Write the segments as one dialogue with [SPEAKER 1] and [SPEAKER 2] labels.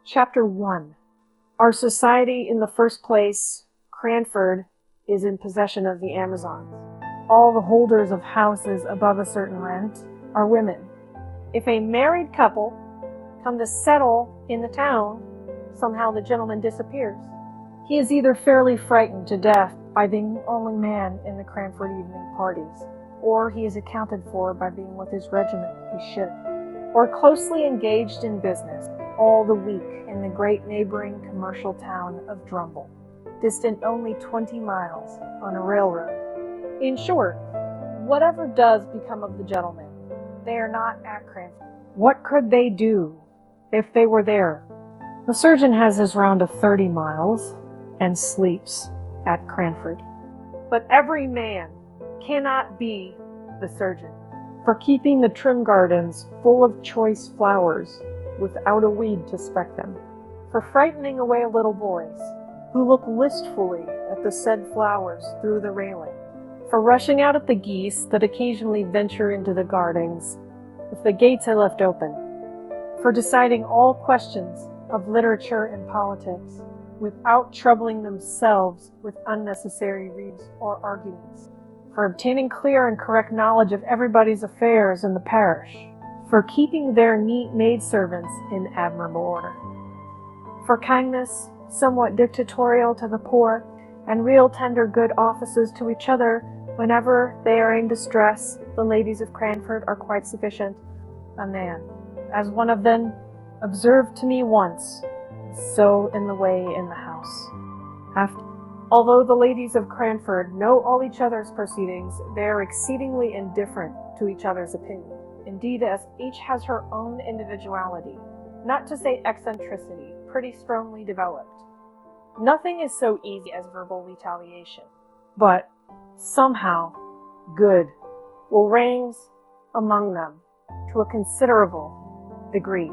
[SPEAKER 1] Chapter 1. Our society in the first place, Cranford, is in possession of the Amazons. All the holders of houses above a certain rent are women. If a married couple come to settle in the town, somehow the gentleman disappears. He is either fairly frightened to death by being the only man in the Cranford evening parties, or he is accounted for by being with his regiment, he should, or closely engaged in business all the week in the great neighboring commercial town of Drumble, distant only 20 miles on a railroad. In short, whatever does become of the gentlemen, they are not at Cranford. What could they do if they were there? The surgeon has his round of 30 miles and sleeps at Cranford. But every man cannot be the surgeon. For keeping the trim gardens full of choice flowers without a weed to speck them, for frightening away little boys who look wistfully at the said flowers through the railing, for rushing out at the geese that occasionally venture into the gardens if the gates are left open, for deciding all questions of literature and politics without troubling themselves with unnecessary reads or arguments, for obtaining clear and correct knowledge of everybody's affairs in the parish, for keeping their neat maidservants in admirable order, for kindness somewhat dictatorial to the poor, and real tender good offices to each other whenever they are in distress. The ladies of Cranford are quite sufficient. A man, as one of them observed to me once, so in the way in the house. Although the ladies of Cranford know all each other's proceedings, they are exceedingly indifferent to each other's opinion. Indeed, as each has her own individuality, not to say eccentricity, pretty strongly developed. Nothing is so easy as verbal retaliation, but somehow good will reign among them to a considerable degree.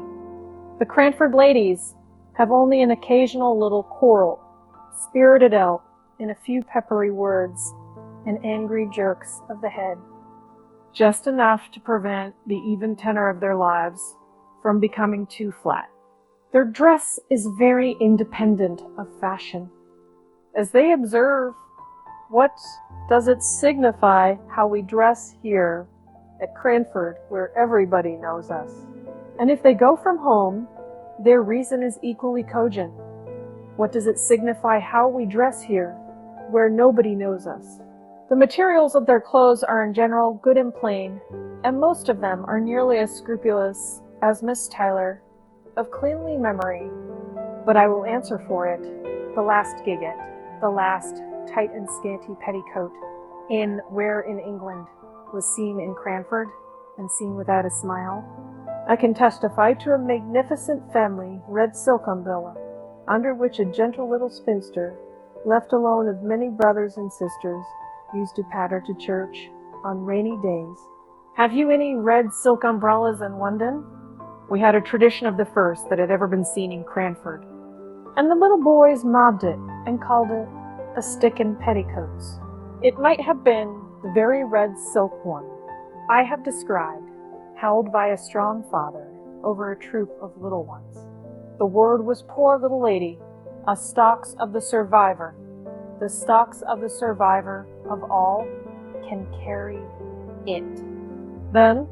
[SPEAKER 1] The Cranford ladies have only an occasional little quarrel, spirited out in a few peppery words and angry jerks of the head, just enough to prevent the even tenor of their lives from becoming too flat. Their dress is very independent of fashion. As they observe, what does it signify how we dress here at Cranford, where everybody knows us? And if they go from home, their reason is equally cogent. What does it signify how we dress here, where nobody knows us? The materials of their clothes are in general good and plain, and most of them are nearly as scrupulous as Miss Tyler, of cleanly memory, but I will answer for it, the last gigot, the last tight and scanty petticoat, in Where in England was seen in Cranford, and seen without a smile. I can testify to a magnificent family red silk umbrella, under which a gentle little spinster, left alone of many brothers and sisters, used to patter to church on rainy days. Have you any red silk umbrellas in London? We had a tradition of the first that had ever been seen in Cranford, and the little boys mobbed it and called it a stick and petticoats. It might have been the very red silk one I have described, held by a strong father over a troop of little ones. The word was poor little lady, a stocks of the survivor. The stocks of the survivor of all can carry it. Then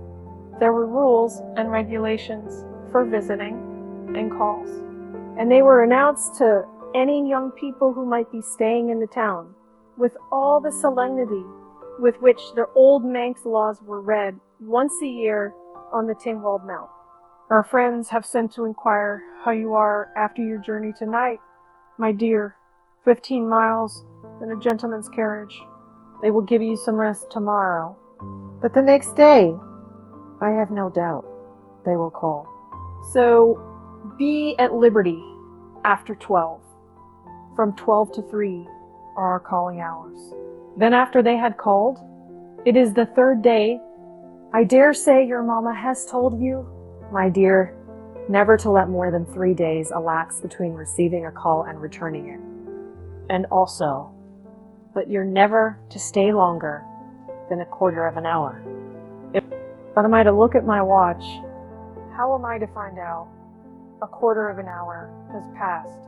[SPEAKER 1] there were rules and regulations for visiting and calls, and they were announced to any young people who might be staying in the town, with all the solemnity with which the old Manx laws were read once a year on the Tingwald Mount. Our friends have sent to inquire how you are after your journey tonight, my dear. 15 miles in a gentleman's carriage. They will give you some rest tomorrow, but the next day, I have no doubt, they will call. So be at liberty after 12. From 12 to 3 are our calling hours. Then after they had called, it is the third day. I dare say your mamma has told you, my dear, never to let more than 3 days elapse between receiving a call and returning it. And also, but you're never to stay longer than a quarter of an hour. But am I to look at my watch? How am I to find out A quarter of an hour has passed.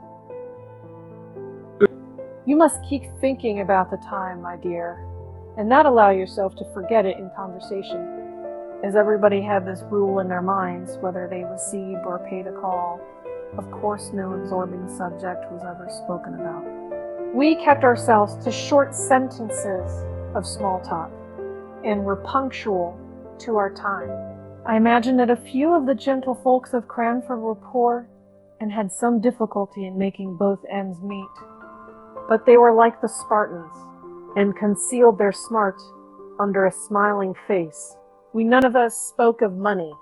[SPEAKER 1] You must keep thinking about the time, my dear, and not allow yourself to forget it in conversation, as everybody had this rule in their minds, whether they received or paid a call. Of course, no absorbing subject was ever spoken about. We kept ourselves to short sentences of small talk, and were punctual to our time. I imagine that a few of the gentle folks of Cranford were poor, and had some difficulty in making both ends meet. But they were like the Spartans, and concealed their smart under a smiling face. We none of us spoke of money,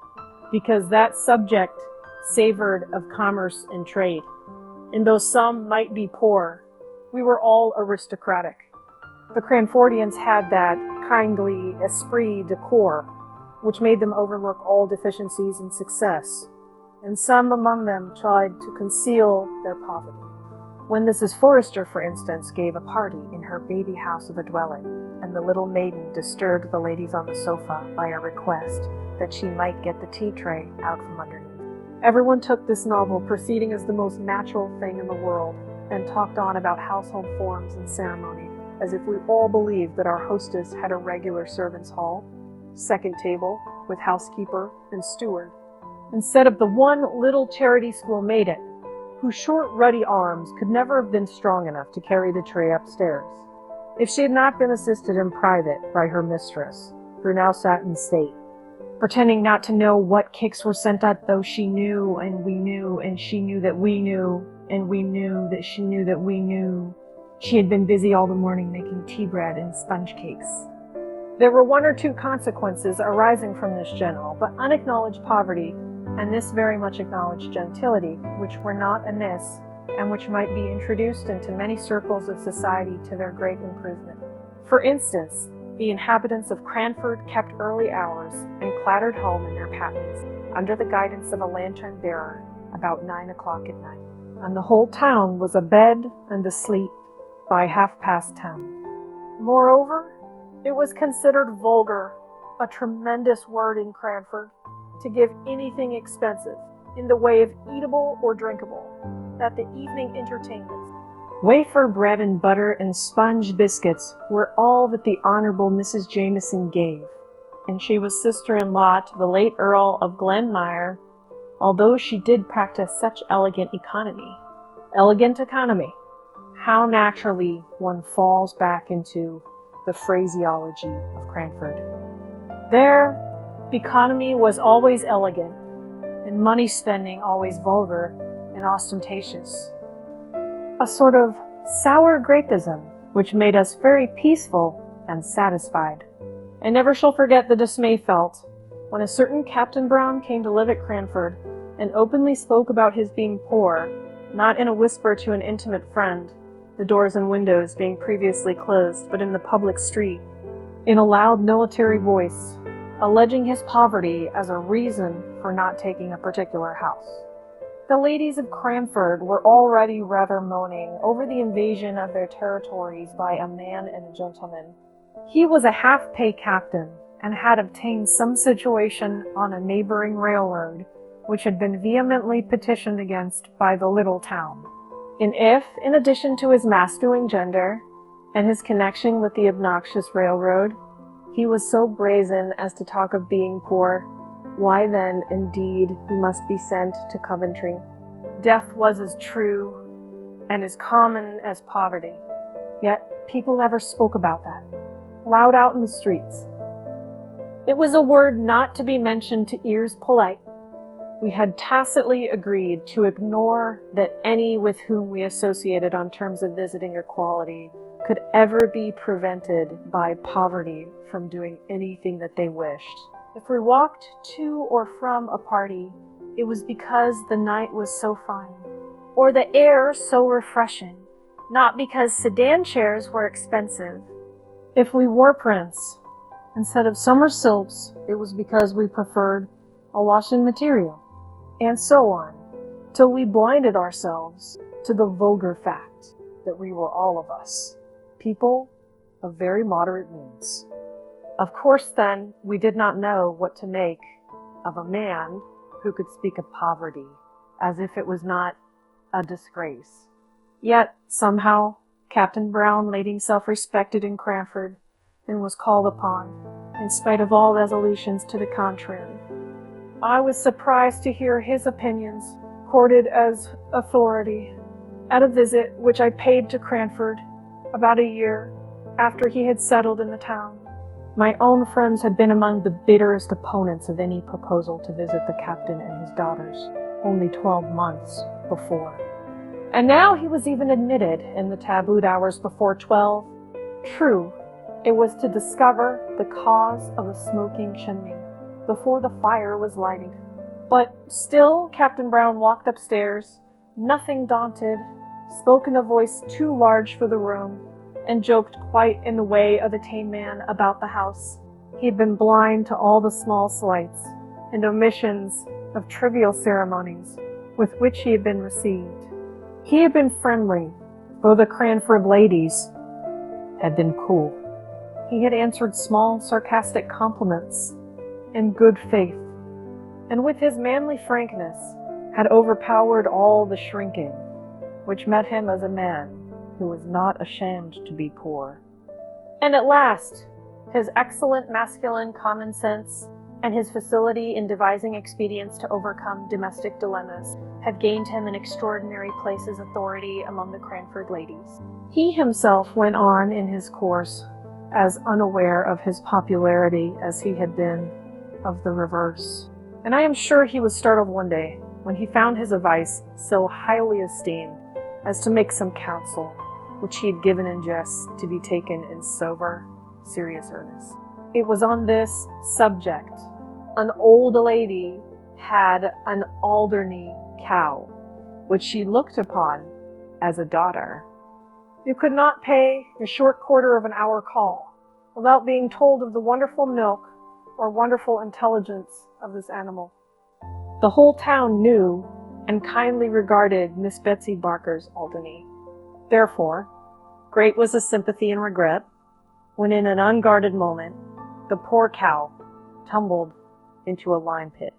[SPEAKER 1] because that subject savored of commerce and trade. And though some might be poor, we were all aristocratic. The Cranfordians had that kindly esprit de corps, which made them overlook all deficiencies in success, and some among them tried to conceal their poverty. When Mrs. Forrester, for instance, gave a party in her baby house of a dwelling, and the little maiden disturbed the ladies on the sofa by a request that she might get the tea tray out from underneath. Everyone took this novel proceeding as the most natural thing in the world, and talked on about household forms and ceremony, as if we all believed that our hostess had a regular servants' hall, second table, with housekeeper and steward, instead of the one little charity school maiden, whose short ruddy arms could never have been strong enough to carry the tray upstairs, if she had not been assisted in private by her mistress, who now sat in state, pretending not to know what cakes were sent out, though she knew, and we knew, and she knew that we knew, and we knew that she knew that we knew. She had been busy all the morning making tea bread and sponge cakes. There were one or two consequences arising from this general but unacknowledged poverty, and this very much acknowledged gentility, which were not amiss, and which might be introduced into many circles of society to their great improvement. For instance, the inhabitants of Cranford kept early hours, and clattered home in their pattens, under the guidance of a lantern-bearer, about 9 o'clock at night, and the whole town was abed and asleep by 10:30. Moreover, it was considered vulgar, a tremendous word in Cranford, to give anything expensive, in the way of eatable or drinkable, at the evening entertainments. Wafer bread and butter and sponge biscuits were all that the Honorable Mrs. Jameson gave, and she was sister-in-law to the late Earl of Glenmire, although she did practice such elegant economy. Elegant economy! How naturally one falls back into the phraseology of Cranford. There, economy was always elegant, and money spending always vulgar and ostentatious. A sort of sour grapeism, which made us very peaceful and satisfied. I never shall forget the dismay felt when a certain Captain Brown came to live at Cranford, and openly spoke about his being poor, not in a whisper to an intimate friend, the doors and windows being previously closed, but in the public street, in a loud military voice, alleging his poverty as a reason for not taking a particular house. The ladies of Cranford were already rather moaning over the invasion of their territories by a man and a gentleman. He was a half-pay captain, and had obtained some situation on a neighboring railroad, which had been vehemently petitioned against by the little town. And if, in addition to his masculine gender, and his connection with the obnoxious railroad, he was so brazen as to talk of being poor, why then, indeed, he must be sent to Coventry. Death was as true and as common as poverty. Yet people never spoke about that, loud out in the streets. It was a word not to be mentioned to ears polite. We had tacitly agreed to ignore that any with whom we associated on terms of visiting equality could ever be prevented by poverty from doing anything that they wished. If we walked to or from a party, it was because the night was so fine, or the air so refreshing, not because sedan chairs were expensive. If we wore prints instead of summer silks, it was because we preferred a wash-in material, and so on, till we blinded ourselves to the vulgar fact that we were all of us people of very moderate means. Of course, then, we did not know what to make of a man who could speak of poverty as if it was not a disgrace. Yet, somehow, Captain Brown laid himself respected in Cranford, and was called upon, in spite of all resolutions to the contrary. I was surprised to hear his opinions quoted as authority at a visit which I paid to Cranford about a year after he had settled in the town. My own friends had been among the bitterest opponents of any proposal to visit the captain and his daughters only 12 months before. And now he was even admitted in the tabooed hours before 12. True, it was to discover the cause of the smoking chimney before the fire was lighted. But still Captain Brown walked upstairs, nothing daunted, spoke in a voice too large for the room, and joked quite in the way of a tame man about the house. He had been blind to all the small slights and omissions of trivial ceremonies with which he had been received. He had been friendly, though the Cranford ladies had been cool. He had answered small sarcastic compliments in good faith, and with his manly frankness had overpowered all the shrinking which met him as a man who was not ashamed to be poor. And at last, his excellent masculine common sense and his facility in devising expedients to overcome domestic dilemmas had gained him an extraordinary place as authority among the Cranford ladies. He himself went on in his course as unaware of his popularity as he had been of the reverse. And I am sure he was startled one day when he found his advice so highly esteemed as to make some counsel, which he had given in jest, to be taken in sober, serious earnest. It was on this subject. An old lady had an Alderney cow, which she looked upon as a daughter. You could not pay a short quarter of an hour call without being told of the wonderful milk or wonderful intelligence of this animal. The whole town knew and kindly regarded Miss Betsy Barker's Alderney. Therefore, great was the sympathy and regret when in an unguarded moment the poor cow tumbled into a lime pit.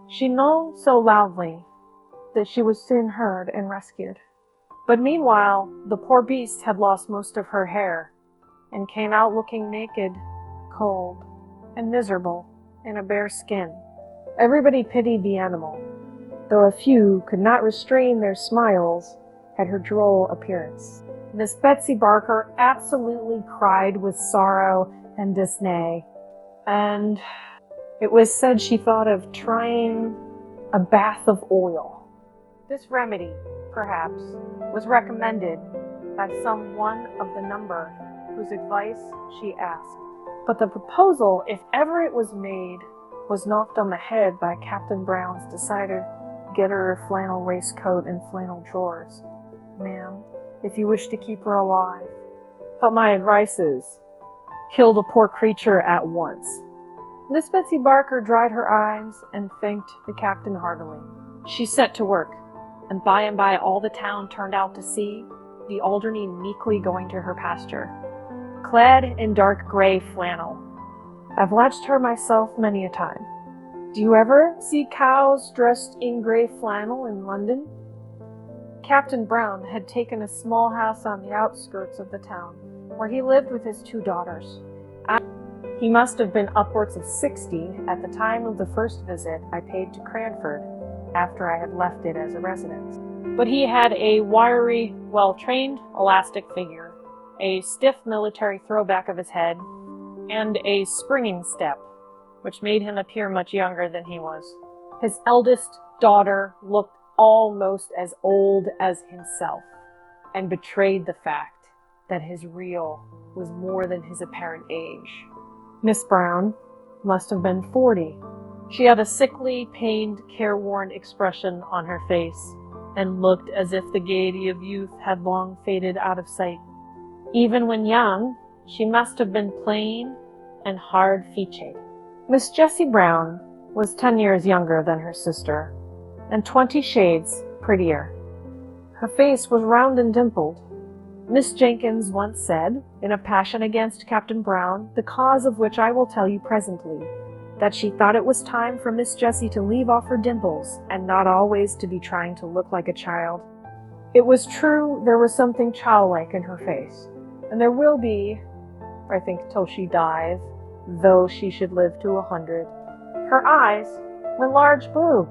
[SPEAKER 1] She moaned so loudly that she was soon heard and rescued. But meanwhile, the poor beast had lost most of her hair and came out looking naked, cold, and miserable in a bare skin. Everybody pitied the animal, though a few could not restrain their smiles at her droll appearance. Miss Betsy Barker absolutely cried with sorrow and dismay, and it was said she thought of trying a bath of oil. This remedy, perhaps, was recommended by some one of the number whose advice she asked. But the proposal, if ever it was made, was knocked on the head by Captain Brown's decided get her a flannel waistcoat and flannel drawers, ma'am, if you wish to keep her alive. But my advice is, kill the poor creature at once. Miss Betsy Barker dried her eyes and thanked the captain heartily. She set to work, and by all the town turned out to see the Alderney meekly going to her pasture, clad in dark gray flannel. I've watched her myself many a time. Do you ever see cows dressed in gray flannel in London? Captain Brown had taken a small house on the outskirts of the town, where he lived with his 2 daughters. He must have been upwards of 60 at the time of the first visit I paid to Cranford after I had left it as a residence. But he had a wiry, well-trained, elastic figure, a stiff military throwback of his head, and a springing step, which made him appear much younger than he was. His eldest daughter looked almost as old as himself, and betrayed the fact that his real was more than his apparent age. Miss Brown must have been 40. She had a sickly, pained, careworn expression on her face, and looked as if the gaiety of youth had long faded out of sight. Even when young, she must have been plain and hard-featured. Miss Jessie Brown was 10 years younger than her sister, and 20 shades prettier. Her face was round and dimpled. Miss Jenkyns once said, in a passion against Captain Brown, the cause of which I will tell you presently, that she thought it was time for Miss Jessie to leave off her dimples and not always to be trying to look like a child. It was true there was something childlike in her face, and there will be, I think, till she dies, though she should live to 100. Her eyes were large blue,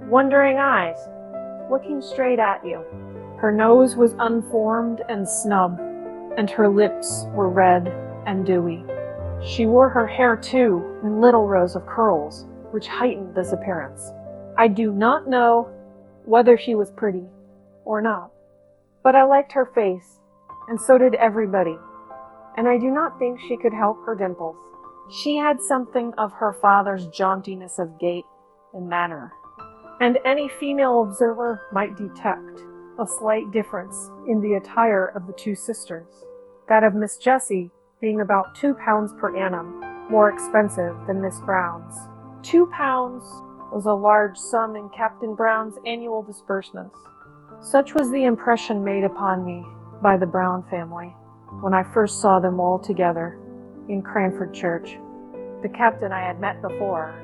[SPEAKER 1] wondering eyes, looking straight at you. Her nose was unformed and snub, and her lips were red and dewy. She wore her hair, too, in little rows of curls, which heightened this appearance. I do not know whether she was pretty or not, but I liked her face, and so did everybody, and I do not think she could help her dimples. She had something of her father's jauntiness of gait and manner, and any female observer might detect a slight difference in the attire of the two sisters, that of Miss Jessie being about £2 per annum more expensive than Miss Brown's. £2 was a large sum in Captain Brown's annual disbursements. Such was the impression made upon me by the Brown family when I first saw them all together in Cranford Church. The captain I had met before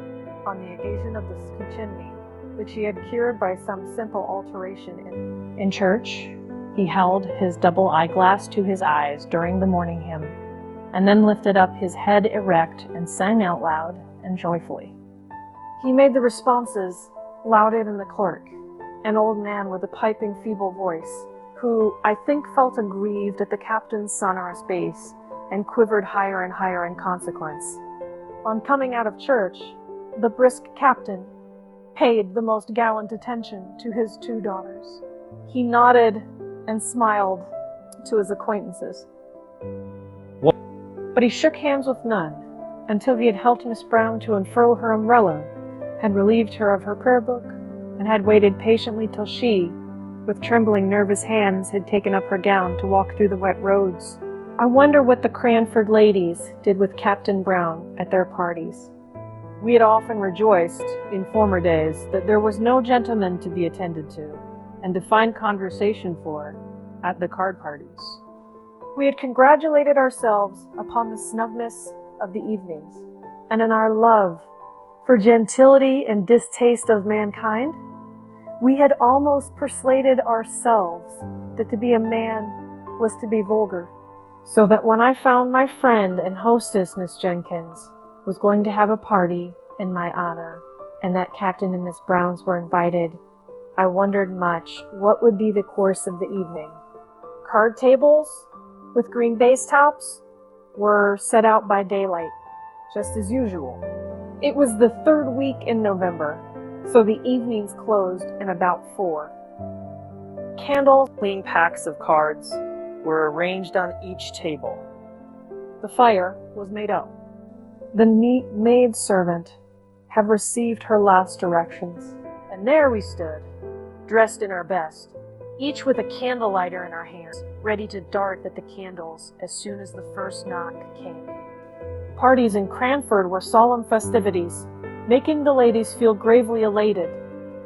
[SPEAKER 1] on the occasion of the ski chimney, which he had cured by some simple alteration in church. He held his double eyeglass to his eyes during the morning hymn, and then lifted up his head erect and sang out loud and joyfully. He made the responses louder than the clerk, an old man with a piping, feeble voice, who, I think, felt aggrieved at the captain's sonorous bass, and quivered higher and higher in consequence. On coming out of church, the brisk captain paid the most gallant attention to his two daughters. He nodded and smiled to his acquaintances. What? But he shook hands with none, until he had helped Miss Brown to unfurl her umbrella, had relieved her of her prayer book, and had waited patiently till she, with trembling, nervous hands, had taken up her gown to walk through the wet roads. I wonder what the Cranford ladies did with Captain Brown at their parties. We had often rejoiced, in former days, that there was no gentleman to be attended to, and to find conversation for, at the card parties. We had congratulated ourselves upon the snugness of the evenings, and in our love for gentility and distaste of mankind, we had almost persuaded ourselves that to be a man was to be vulgar. So that when I found my friend and hostess, Miss Jenkyns, was going to have a party in my honor, and that Captain and Miss Browns were invited, I wondered much what would be the course of the evening. Card tables, with green base tops, were set out by daylight, just as usual. It was the third week in November, so the evenings closed in about 4. Candles, clean packs of cards, were arranged on each table. The fire was made up. The neat maid-servant had received her last directions, and there we stood, dressed in our best, each with a candle lighter in our hands, ready to dart at the candles as soon as the first knock came. Parties in Cranford were solemn festivities, making the ladies feel gravely elated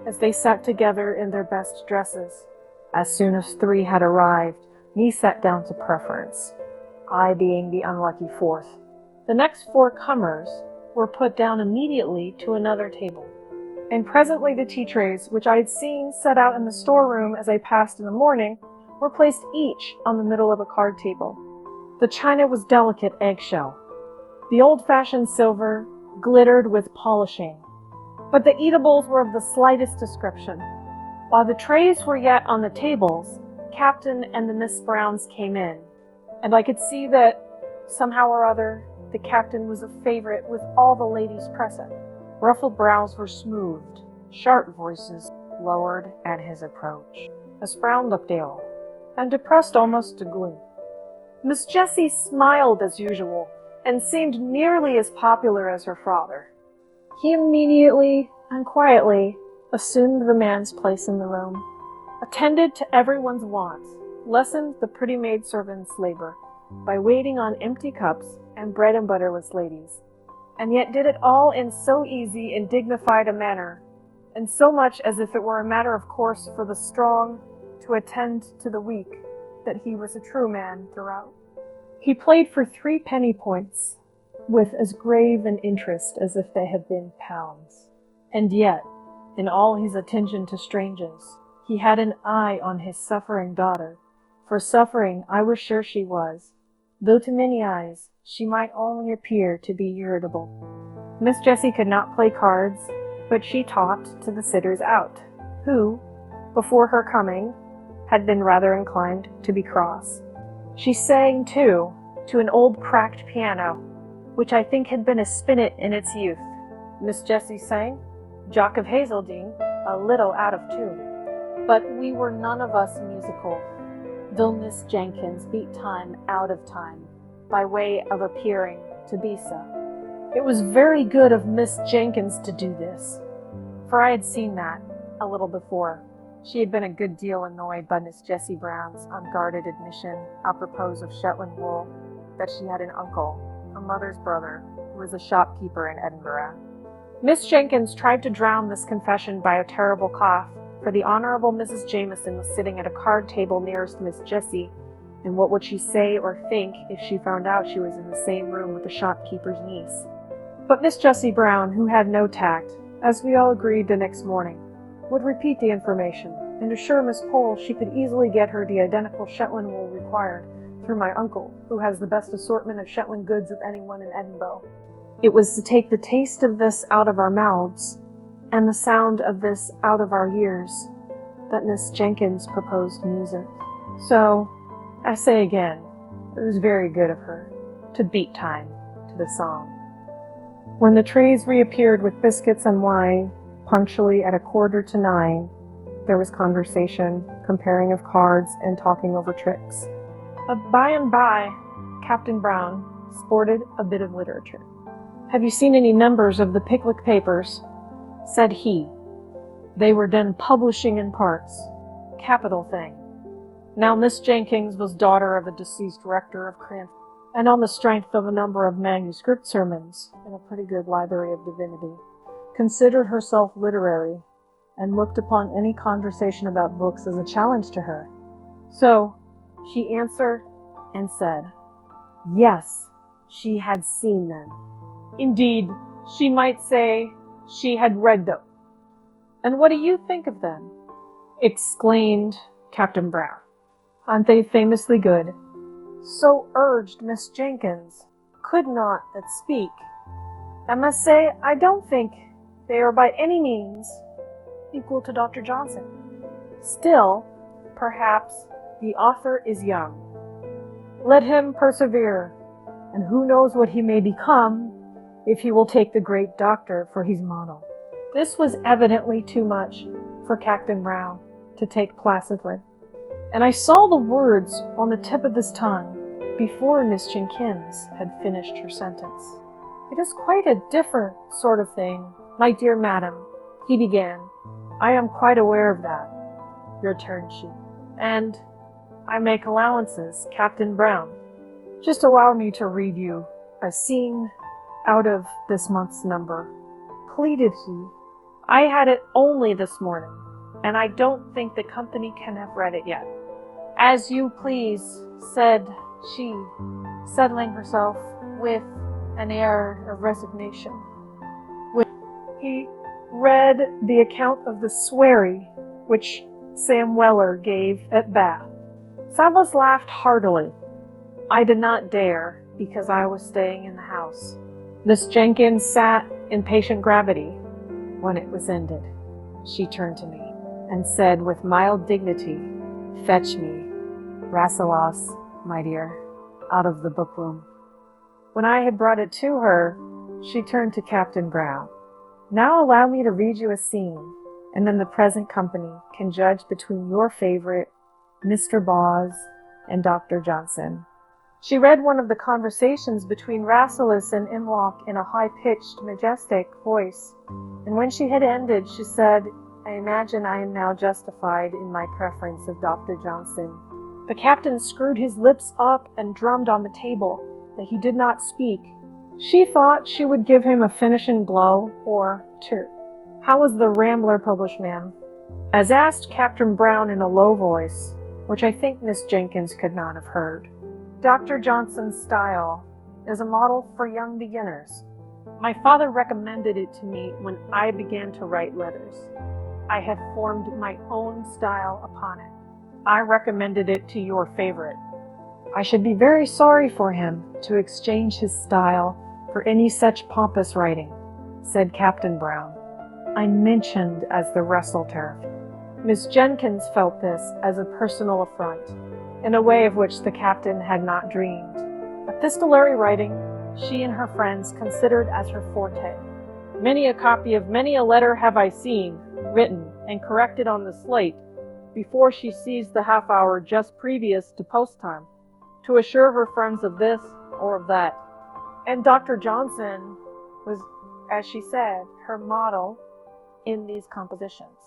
[SPEAKER 1] as they sat together in their best dresses. As soon as 3 had arrived, me sat down to preference, I being the unlucky 4th. The next 4 comers were put down immediately to another table, and presently the tea trays, which I had seen set out in the storeroom as I passed in the morning, were placed each on the middle of a card table. The china was delicate eggshell. The old-fashioned silver glittered with polishing, but the eatables were of the slightest description. While the trays were yet on the tables, Captain and the Miss Browns came in, and I could see that, somehow or other, the captain was a favorite with all the ladies present. Ruffled brows were smoothed, sharp voices lowered at his approach. Miss Brown looked ill, and depressed almost to gloom. Miss Jessie smiled as usual, and seemed nearly as popular as her father. He immediately and quietly assumed the man's place in the room, attended to everyone's wants, lessened the pretty maid-servant's labor by waiting on empty cups and bread and butterless ladies, and yet did it all in so easy and dignified a manner, and so much as if it were a matter of course for the strong to attend to the weak, that he was a true man throughout. He played for 3 penny points, with as grave an interest as if they had been pounds. And yet, in all his attention to strangers, he had an eye on his suffering daughter, for suffering I was sure she was, though to many eyes she might only appear to be irritable. Miss Jessie could not play cards, but she talked to the sitters out, who, before her coming, had been rather inclined to be cross. She sang, too, to an old cracked piano, which I think had been a spinet in its youth. Miss Jessie sang Jock of Hazeldean, a little out of tune. But we were none of us musical, though Miss Jenkyns beat time out of time, by way of appearing to be so. It was very good of Miss Jenkyns to do this, for I had seen that a little before. She had been a good deal annoyed by Miss Jessie Brown's unguarded admission, apropos of Shetland wool, that she had an uncle, her mother's brother, who was a shopkeeper in Edinburgh. Miss Jenkyns tried to drown this confession by a terrible cough, for the Honourable Mrs. Jameson was sitting at a card table nearest Miss Jessie, and what would she say or think if she found out she was in the same room with the shopkeeper's niece? But Miss Jessie Brown, who had no tact, as we all agreed the next morning, would repeat the information, and assure Miss Pole she could easily get her the identical Shetland wool required through my uncle, who has the best assortment of Shetland goods of anyone in Edinburgh. It was to take the taste of this out of our mouths, and the sound of this out of our ears, that Miss Jenkyns proposed music. So, I say again, it was very good of her to beat time to the song. When the trays reappeared with biscuits and wine, punctually at 9:15, there was conversation, comparing of cards, and talking over tricks. But by and by, Captain Brown sported a bit of literature. "Have you seen any numbers of the Pickwick papers?" said he. "They were then publishing in parts. Capital thing." Now Miss Jenkyns was daughter of a deceased rector of Cranford, and on the strength of a number of manuscript sermons in a pretty good library of divinity, considered herself literary, and looked upon any conversation about books as a challenge to her. So she answered and said, yes, she had seen them. Indeed, she might say she had read them. "And what do you think of them?" exclaimed Captain Brown. "Aren't they famously good?" So urged Miss Jenkyns, could not but speak. "I must say I don't think they are by any means equal to Dr. Johnson. Still, perhaps the author is young. Let him persevere, and who knows what he may become if he will take the great doctor for his model." This was evidently too much for Captain Brown to take placidly, and I saw the words on the tip of his tongue before Miss Jenkyns had finished her sentence. "It is quite a different sort of thing, my dear madam," he began. "I am quite aware of that," returned she, "and I make allowances, Captain Brown. Just allow me to read you a scene out of this month's number," pleaded he. "I had it only this morning, and I don't think the company can have read it yet." "As you please," said she, settling herself with an air of resignation. He read the account of the sweary which Sam Weller gave at Bath. Some of us laughed heartily. I did not dare, because I was staying in the house. Miss Jenkyns sat in patient gravity. When it was ended, she turned to me and said with mild dignity, "Fetch me Rasselas, my dear, out of the book-room." When I had brought it to her, she turned to Captain Brown. "Now allow me to read you a scene, and then the present company can judge between your favorite, Mr. Boz, and Dr. Johnson." She read one of the conversations between Rasselas and Imlock in a high-pitched, majestic voice, and when she had ended, she said, "I imagine I am now justified in my preference of Dr. Johnson." The captain screwed his lips up and drummed on the table, that he did not speak. She thought she would give him a finishing blow or two. "How was the Rambler published, ma'am?" as asked Captain Brown in a low voice, which I think Miss Jenkyns could not have heard. "Dr. Johnson's style as a model for young beginners. My father recommended it to me when I began to write letters. I had formed my own style upon it. I recommended it to your favorite. I should be very sorry for him to exchange his style for any such pompous writing, said Captain Brown. I mentioned as the wrestler. Miss Jenkyns felt this as a personal affront, in a way of which the captain had not dreamed. Epistolary writing she and her friends considered as her forte. Many a copy of many a letter have I seen, written and corrected on the slate, before she seized the half hour just previous to post time, to assure her friends of this or of that. And Dr. Johnson was, as she said, her model in these compositions.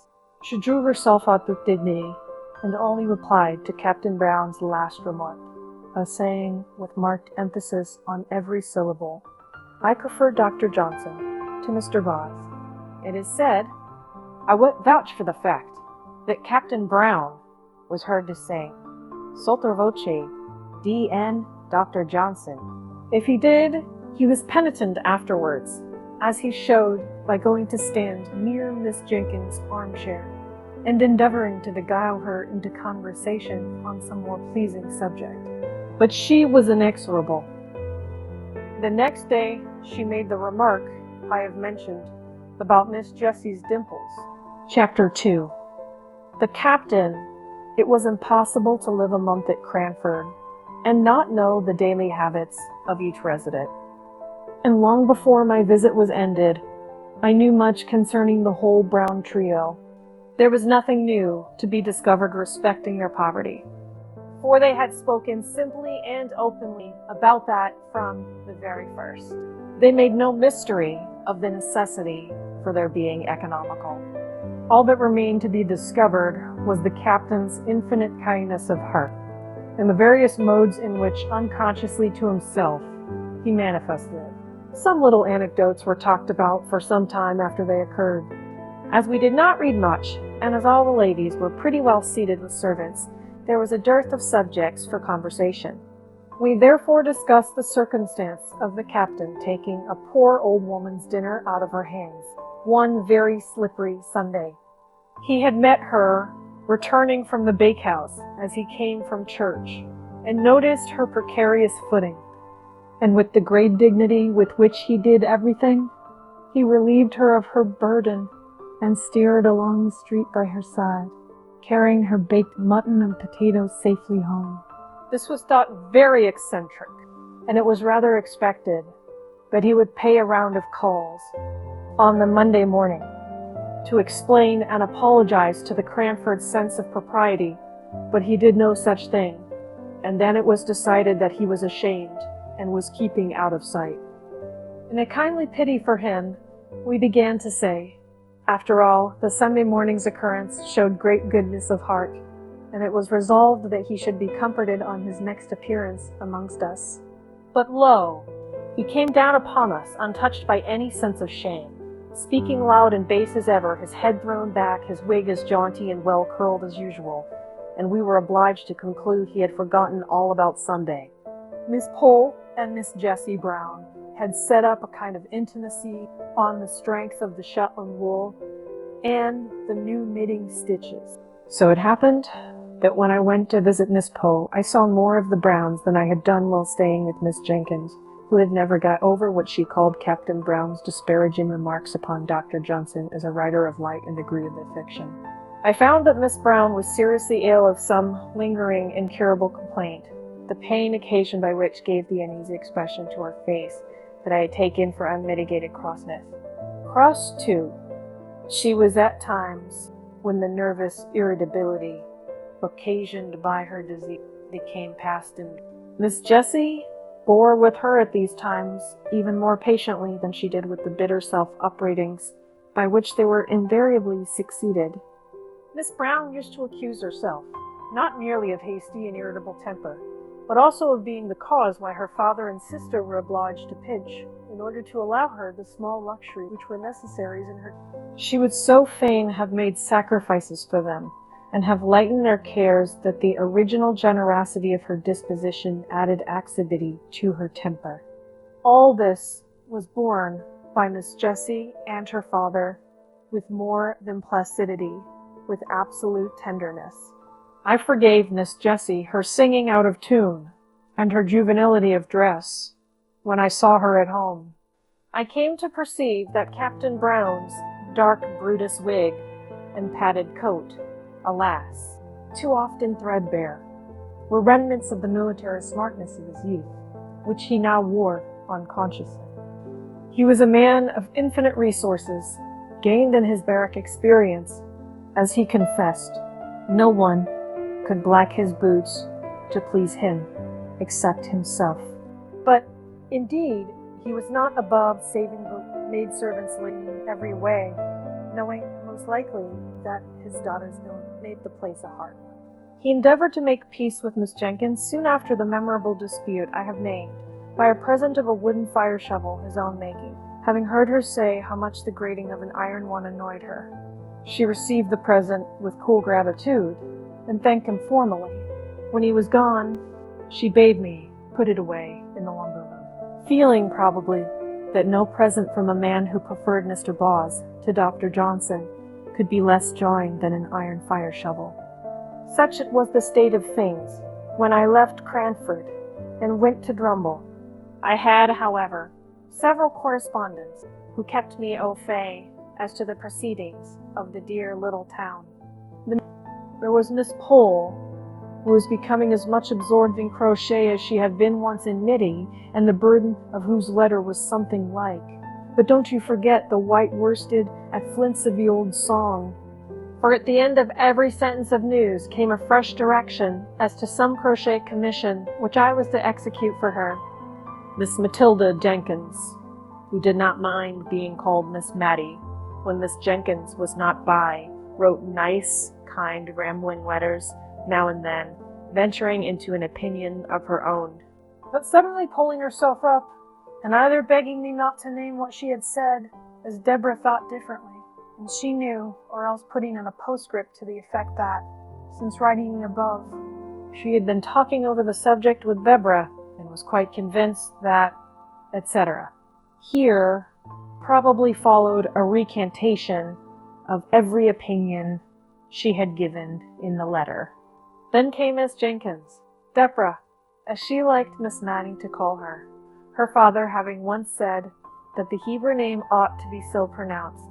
[SPEAKER 1] She drew herself up with dignity, and only replied to Captain Brown's last remark, saying with marked emphasis on every syllable, I prefer Dr. Johnson to Mr. Voss. It is said, I would vouch for the fact, that Captain Brown was heard to say, sotto voce, D.N. Dr. Johnson. If he did, he was penitent afterwards, as he showed by going to stand near Miss Jenkyns' armchair, and endeavoring to beguile her into conversation on some more pleasing subject. But she was inexorable. The next day she made the remark I have mentioned about Miss Jessie's dimples. Chapter 2. The captain. It was impossible to live a month at Cranford and not know the daily habits of each resident. And long before my visit was ended, I knew much concerning the whole Brown trio. There was nothing new to be discovered respecting their poverty, for they had spoken simply and openly about that from the very first. They made no mystery of the necessity for their being economical. All that remained to be discovered was the captain's infinite kindness of heart, and the various modes in which, unconsciously to himself, he manifested it. Some little anecdotes were talked about for some time after they occurred. As we did not read much, and as all the ladies were pretty well seated with servants, there was a dearth of subjects for conversation. We therefore discussed the circumstance of the captain taking a poor old woman's dinner out of her hands, one very slippery Sunday. He had met her returning from the bakehouse as he came from church, and noticed her precarious footing, and with the great dignity with which he did everything, he relieved her of her burden, and steered along the street by her side, carrying her baked mutton and potatoes safely home. This was thought very eccentric, and it was rather expected that he would pay a round of calls on the Monday morning to explain and apologize to the Cranford sense of propriety, but he did no such thing, and then it was decided that he was ashamed and was keeping out of sight. In a kindly pity for him, we began to say, after all, the Sunday morning's occurrence showed great goodness of heart, and it was resolved that he should be comforted on his next appearance amongst us. But lo! He came down upon us, untouched by any sense of shame, speaking loud and bass as ever, his head thrown back, his wig as jaunty and well curled as usual, and we were obliged to conclude he had forgotten all about Sunday. Miss Pole and Miss Jessie Brown had set up a kind of intimacy on the strength of the Shetland wool and the new knitting stitches. So it happened that when I went to visit Miss Poe, I saw more of the Browns than I had done while staying with Miss Jenkyns, who had never got over what she called Captain Brown's disparaging remarks upon Dr. Johnson as a writer of light and agreeable fiction. I found that Miss Brown was seriously ill of some lingering, incurable complaint, the pain occasioned by which gave the uneasy expression to her face that I had taken for unmitigated crossness. Cross, too, she was at times when the nervous irritability occasioned by her disease became past in. Miss Jessie bore with her at these times even more patiently than she did with the bitter self-upbraidings by which they were invariably succeeded. Miss Brown used to accuse herself, not merely of hasty and irritable temper, but also of being the cause why her father and sister were obliged to pinch, in order to allow her the small luxury which were necessaries in her. She would so fain have made sacrifices for them, and have lightened their cares, that the original generosity of her disposition added activity to her temper. All this was borne by Miss Jessie and her father with more than placidity, with absolute tenderness. I forgave Miss Jessie her singing out of tune and her juvenility of dress when I saw her at home. I came to perceive that Captain Brown's dark Brutus wig and padded coat, alas, too often threadbare, were remnants of the military smartness of his youth, which he now wore unconsciously. He was a man of infinite resources, gained in his barrack experience. As he confessed, no one could black his boots to please him, except himself. But, indeed, he was not above saving the maidservants in every way, knowing most likely that his daughter's ill made the place a hard one. He endeavored to make peace with Miss Jenkyns soon after the memorable dispute I have named, by a present of a wooden fire shovel his own making, having heard her say how much the grating of an iron one annoyed her. She received the present with cool gratitude, and thanked him formally. When he was gone, she bade me put it away in the lumber room, feeling, probably, that no present from a man who preferred Mr. Bawes to Dr. Johnson could be less jarring than an iron fire shovel. Such was the state of things when I left Cranford and went to Drumble. I had, however, several correspondents who kept me au fait as to the proceedings of the dear little town. There was Miss Pole, who was becoming as much absorbed in crochet as she had been once in knitting, and the burden of whose letter was something like, "But don't you forget the white worsted at Flint's old song." For at the end of every sentence of news came a fresh direction as to some crochet commission which I was to execute for her. Miss Matilda Jenkyns, who did not mind being called Miss Matty when Miss Jenkyns was not by, wrote nice, kind, rambling letters now and then, venturing into an opinion of her own, but suddenly pulling herself up, and either begging me not to name what she had said, as Deborah thought differently, and she knew, or else putting in a postscript to the effect that, since writing above, she had been talking over the subject with Deborah, and was quite convinced that, etc. Here probably followed a recantation of every opinion she had given in the letter. Then came Miss Jenkyns, Deborah, as she liked Miss Matty to call her, her father having once said that the Hebrew name ought to be so pronounced.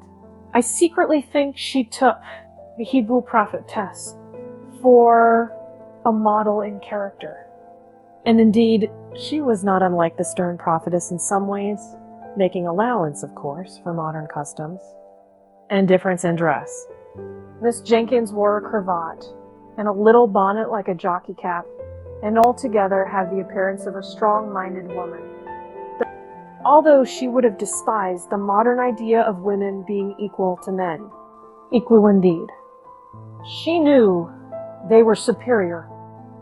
[SPEAKER 1] I secretly think she took the Hebrew prophetess for a model in character. And indeed, she was not unlike the stern prophetess in some ways, making allowance, of course, for modern customs, and difference in dress. Miss Jenkyns wore a cravat, and a little bonnet like a jockey cap, and altogether had the appearance of a strong-minded woman. Although she would have despised the modern idea of women being equal to men. Equal indeed. She knew they were superior.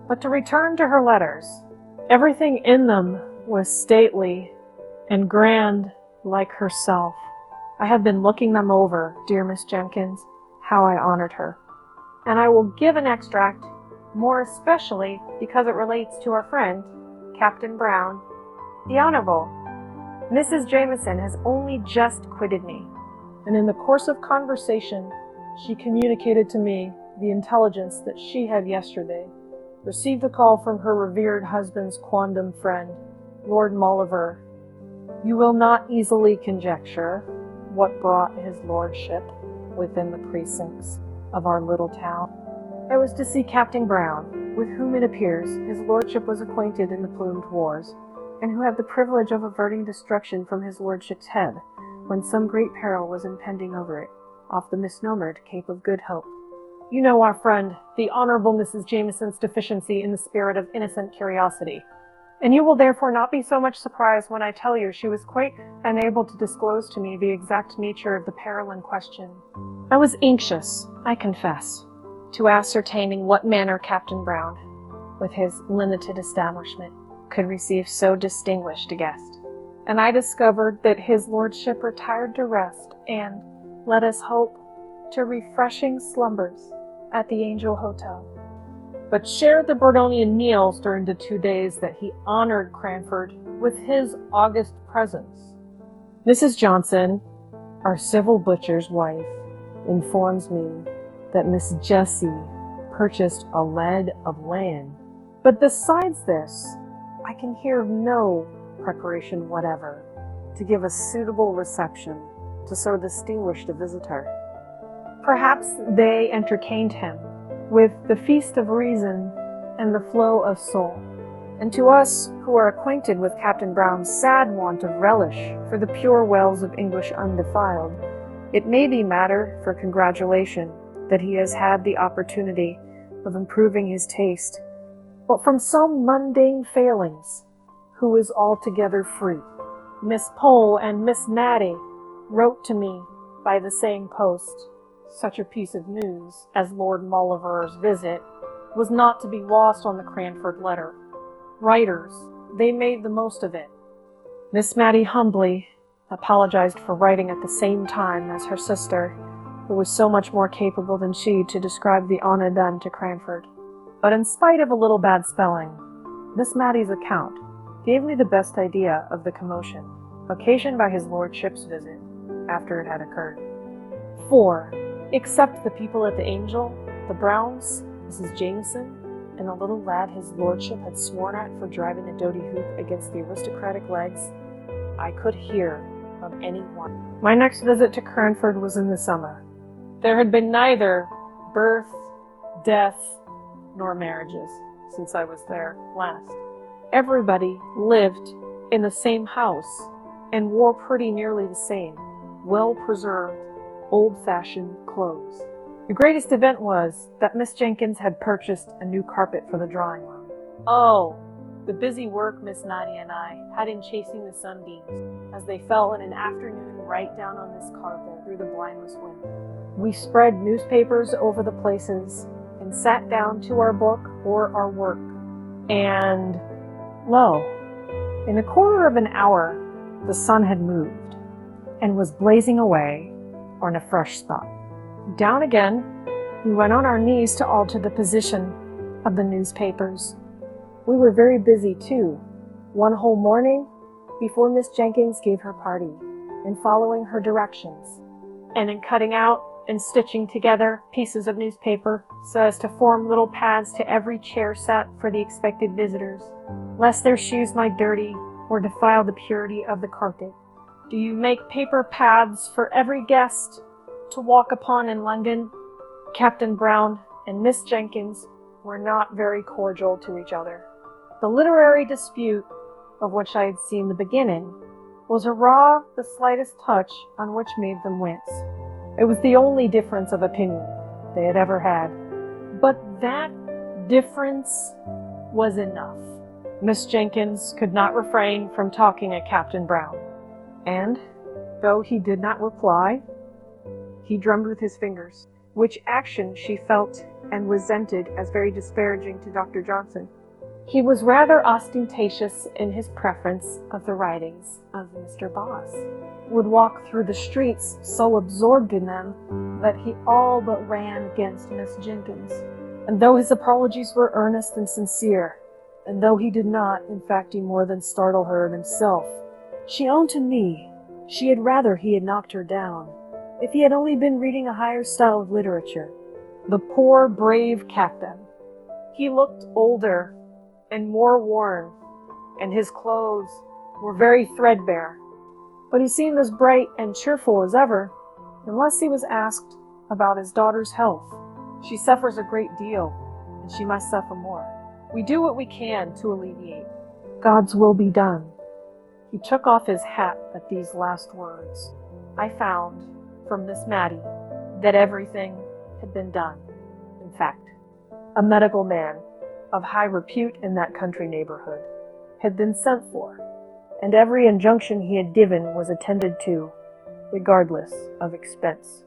[SPEAKER 1] But to return to her letters, everything in them was stately and grand like herself. I have been looking them over, dear Miss Jenkyns, how I honored her. And I will give an extract, more especially because it relates to our friend, Captain Brown, the Honorable. Mrs. Jameson has only just quitted me, and in the course of conversation, she communicated to me the intelligence that she had yesterday received a call from her revered husband's quondam friend, Lord Mauleverer. You will not easily conjecture what brought his lordship within the precincts of our little town. I was to see Captain Brown, with whom it appears his lordship was acquainted in the plumed wars, and who had the privilege of averting destruction from his lordship's head, when some great peril was impending over it, off the misnomered Cape of Good Hope. You know our friend, the Honourable Mrs. Jameson's deficiency in the spirit of innocent curiosity, and you will therefore not be so much surprised when I tell you she was quite unable to disclose to me the exact nature of the peril in question. I was anxious, I confess, to ascertain in what manner Captain Brown, with his limited establishment, could receive so distinguished a guest, and I discovered that his lordship retired to rest and, let us hope, to refreshing slumbers at the Angel Hotel, but shared the Burdonian meals during the 2 days that he honored Cranford with his august presence. Mrs. Johnson, our civil butcher's wife, informs me that Miss Jessie purchased a lead of land. But besides this, I can hear of no preparation whatever to give a suitable reception to so distinguished a visitor. Perhaps they entertained him with the feast of reason and the flow of soul. And to us who are acquainted with Captain Brown's sad want of relish for the pure wells of English undefiled, it may be matter for congratulation that he has had the opportunity of improving his taste, but from some mundane failings, who is altogether free. Miss Pole and Miss Matty wrote to me by the same post. Such a piece of news as Lord Mauleverer's visit was not to be lost on the Cranford letter. Writers, they made the most of it. Miss Matty humbly apologized for writing at the same time as her sister, who was so much more capable than she to describe the honor done to Cranford. But in spite of a little bad spelling, Miss Matty's account gave me the best idea of the commotion occasioned by his lordship's visit after it had occurred. For, except the people at the Angel, the Browns, Mrs. Jameson, and the little lad his lordship had sworn at for driving a doty hoop against the aristocratic legs, I could hear of any one. My next visit to Cranford was in the summer. There had been neither birth, death, nor marriages since I was there last. Everybody lived in the same house and wore pretty nearly the same, well-preserved, old-fashioned clothes. The greatest event was that Miss Jenkyns had purchased a new carpet for the drawing room. Oh, the busy work Miss Matty and I had in chasing the sunbeams as they fell in an afternoon right down on this carpet through the blindless wind. We spread newspapers over the places and sat down to our book or our work. And lo, in a quarter of an hour, the sun had moved and was blazing away on a fresh spot. Down again, we went on our knees to alter the position of the newspapers. We were very busy too, one whole morning before Miss Jenkyns gave her party, in following her directions, and in cutting out and stitching together pieces of newspaper so as to form little pads to every chair set for the expected visitors, lest their shoes might dirty or defile the purity of the carpet. Do you make paper paths for every guest to walk upon in London? Captain Brown and Miss Jenkyns were not very cordial to each other. The literary dispute, of which I had seen the beginning, was a raw, the slightest touch on which made them wince. It was the only difference of opinion they had ever had. But that difference was enough. Miss Jenkyns could not refrain from talking at Captain Brown, and, though he did not reply, he drummed with his fingers, which action she felt and resented as very disparaging to Dr. Johnson. He was rather ostentatious in his preference of the writings of Mr. Boss, would walk through the streets so absorbed in them that he all but ran against Miss Jenkyns. And though his apologies were earnest and sincere, and though he did not, in fact, do more than startle her himself, she owned to me she had rather he had knocked her down, if he had only been reading a higher style of literature. The poor, brave captain. He looked older and more worn, and his clothes were very threadbare. But he seemed as bright and cheerful as ever, unless he was asked about his daughter's health. She suffers a great deal, and she must suffer more. We do what we can to alleviate. God's will be done. He took off his hat at these last words. I found, from Miss Matty, that everything had been done. In fact, a medical man of high repute in that country neighborhood had been sent for, and every injunction he had given was attended to, regardless of expense.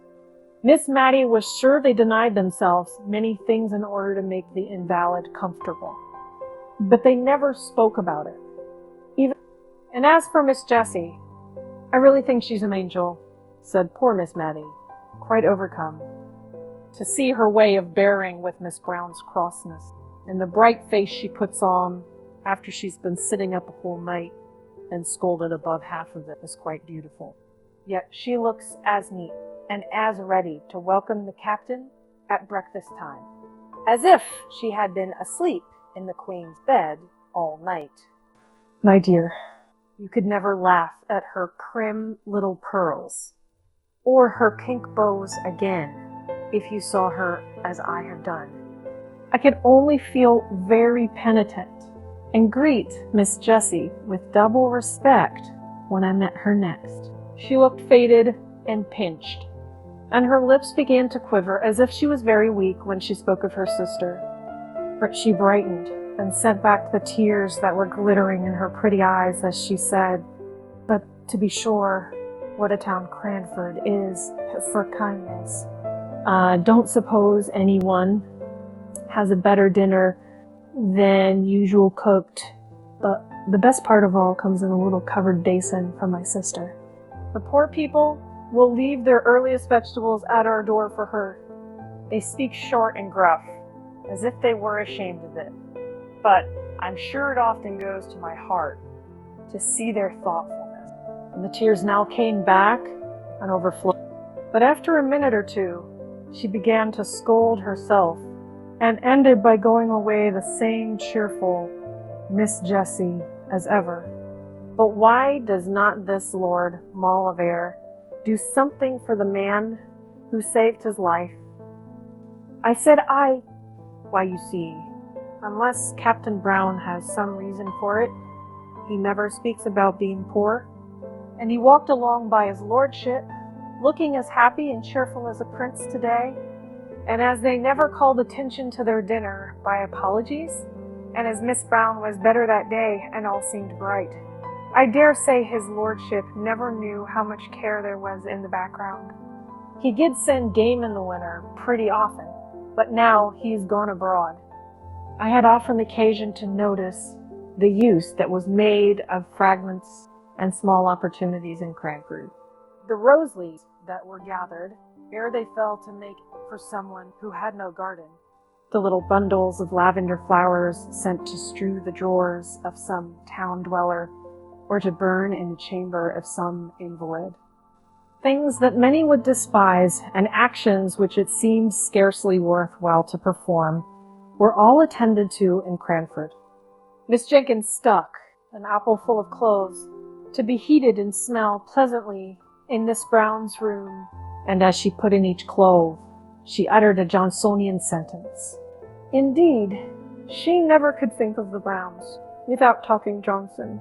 [SPEAKER 1] Miss Matty was sure they denied themselves many things in order to make the invalid comfortable, but they never spoke about it. And as for Miss Jessie, I really think she's an angel, said poor Miss Matty, quite overcome, to see her way of bearing with Miss Brown's crossness, and the bright face she puts on after she's been sitting up a whole night. and scolded above half of it as quite beautiful. Yet she looks as neat and as ready to welcome the captain at breakfast time, as if she had been asleep in the Queen's bed all night. My dear, you could never laugh at her prim little pearls, or her pink bows again, if you saw her as I have done. I could only feel very penitent and greet Miss Jessie with double respect when I met her next. She looked faded and pinched, and her lips began to quiver as if she was very weak when she spoke of her sister. But she brightened and sent back the tears that were glittering in her pretty eyes as she said, "But to be sure, what a town Cranford is for kindness. Don't suppose anyone has a better dinner than usual cooked, but the best part of all comes in a little covered basin from my sister. The poor people will leave their earliest vegetables at our door for her. They speak short and gruff, as if they were ashamed of it. But I'm sure it often goes to my heart to see their thoughtfulness." And the tears now came back and overflowed. But after a minute or two, she began to scold herself and ended by going away the same cheerful Miss Jessie as ever. But why does not this Lord Maulevrier do something for the man who saved his life? I said why, you see, unless Captain Brown has some reason for it, he never speaks about being poor. And he walked along by his lordship, looking as happy and cheerful as a prince today. And as they never called attention to their dinner by apologies, and as Miss Brown was better that day and all seemed bright, I dare say his lordship never knew how much care there was in the background. He did send game in the winter pretty often, but now he's gone abroad. I had often occasion to notice the use that was made of fragments and small opportunities in Cranford. The rose leaves that were gathered ere they fell to make for someone who had no garden. The little bundles of lavender flowers sent to strew the drawers of some town dweller, or to burn in the chamber of some invalid. Things that many would despise, and actions which it seemed scarcely worthwhile to perform, were all attended to in Cranford. Miss Jenkyns stuck an apple full of cloves to be heated and smell pleasantly in Miss Brown's room, and as she put in each clove, she uttered a Johnsonian sentence. Indeed, she never could think of the Browns without talking Johnson,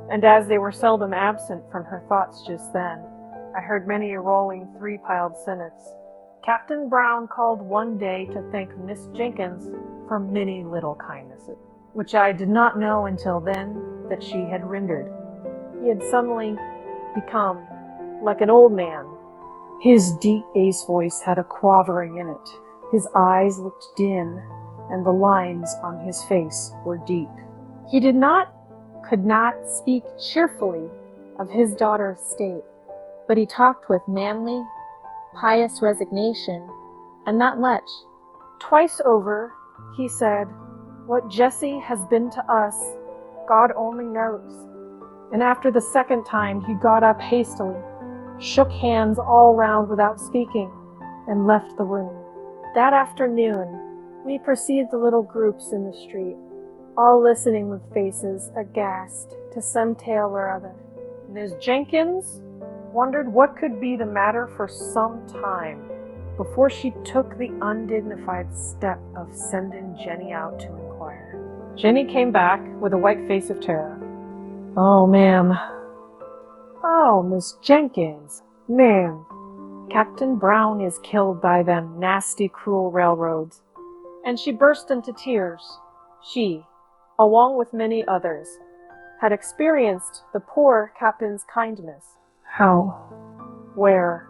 [SPEAKER 1] and as they were seldom absent from her thoughts just then, I heard many a rolling three-piled sentence. Captain Brown called one day to thank Miss Jenkyns for many little kindnesses, which I did not know until then that she had rendered. He had suddenly become like an old man. His deep bass voice had a quavering in it. His eyes looked dim, and the lines on his face were deep. He could not speak cheerfully of his daughter's state, but he talked with manly, pious resignation, and not much. Twice over, he said, "What Jessie has been to us, God only knows." And after the second time, he got up hastily, shook hands all round without speaking, and left the room. That afternoon, we perceived the little groups in the street, all listening with faces aghast to some tale or other. Miss Jenkyns wondered what could be the matter for some time before she took the undignified step of sending Jenny out to inquire. Jenny came back with a white face of terror. "Oh, ma'am." "Oh, Miss Jenkyns, ma'am, Captain Brown is killed by them nasty, cruel railroads." And she burst into tears. She, along with many others, had experienced the poor captain's kindness. How? Where?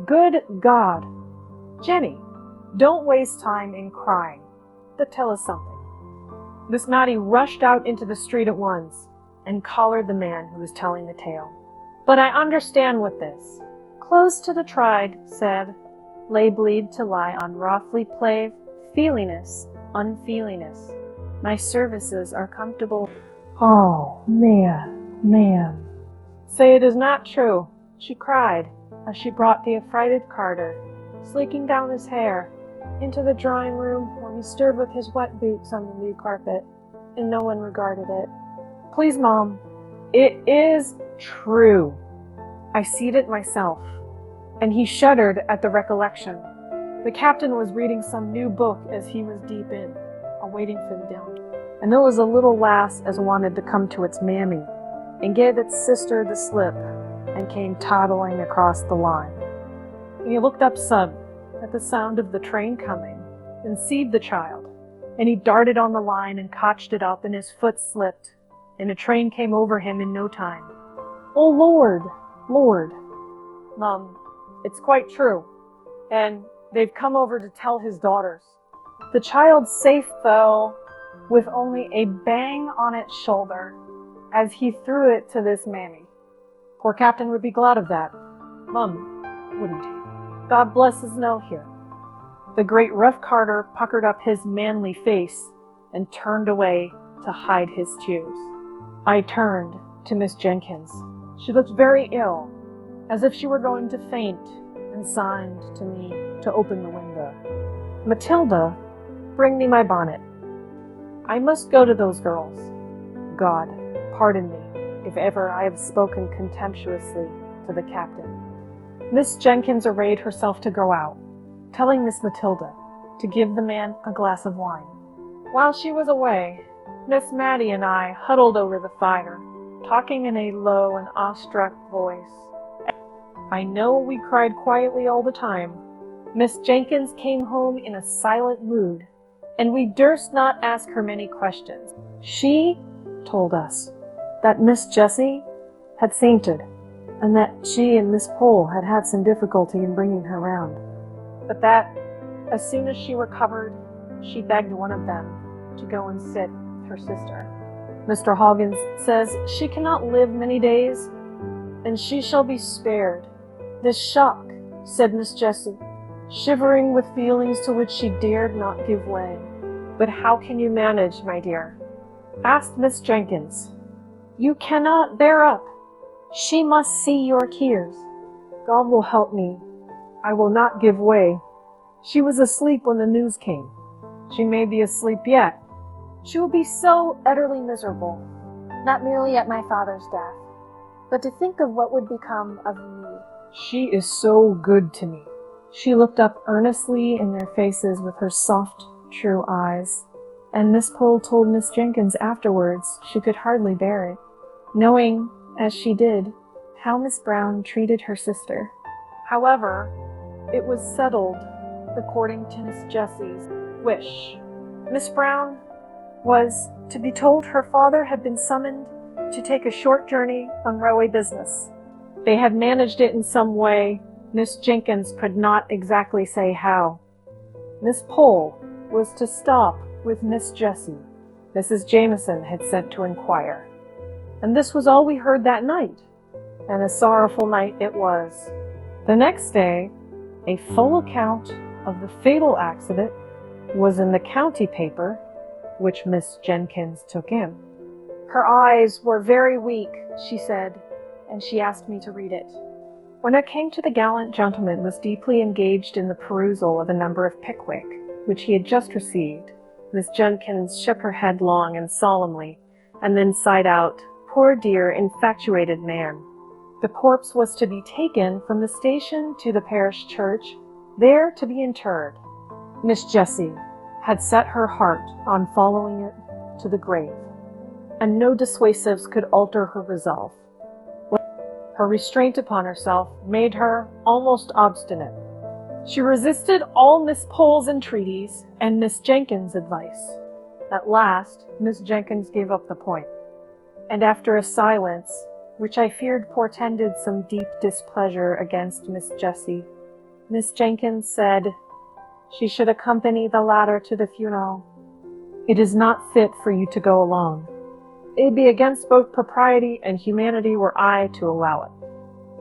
[SPEAKER 1] Good God! Jenny, don't waste time in crying, but tell us something. Miss Matty rushed out into the street at once and collared the man who was telling the tale. "But I understand with this. Close to the tried, said, lay bleed to lie on roughly plave, feeliness, unfeeliness. My services are comfortable, Oh, man. Say it is not true, she cried, as she brought the affrighted Carter, sleeking down his hair, into the drawing room where he stood with his wet boots on the new carpet, and no one regarded it. Please, Mom, it is true. I seed it myself. And he shuddered at the recollection. The captain was reading some new book as he was deep in, awaiting for the down. And there was a little lass as wanted to come to its mammy, and gave its sister the slip, and came toddling across the line. And he looked up sudden at the sound of the train coming, and seed the child, and he darted on the line and cotched it up, and his foot slipped, and a train came over him in no time. Oh, Lord. Mum, it's quite true, and they've come over to tell his daughters. The child's safe, though, with only a bang on its shoulder, as he threw it to this mammy. Poor Captain would be glad of that. Mum, wouldn't he? God bless his no here. The great rough Carter puckered up his manly face and turned away to hide his tears. I turned to Miss Jenkyns. She looked very ill, as if she were going to faint, and signed to me to open the window. Matilda, bring me my bonnet. I must go to those girls. God, pardon me, if ever I have spoken contemptuously to the captain. Miss Jenkyns arrayed herself to go out, telling Miss Matilda to give the man a glass of wine. While she was away, Miss Matty and I huddled over the fire, talking in a low and awestruck voice. I know we cried quietly all the time. Miss Jenkyns came home in a silent mood, and we durst not ask her many questions. She told us that Miss Jessie had fainted, and that she and Miss Pole had had some difficulty in bringing her round, but that, as soon as she recovered, she begged one of them to go and sit with her sister. Mr. Hoggins says she cannot live many days, and she shall be spared this shock, said Miss Jessie, shivering with feelings to which she dared not give way. But how can you manage, my dear? Asked Miss Jenkyns. You cannot bear up. She must see your tears. God will help me. I will not give way. She was asleep when the news came. She may be asleep yet. She will be so utterly miserable, not merely at my father's death, but to think of what would become of me. She is so good to me. She looked up earnestly in their faces with her soft, true eyes, and Miss Pole told Miss Jenkyns afterwards she could hardly bear it, knowing, as she did, how Miss Brown treated her sister. However, it was settled according to Miss Jessie's wish. Miss Brown was to be told her father had been summoned to take a short journey on railway business. They had managed it in some way, Miss Jenkyns could not exactly say how. Miss Pole was to stop with Miss Jessie. Mrs. Jameson had sent to inquire. And this was all we heard that night, and a sorrowful night it was. The next day, a full account of the fatal accident was in the county paper, which Miss Jenkyns took in. Her eyes were very weak, she said, and she asked me to read it. When it came to the gallant gentleman was deeply engaged in the perusal of a number of Pickwick, which he had just received, Miss Jenkyns shook her head long and solemnly, and then sighed out, "Poor dear, infatuated man." The corpse was to be taken from the station to the parish church, there to be interred. Miss Jessie had set her heart on following it to the grave, and no dissuasives could alter her resolve. Her restraint upon herself made her almost obstinate. She resisted all Miss Pole's entreaties and Miss Jenkyns' advice. At last, Miss Jenkyns gave up the point, and after a silence, which I feared portended some deep displeasure against Miss Jessie, Miss Jenkyns said she should accompany the latter to the funeral. It is not fit for you to go alone. It'd be against both propriety and humanity were I to allow it.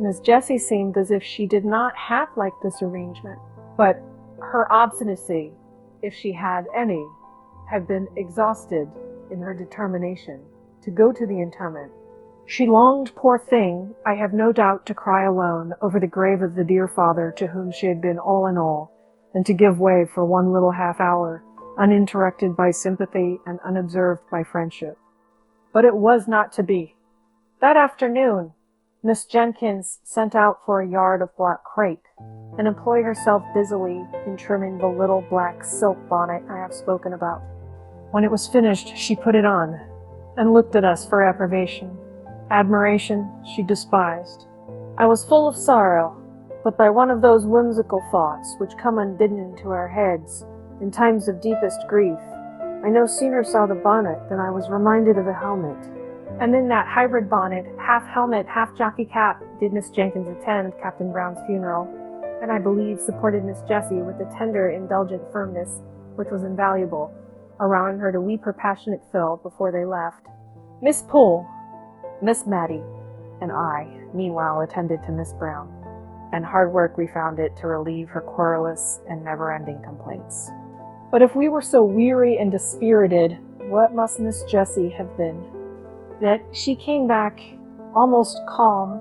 [SPEAKER 1] Miss Jessie seemed as if she did not half like this arrangement, but her obstinacy, if she had any, had been exhausted in her determination to go to the interment. She longed, poor thing, I have no doubt, to cry alone over the grave of the dear father to whom she had been all in all, and to give way for one little half-hour, uninterrupted by sympathy and unobserved by friendship. But it was not to be. That afternoon, Miss Jenkyns sent out for a yard of black crape, and employed herself busily in trimming the little black silk bonnet I have spoken about. When it was finished, she put it on, and looked at us for approbation. Admiration she despised. I was full of sorrow, but by one of those whimsical thoughts which come unbidden into our heads in times of deepest grief, I no sooner saw the bonnet than I was reminded of the helmet. And in that hybrid bonnet, half helmet, half jockey cap, did Miss Jenkyns attend Captain Brown's funeral, and I believe supported Miss Jessie with a tender, indulgent firmness which was invaluable, allowing her to weep her passionate fill before they left. Miss Poole, Miss Matty, and I, meanwhile, attended to Miss Brown, and hard work we found it to relieve her querulous and never-ending complaints. But if we were so weary and dispirited, what must Miss Jessie have been? That she came back almost calm,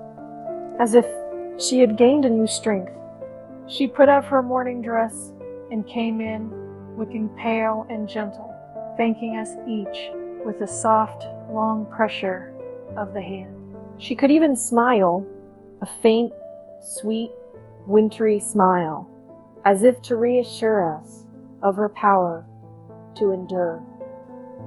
[SPEAKER 1] as if she had gained a new strength. She put off her morning dress and came in, looking pale and gentle, thanking us each with a soft, long pressure of the hand. She could even smile, a faint, sweet, wintry smile, as if to reassure us of her power to endure.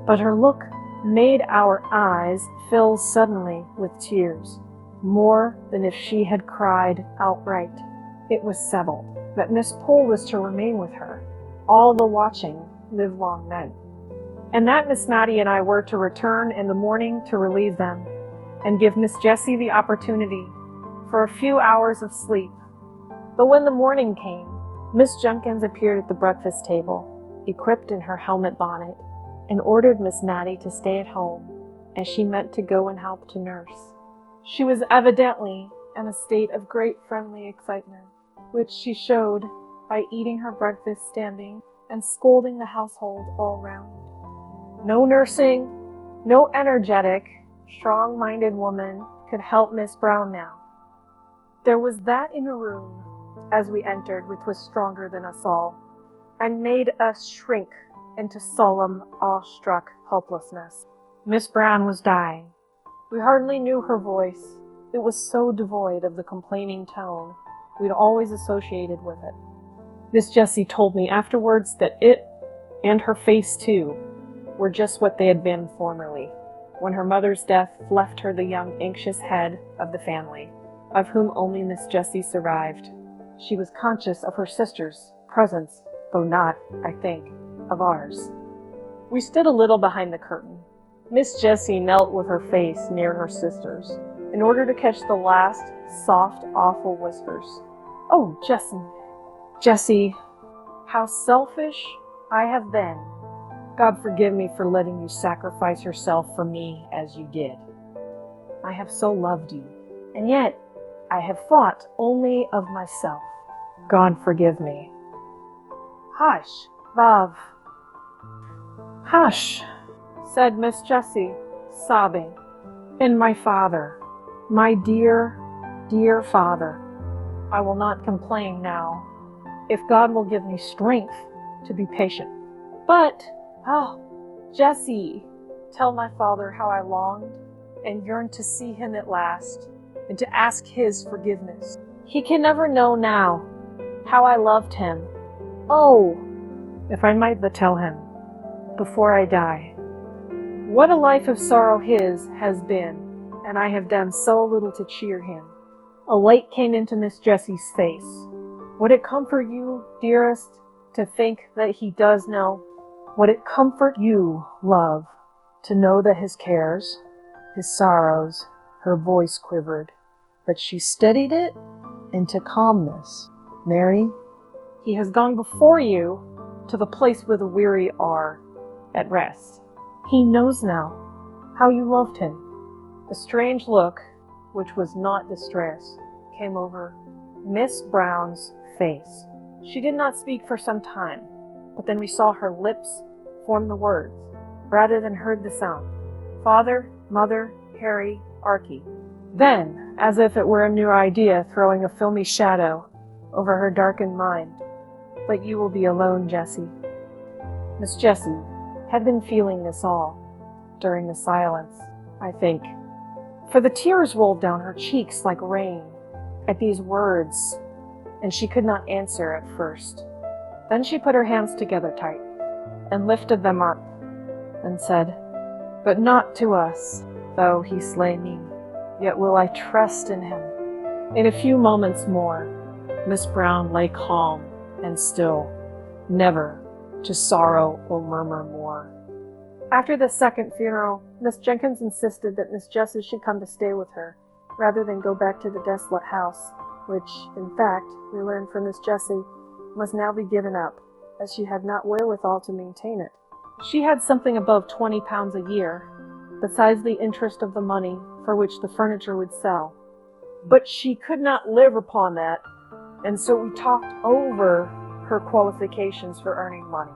[SPEAKER 1] But her look made our eyes fill suddenly with tears, more than if she had cried outright. It was settled that Miss Poole was to remain with her, all the watching livelong night, and that Miss Matty and I were to return in the morning to relieve them, and give Miss Jessie the opportunity for a few hours of sleep. But when the morning came, Miss Jenkyns appeared at the breakfast table, equipped in her helmet bonnet, and ordered Miss Matty to stay at home, as she meant to go and help to nurse. She was evidently in a state of great friendly excitement, which she showed by eating her breakfast standing and scolding the household all round. No nursing, no energetic, strong-minded woman could help Miss Brown now. There was that in her room, as we entered, which was stronger than us all, and made us shrink into solemn, awe-struck helplessness. Miss Brown was dying. We hardly knew her voice. It was so devoid of the complaining tone we'd always associated with it. Miss Jessie told me afterwards that it, and her face too, were just what they had been formerly, when her mother's death left her the young, anxious head of the family, of whom only Miss Jessie survived. She was conscious of her sister's presence, though not, I think, of ours. We stood a little behind the curtain. Miss Jessie knelt with her face near her sister's, in order to catch the last soft, awful whispers. "Oh, Jessie, how selfish I have been. God forgive me for letting you sacrifice yourself for me as you did. I have so loved you, and yet I have thought only of myself. God forgive me." "Hush, love. Hush," said Miss Jessie, sobbing. "And my father, my dear, dear father. I will not complain now, if God will give me strength to be patient. But, oh, Jessie, tell my father how I longed and yearned to see him at last, and to ask his forgiveness. He can never know now how I loved him. Oh, if I might but tell him, before I die. What a life of sorrow his has been, and I have done so little to cheer him." A light came into Miss Jessie's face. "Would it comfort you, dearest, to think that he does know? Would it comfort you, love, to know that his cares, his sorrows," her voice quivered, but she steadied it into calmness. "Mary, he has gone before you to the place where the weary are at rest. He knows now how you loved him." A strange look, which was not distress, came over Miss Brown's face. She did not speak for some time, but then we saw her lips form the words, rather than heard the sound. "Father, Mother, Harry, Archie. Then, as if it were a new idea throwing a filmy shadow over her darkened mind, but you will be alone, Jessie. Miss Jessie had been feeling this all during the silence, I think, for the tears rolled down her cheeks like rain at these words, and she could not answer at first. Then she put her hands together tight and lifted them up and said, "But not to us, though he slay me, yet will I trust in him." In a few moments more, Miss Brown lay calm and still, never to sorrow or murmur more. After the second funeral, Miss Jenkyns insisted that Miss Jessie should come to stay with her, rather than go back to the desolate house, which, in fact, we learned from Miss Jessie, must now be given up, as she had not wherewithal to maintain it. She had something above £20 a year, besides the interest of the money for which the furniture would sell. But she could not live upon that, and so we talked over her qualifications for earning money.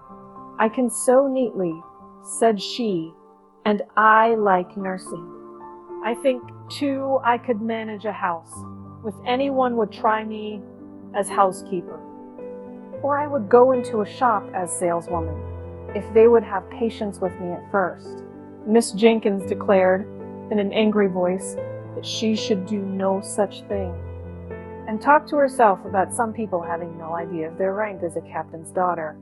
[SPEAKER 1] "I can sew neatly," said she, "and I like nursing. I think, too, I could manage a house, if anyone would try me as housekeeper. Or I would go into a shop as saleswoman, if they would have patience with me at first." Miss Jenkyns declared, in an angry voice, that she should do no such thing, and talked to herself about some people having no idea of their rank as a captain's daughter.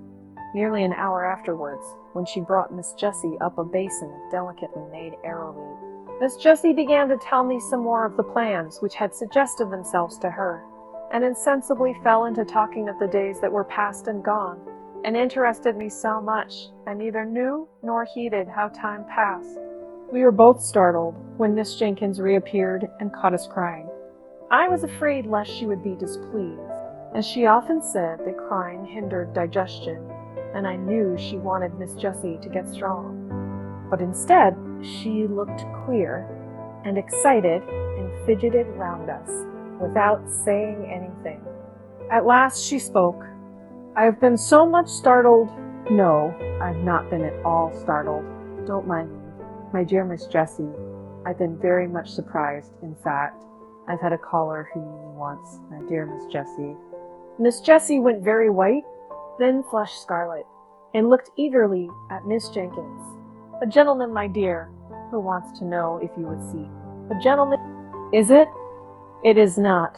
[SPEAKER 1] Nearly an hour afterwards, when she brought Miss Jessie up a basin of delicately made arrowroot, Miss Jessie began to tell me some more of the plans which had suggested themselves to her, and insensibly fell into talking of the days that were past and gone, and interested me so much, I neither knew nor heeded how time passed. We were both startled when Miss Jenkyns reappeared and caught us crying. I was afraid lest she would be displeased, as she often said that crying hindered digestion, and I knew she wanted Miss Jessie to get strong. But instead, she looked queer and excited and fidgeted round us, without saying anything. At last she spoke. "I have been so much startled." "No, I've not been at all startled. Don't mind me. My dear Miss Jessie, I've been very much surprised. In fact, I've had a caller who knew me once, my dear Miss Jessie." Miss Jessie went very white, then flushed scarlet, and looked eagerly at Miss Jenkyns. "A gentleman, my dear, who wants to know if you would see." "A gentleman, is it?" "It is not,"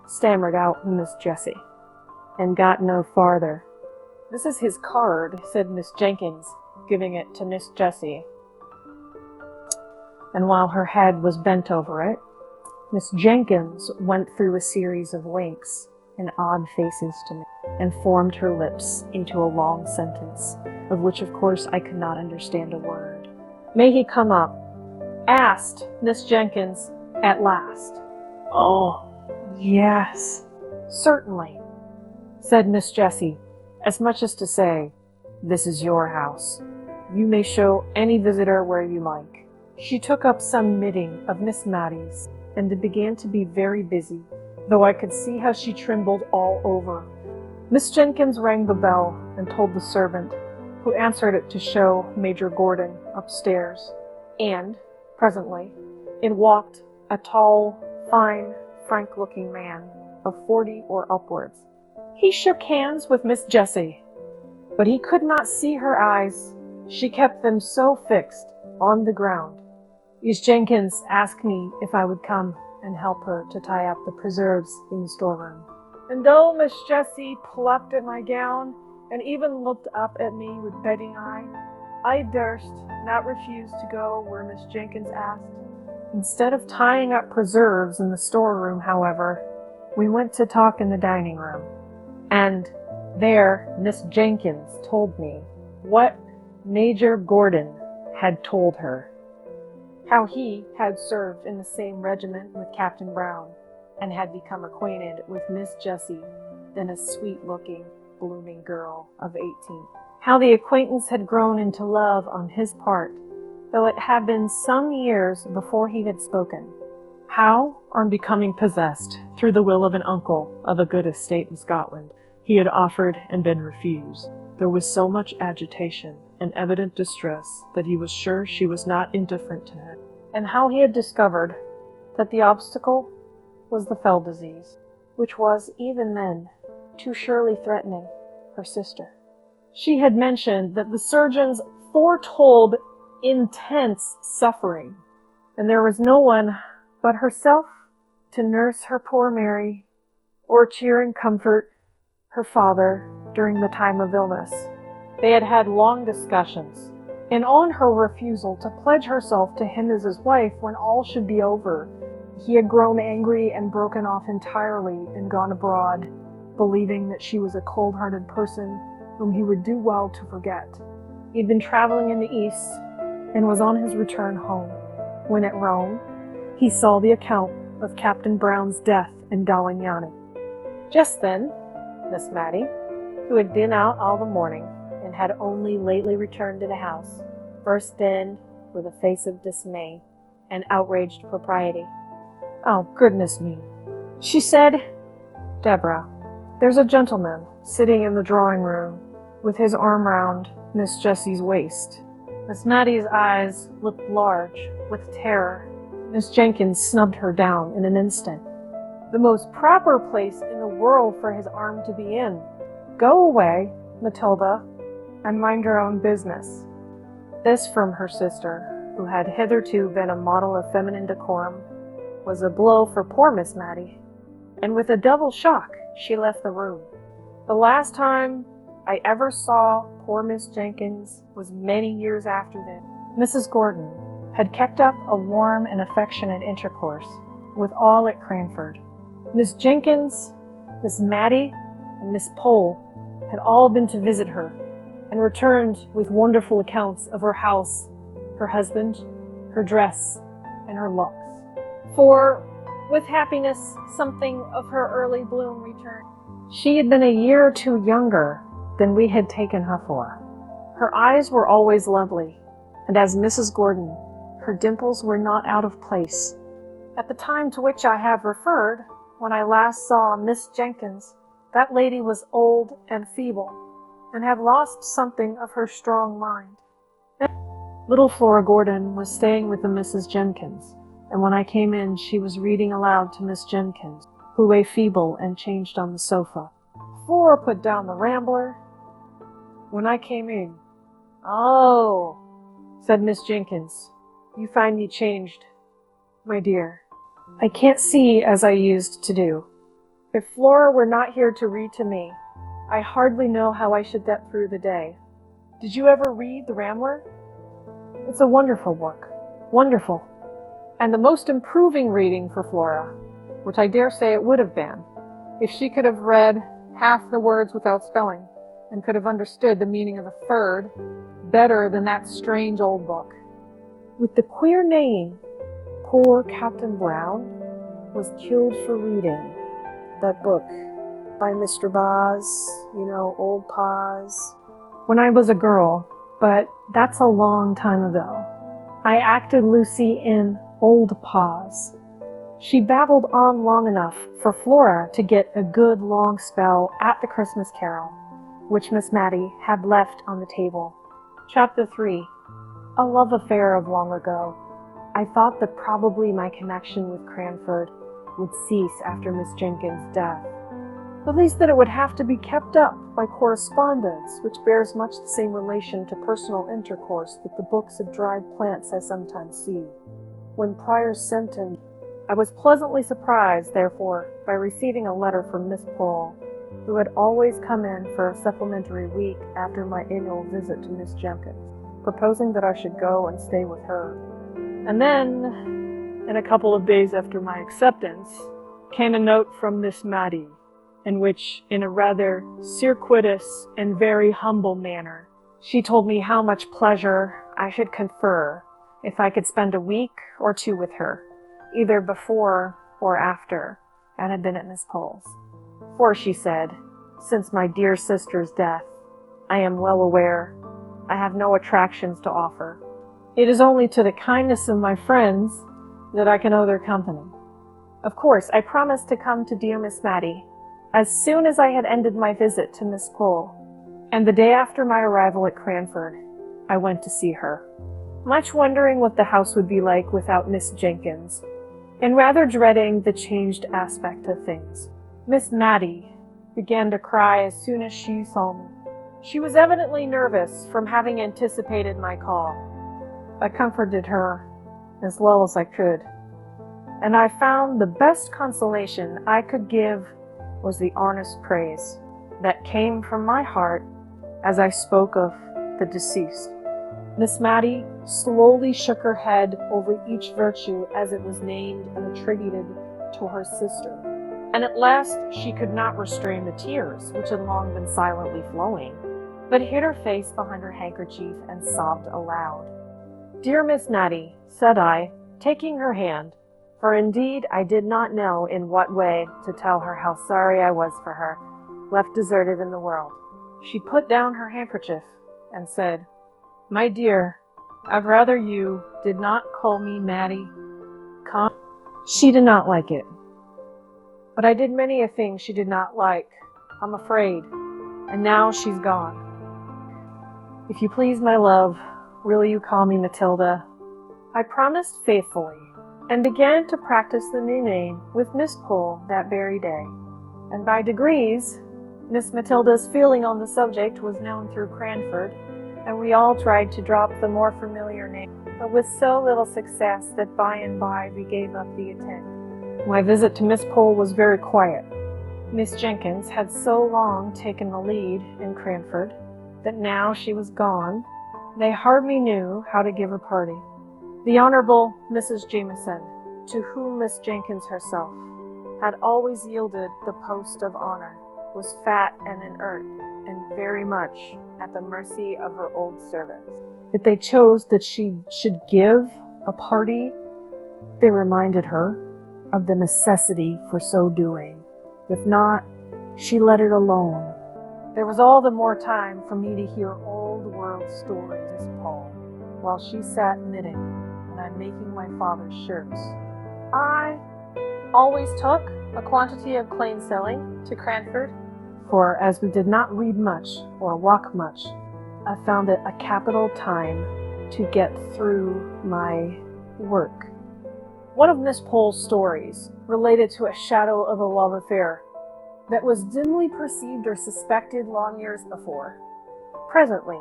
[SPEAKER 1] stammered out Miss Jessie, and got no farther. "This is his card," said Miss Jenkyns, giving it to Miss Jessie. And while her head was bent over it, Miss Jenkyns went through a series of winks and odd faces to me, and formed her lips into a long sentence, of which of course I could not understand a word. "May he come up?" asked Miss Jenkyns at last. "Oh, yes, certainly," said Miss Jessie, as much as to say, "This is your house. You may show any visitor where you like." She took up some knitting of Miss Matty's, and began to be very busy, though I could see how she trembled all over. Miss Jenkyns rang the bell and told the servant, who answered it to show Major Gordon upstairs, and, presently, in walked a tall, fine, frank-looking man of 40 or upwards. He shook hands with Miss Jessie, but he could not see her eyes. She kept them so fixed on the ground. Miss Jenkyns asked me if I would come and help her to tie up the preserves in the storeroom. And though Miss Jessie plucked at my gown and even looked up at me with begging eye, I durst not refuse to go where Miss Jenkyns asked. Instead of tying up preserves in the storeroom, however, we went to talk in the dining room, and there Miss Jenkyns told me what Major Gordon had told her, how he had served in the same regiment with Captain Brown, and had become acquainted with Miss Jessie, then a sweet-looking, blooming girl of 18. How the acquaintance had grown into love on his part, though it had been some years before he had spoken. How, on becoming possessed, through the will of an uncle, of a good estate in Scotland, he had offered and been refused. There was so much agitation and evident distress that he was sure she was not indifferent to him, and how he had discovered that the obstacle was the fell disease, which was, even then, too surely threatening her sister. She had mentioned that the surgeons foretold intense suffering, and there was no one but herself to nurse her poor Mary, or cheer and comfort her father during the time of illness. They had had long discussions, and on her refusal to pledge herself to him as his wife when all should be over, he had grown angry and broken off entirely and gone abroad, believing that she was a cold-hearted person whom he would do well to forget. He had been traveling in the East and was on his return home, when at Rome he saw the account of Captain Brown's death in Galignani. Just then, Miss Matty, who had been out all the morning and had only lately returned to the house, burst in with a face of dismay and outraged propriety. "Oh, goodness me," she said. "Deborah, there's a gentleman sitting in the drawing room with his arm round Miss Jessie's waist." Miss Matty's eyes looked large with terror. Miss Jenkyns snubbed her down in an instant. "The most proper place in the world for his arm to be in. Go away, Matilda, and mind your own business." This from her sister, who had hitherto been a model of feminine decorum, was a blow for poor Miss Matty, and with a double shock she left the room. The last time I ever saw poor Miss Jenkyns was many years after this. Mrs. Gordon had kept up a warm and affectionate intercourse with all at Cranford. Miss Jenkyns, Miss Matty, and Miss Pole had all been to visit her, and returned with wonderful accounts of her house, her husband, her dress, and her looks. For, with happiness, something of her early bloom returned. She had been a year or two younger than we had taken her for. Her eyes were always lovely, and as Mrs. Gordon, her dimples were not out of place. At the time to which I have referred, when I last saw Miss Jenkyns, that lady was old and feeble, and had lost something of her strong mind. Little Flora Gordon was staying with the Mrs. Jenkyns, and when I came in she was reading aloud to Miss Jenkyns, who lay feeble and changed on the sofa. Flora put down the Rambler. When I came in, "Oh," said Miss Jenkyns, "you find me changed, my dear. I can't see as I used to do. If Flora were not here to read to me, I hardly know how I should get through the day. Did you ever read the Rambler? It's a wonderful book. Wonderful. And the most improving reading for Flora, which I dare say it would have been, if she could have read half the words without spelling, and could have understood the meaning of the third better than that strange old book. With the queer name, Poor Captain Brown was killed for reading. That book by Mr. Boz, Old Paws. When I was a girl, but that's a long time ago. I acted Lucy in Old Paws. She babbled on long enough for Flora to get a good long spell at the Christmas Carol, which Miss Matty had left on the table. Chapter 3. A love affair of long ago. I thought that probably my connection with Cranford would cease after Miss Jenkyns' death. At least that it would have to be kept up by correspondence, which bears much the same relation to personal intercourse that the books of dried plants I sometimes see. When Prior sent him, I was pleasantly surprised, therefore, by receiving a letter from Miss Pole, who had always come in for a supplementary week after my annual visit to Miss Jenkyns, proposing that I should go and stay with her. And then, in a couple of days after my acceptance, came a note from Miss Matty, in which, in a rather circuitous and very humble manner, she told me how much pleasure I should confer if I could spend a week or two with her, either before or after I had been at Miss Pole's. For, she said, since my dear sister's death, I am well aware I have no attractions to offer. It is only to the kindness of my friends that I can owe their company. Of course, I promised to come to dear Miss Matty as soon as I had ended my visit to Miss Pole, and the day after my arrival at Cranford, I went to see her. much wondering what the house would be like without Miss Jenkyns, and rather dreading the changed aspect of things. Miss Matty began to cry as soon as she saw me. She was evidently nervous from having anticipated my call. I comforted her as well as I could, and I found the best consolation I could give was the honest praise that came from my heart as I spoke of the deceased. Miss Matty slowly shook her head over each virtue as it was named and attributed to her sister, and at last she could not restrain the tears which had long been silently flowing, but hid her face behind her handkerchief and sobbed aloud. "Dear Miss Matty," said I, taking her hand, for indeed I did not know in what way to tell her how sorry I was for her, left deserted in the world. She put down her handkerchief and said, "My dear, I'd rather you did not call me Matty. Come." She did not like it, but I did many a thing she did not like, I'm afraid, and now she's gone. If you please, my love, will you call me Matilda? I promised faithfully, and began to practice the new name with Miss Pole that very day, and by degrees Miss Matilda's feeling on the subject was known through Cranford, and we all tried to drop the more familiar name, but with so little success that by and by we gave up the attempt. My visit to Miss Pole was very quiet. Miss Jenkyns had so long taken the lead in Cranford that now she was gone, they hardly knew how to give a party. The Honorable Mrs. Jameson, to whom Miss Jenkyns herself had always yielded the post of honor, was fat and inert, and very much at the mercy of her old servants. If they chose that she should give a party, they reminded her of the necessity for so doing. If not, she let it alone. There was all the more time for me to hear old world stories, Miss Paul, while she sat knitting, and I making my father's shirts. I always took a quantity of plain sewing to Cranford, for as we did not read much or walk much, I found it a capital time to get through my work. One of Miss Pole's stories related to a shadow of a love affair that was dimly perceived or suspected long years before. Presently,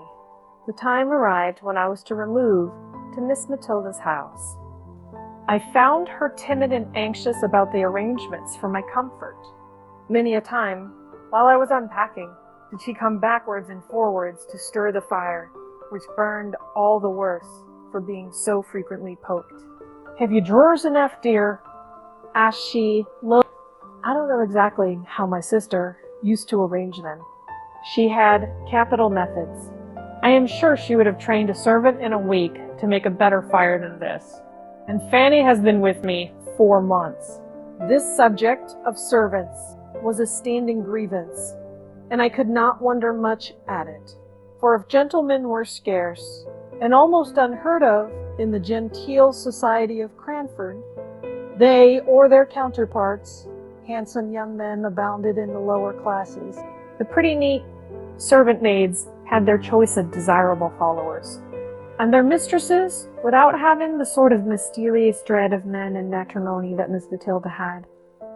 [SPEAKER 1] the time arrived when I was to remove to Miss Matilda's house. I found her timid and anxious about the arrangements for my comfort. Many a time, while I was unpacking, did she come backwards and forwards to stir the fire, which burned all the worse for being so frequently poked. "Have you drawers enough, dear?" asked she. I don't know exactly how my sister used to arrange them. She had capital methods. I am sure she would have trained a servant in a week to make a better fire than this. And Fanny has been with me 4 months. This subject of servants was a standing grievance, and I could not wonder much at it. For if gentlemen were scarce, and almost unheard of in the genteel society of Cranford, they or their counterparts, handsome young men, abounded in the lower classes. The pretty neat servant maids had their choice of desirable followers, and their mistresses, without having the sort of mysterious dread of men and matrimony that Miss Matilda had,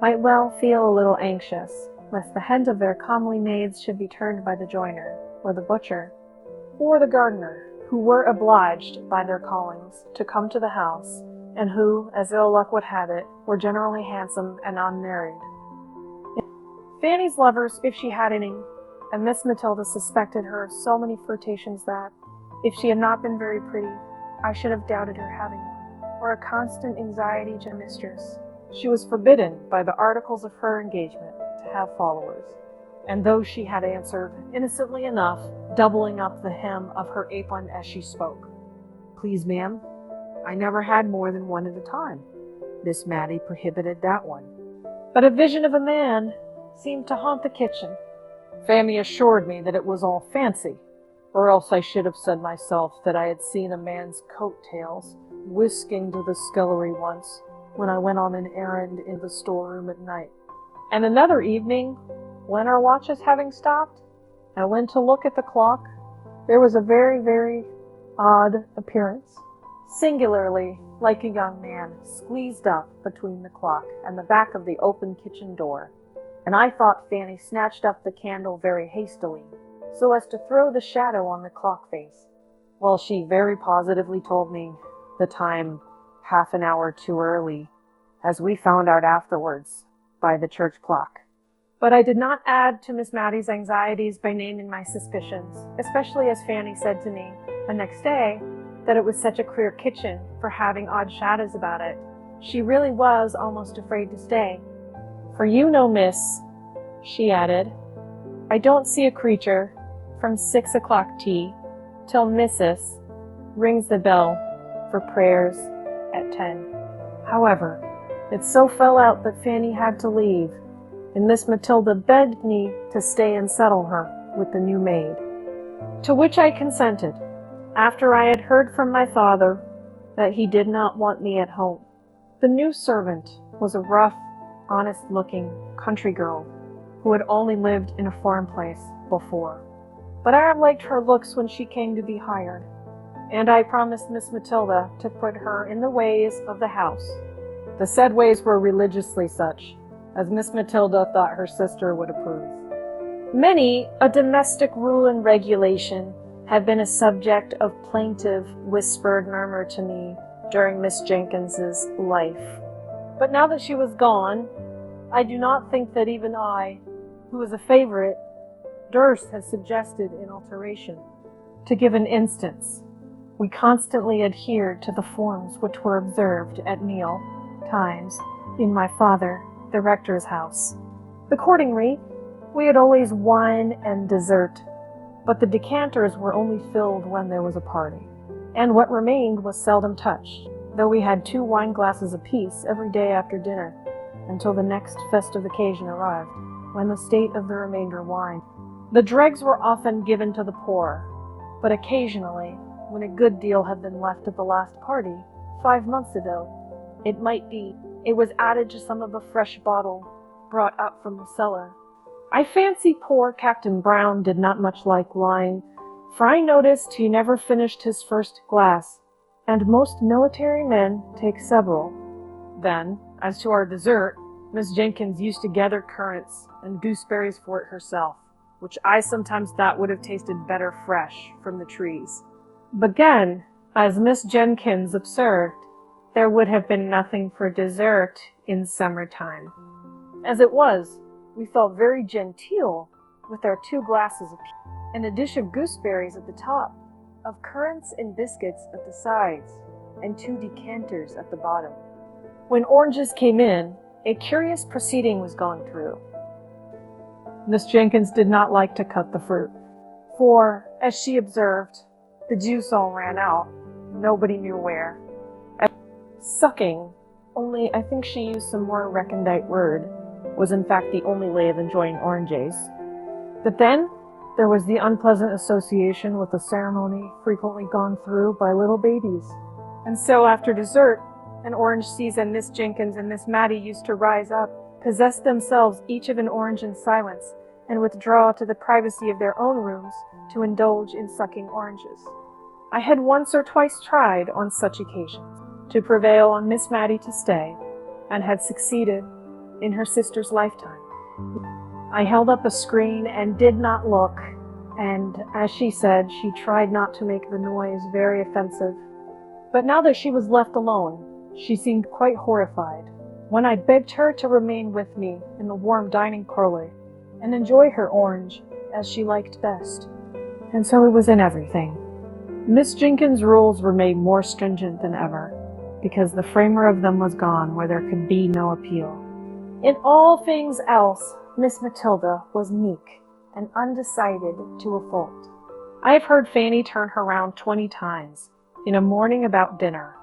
[SPEAKER 1] might well feel a little anxious, lest the heads of their comely maids should be turned by the joiner, or the butcher, or the gardener, who were obliged by their callings to come to the house, and who, as ill luck would have it, were generally handsome and unmarried. Fanny's lovers, if she had any, and Miss Matilda suspected her of so many flirtations that, if she had not been very pretty, I should have doubted her having one, or a constant anxiety to her mistress. She was forbidden by the articles of her engagement to have followers, and though she had answered, innocently enough, doubling up the hem of her apron as she spoke, "Please, ma'am, I never had more than one at a time. Miss Matty prohibited that one." But a vision of a man seemed to haunt the kitchen. Fanny assured me that it was all fancy, or else I should have said myself that I had seen a man's coat-tails whisking to the scullery once when I went on an errand in the storeroom at night. And another evening, when our watches having stopped, I went to look at the clock. There was a very, very odd appearance singularly like a young man squeezed up between the clock and the back of the open kitchen door, and I thought Fanny snatched up the candle very hastily, so as to throw the shadow on the clock face, while she very positively told me the time half an hour too early, as we found out afterwards by the church clock. But I did not add to Miss Matty's anxieties by naming my suspicions, especially as Fanny said to me the next day that it was such a queer kitchen for having odd shadows about it. She really was almost afraid to stay. For you know, miss, she added, I don't see a creature from 6 o'clock tea till Mrs. rings the bell for prayers at 10. However, it so fell out that Fanny had to leave, and Miss Matilda begged me to stay and settle her with the new maid, to which I consented, after I had heard from my father that he did not want me at home. The new servant was a rough, honest-looking country girl who had only lived in a foreign place before. But I liked her looks when she came to be hired, and I promised Miss Matilda to put her in the ways of the house. The said ways were religiously such, as Miss Matilda thought her sister would approve. Many a domestic rule and regulation had been a subject of plaintive, whispered murmur to me during Miss Jenkyns's life. But now that she was gone, I do not think that even I, who was a favorite, durst have suggested an alteration. To give an instance, we constantly adhered to the forms which were observed at meal times in my father, the rector's house. Accordingly, we had always wine and dessert, but the decanters were only filled when there was a party, and what remained was seldom touched, though we had 2 wine glasses apiece every day after dinner, until the next festive occasion arrived, when the state of the remainder wine. The dregs were often given to the poor, but occasionally, when a good deal had been left at the last party, 5 months ago, it might be, it was added to some of a fresh bottle brought up from the cellar. I fancy poor Captain Brown did not much like wine, for I noticed he never finished his first glass, and most military men take several. Then, as to our dessert, Miss Jenkyns used to gather currants and gooseberries for it herself, which I sometimes thought would have tasted better fresh from the trees. But again, as Miss Jenkyns observed, there would have been nothing for dessert in summertime. As it was, we felt very genteel with our 2 glasses apiece, and a dish of gooseberries at the top, of currants and biscuits at the sides, and 2 decanters at the bottom. When oranges came in, a curious proceeding was gone through. Miss Jenkyns did not like to cut the fruit, for, as she observed, the juice all ran out, nobody knew where. Sucking, only I think she used some more recondite word, was in fact the only way of enjoying oranges. But then, there was the unpleasant association with the ceremony frequently gone through by little babies. And so after dessert, an orange season, Miss Jenkyns and Miss Matty used to rise up, possess themselves each of an orange in silence, and withdraw to the privacy of their own rooms to indulge in sucking oranges. I had once or twice tried, on such occasions, to prevail on Miss Matty to stay, and had succeeded in her sister's lifetime. I held up a screen and did not look, and, as she said, she tried not to make the noise very offensive. But now that she was left alone, she seemed quite horrified, when I begged her to remain with me in the warm dining parlor, and enjoy her orange as she liked best. And so it was in everything. Miss Jenkyns' rules were made more stringent than ever, because the framer of them was gone where there could be no appeal. In all things else, Miss Matilda was meek and undecided to a fault. I have heard Fanny turn her round 20 times in a morning about dinner,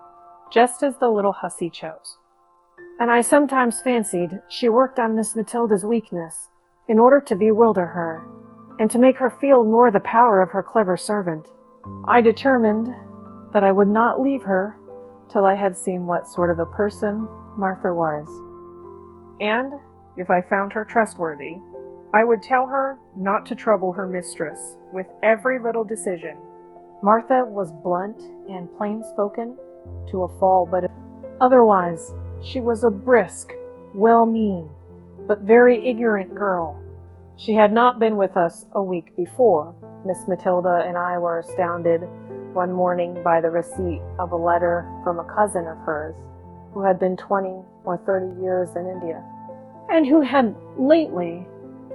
[SPEAKER 1] just as the little hussy chose. And I sometimes fancied she worked on Miss Matilda's weakness in order to bewilder her, and to make her feel more the power of her clever servant. I determined that I would not leave her till I had seen what sort of a person Martha was. And, if I found her trustworthy, I would tell her not to trouble her mistress with every little decision. Martha was blunt and plain-spoken, to a fall, but otherwise she was a brisk, well-meaning, but very ignorant girl. She had not been with us a week before. Miss Matilda and I were astounded one morning by the receipt of a letter from a cousin of hers who had been 20 or 30 years in India, and who had lately,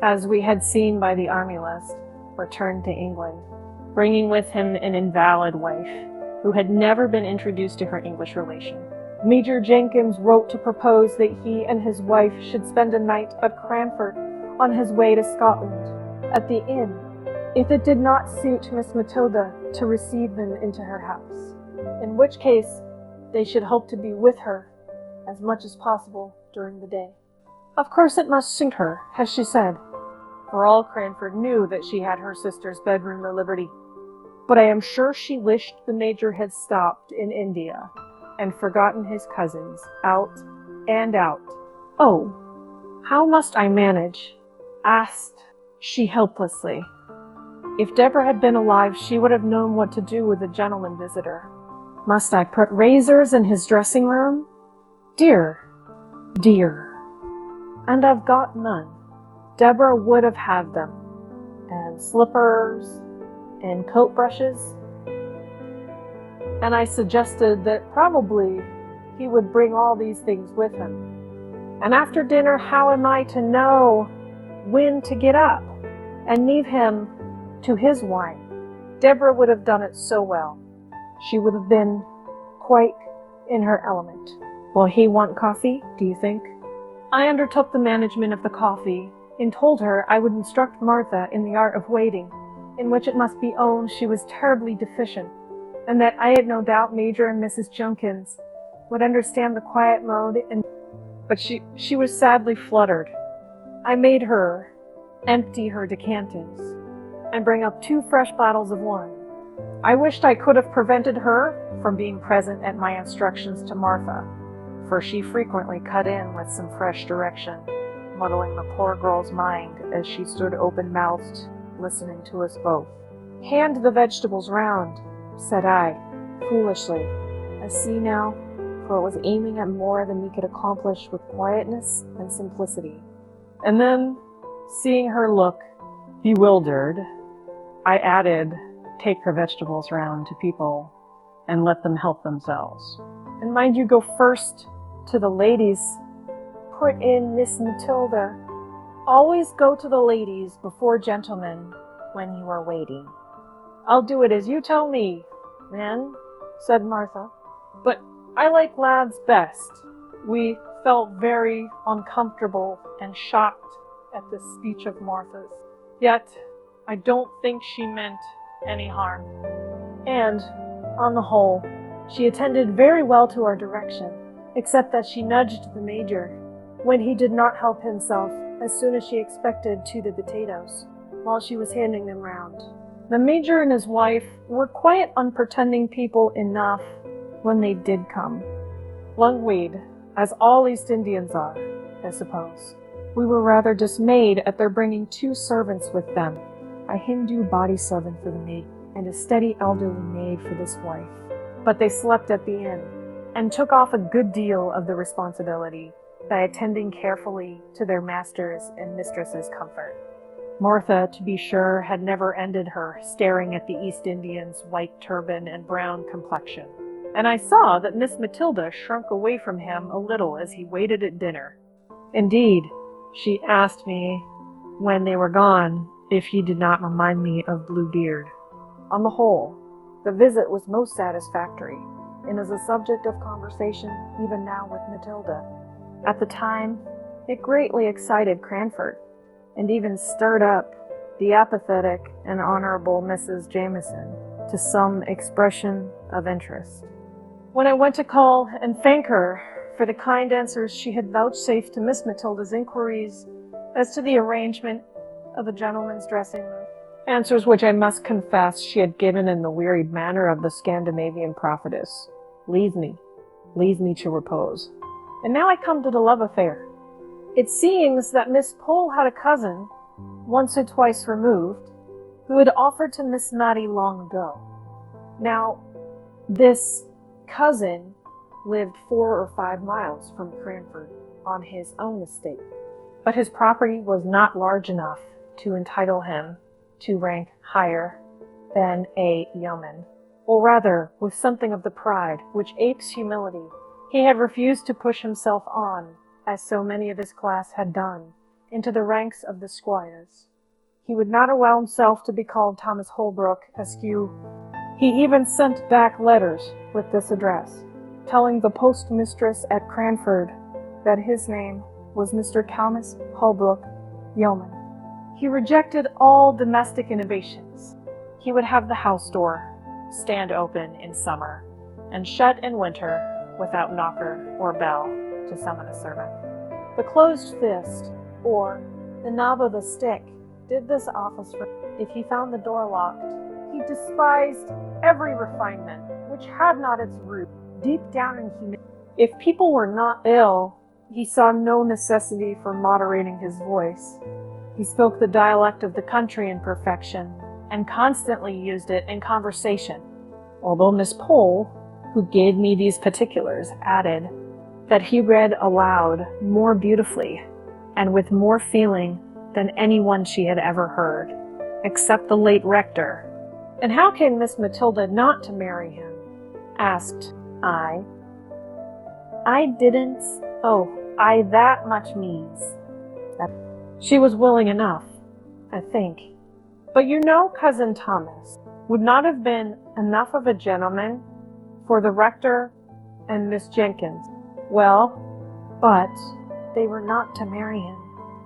[SPEAKER 1] as we had seen by the army list, returned to England, bringing with him an invalid wife who had never been introduced to her English relation. Major Jenkyns wrote to propose that he and his wife should spend a night at Cranford on his way to Scotland, at the inn, if it did not suit Miss Matilda to receive them into her house, in which case they should hope to be with her as much as possible during the day. Of course it must suit her, as she said, for all Cranford knew that she had her sister's bedroom at liberty. But I am sure she wished the Major had stopped in India and forgotten his cousins out and out. "Oh, how must I manage?" asked she helplessly. If Deborah had been alive, she would have known what to do with a gentleman visitor. Must I put razors in his dressing room? Dear, dear. And I've got none. Deborah would have had them, and slippers, and coat brushes. And I suggested that probably he would bring all these things with him. And after dinner, how am I to know when to get up and leave him to his wine? Deborah would have done it so well. She would have been quite in her element. Will he want coffee, do you think? I undertook the management of the coffee and told her I would instruct Martha in the art of waiting, in which it must be owned she was terribly deficient, and that I had no doubt Major and Mrs. Jenkyns would understand the quiet mode, but she was sadly fluttered. I made her empty her decanters and bring up 2 fresh bottles of wine. I wished I could have prevented her from being present at my instructions to Martha, for she frequently cut in with some fresh direction, muddling the poor girl's mind as she stood open-mouthed, listening to us both. "Hand the vegetables round," said I, foolishly. I see now, for it was aiming at more than we could accomplish with quietness and simplicity. And then, seeing her look bewildered, I added, "Take her vegetables round to people and let them help themselves. And mind you go first to the ladies," put in Miss Matilda. "Always go to the ladies before gentlemen when you are waiting." "I'll do it as you tell me, then," said Martha. But I like lads best. We felt very uncomfortable and shocked at this speech of Martha's. Yet, I don't think she meant any harm. And, on the whole, she attended very well to our direction, except that she nudged the Major when he did not help himself as soon as she expected to the potatoes, while she was handing them round. The Major and his wife were quite unpretending people enough when they did come. Languid, as all East Indians are, I suppose. We were rather dismayed at their bringing 2 servants with them, a Hindu body servant for the maid, and a steady elderly maid for this wife. But they slept at the inn, and took off a good deal of the responsibility by attending carefully to their masters' and mistresses' comfort. Martha, to be sure, had never ended her staring at the East Indian's white turban and brown complexion, and I saw that Miss Matilda shrunk away from him a little as he waited at dinner. Indeed, she asked me, when they were gone, if he did not remind me of Bluebeard. On the whole, the visit was most satisfactory, and is a subject of conversation even now with Matilda. At the time, it greatly excited Cranford, and even stirred up the apathetic and honorable Mrs. Jameson to some expression of interest. When I went to call and thank her for the kind answers she had vouchsafed to Miss Matilda's inquiries as to the arrangement of a gentleman's dressing room, answers which I must confess she had given in the wearied manner of the Scandinavian prophetess, leave me to repose. And now I come to the love affair. It seems that Miss Pole had a cousin, once or twice removed, who had offered to Miss Matty long ago. Now, this cousin lived 4 or 5 miles from Cranford on his own estate, but his property was not large enough to entitle him to rank higher than a yeoman, or rather, with something of the pride which apes humility, he had refused to push himself on, as so many of his class had done, into the ranks of the squires. He would not allow himself to be called Thomas Holbrook, Askew. He even sent back letters with this address, telling the postmistress at Cranford that his name was Mr. Thomas Holbrook, yeoman. He rejected all domestic innovations. He would have the house door stand open in summer and shut in winter without knocker or bell to summon a servant. The closed fist, or the knob of the stick, did this office for him. If he found the door locked, he despised every refinement which had not its root deep down in humanity. If people were not ill, he saw no necessity for moderating his voice. He spoke the dialect of the country in perfection, and constantly used it in conversation, although Miss Pole, who gave me these particulars, added that he read aloud more beautifully and with more feeling than anyone she had ever heard, except the late rector. "And how came Miss Matilda not to marry him?" asked I. "I didn't, I that much means. She was willing enough, I think. But you know, Cousin Thomas would not have been enough of a gentleman for the rector and Miss Jenkyns." "Well, but they were not to marry him,"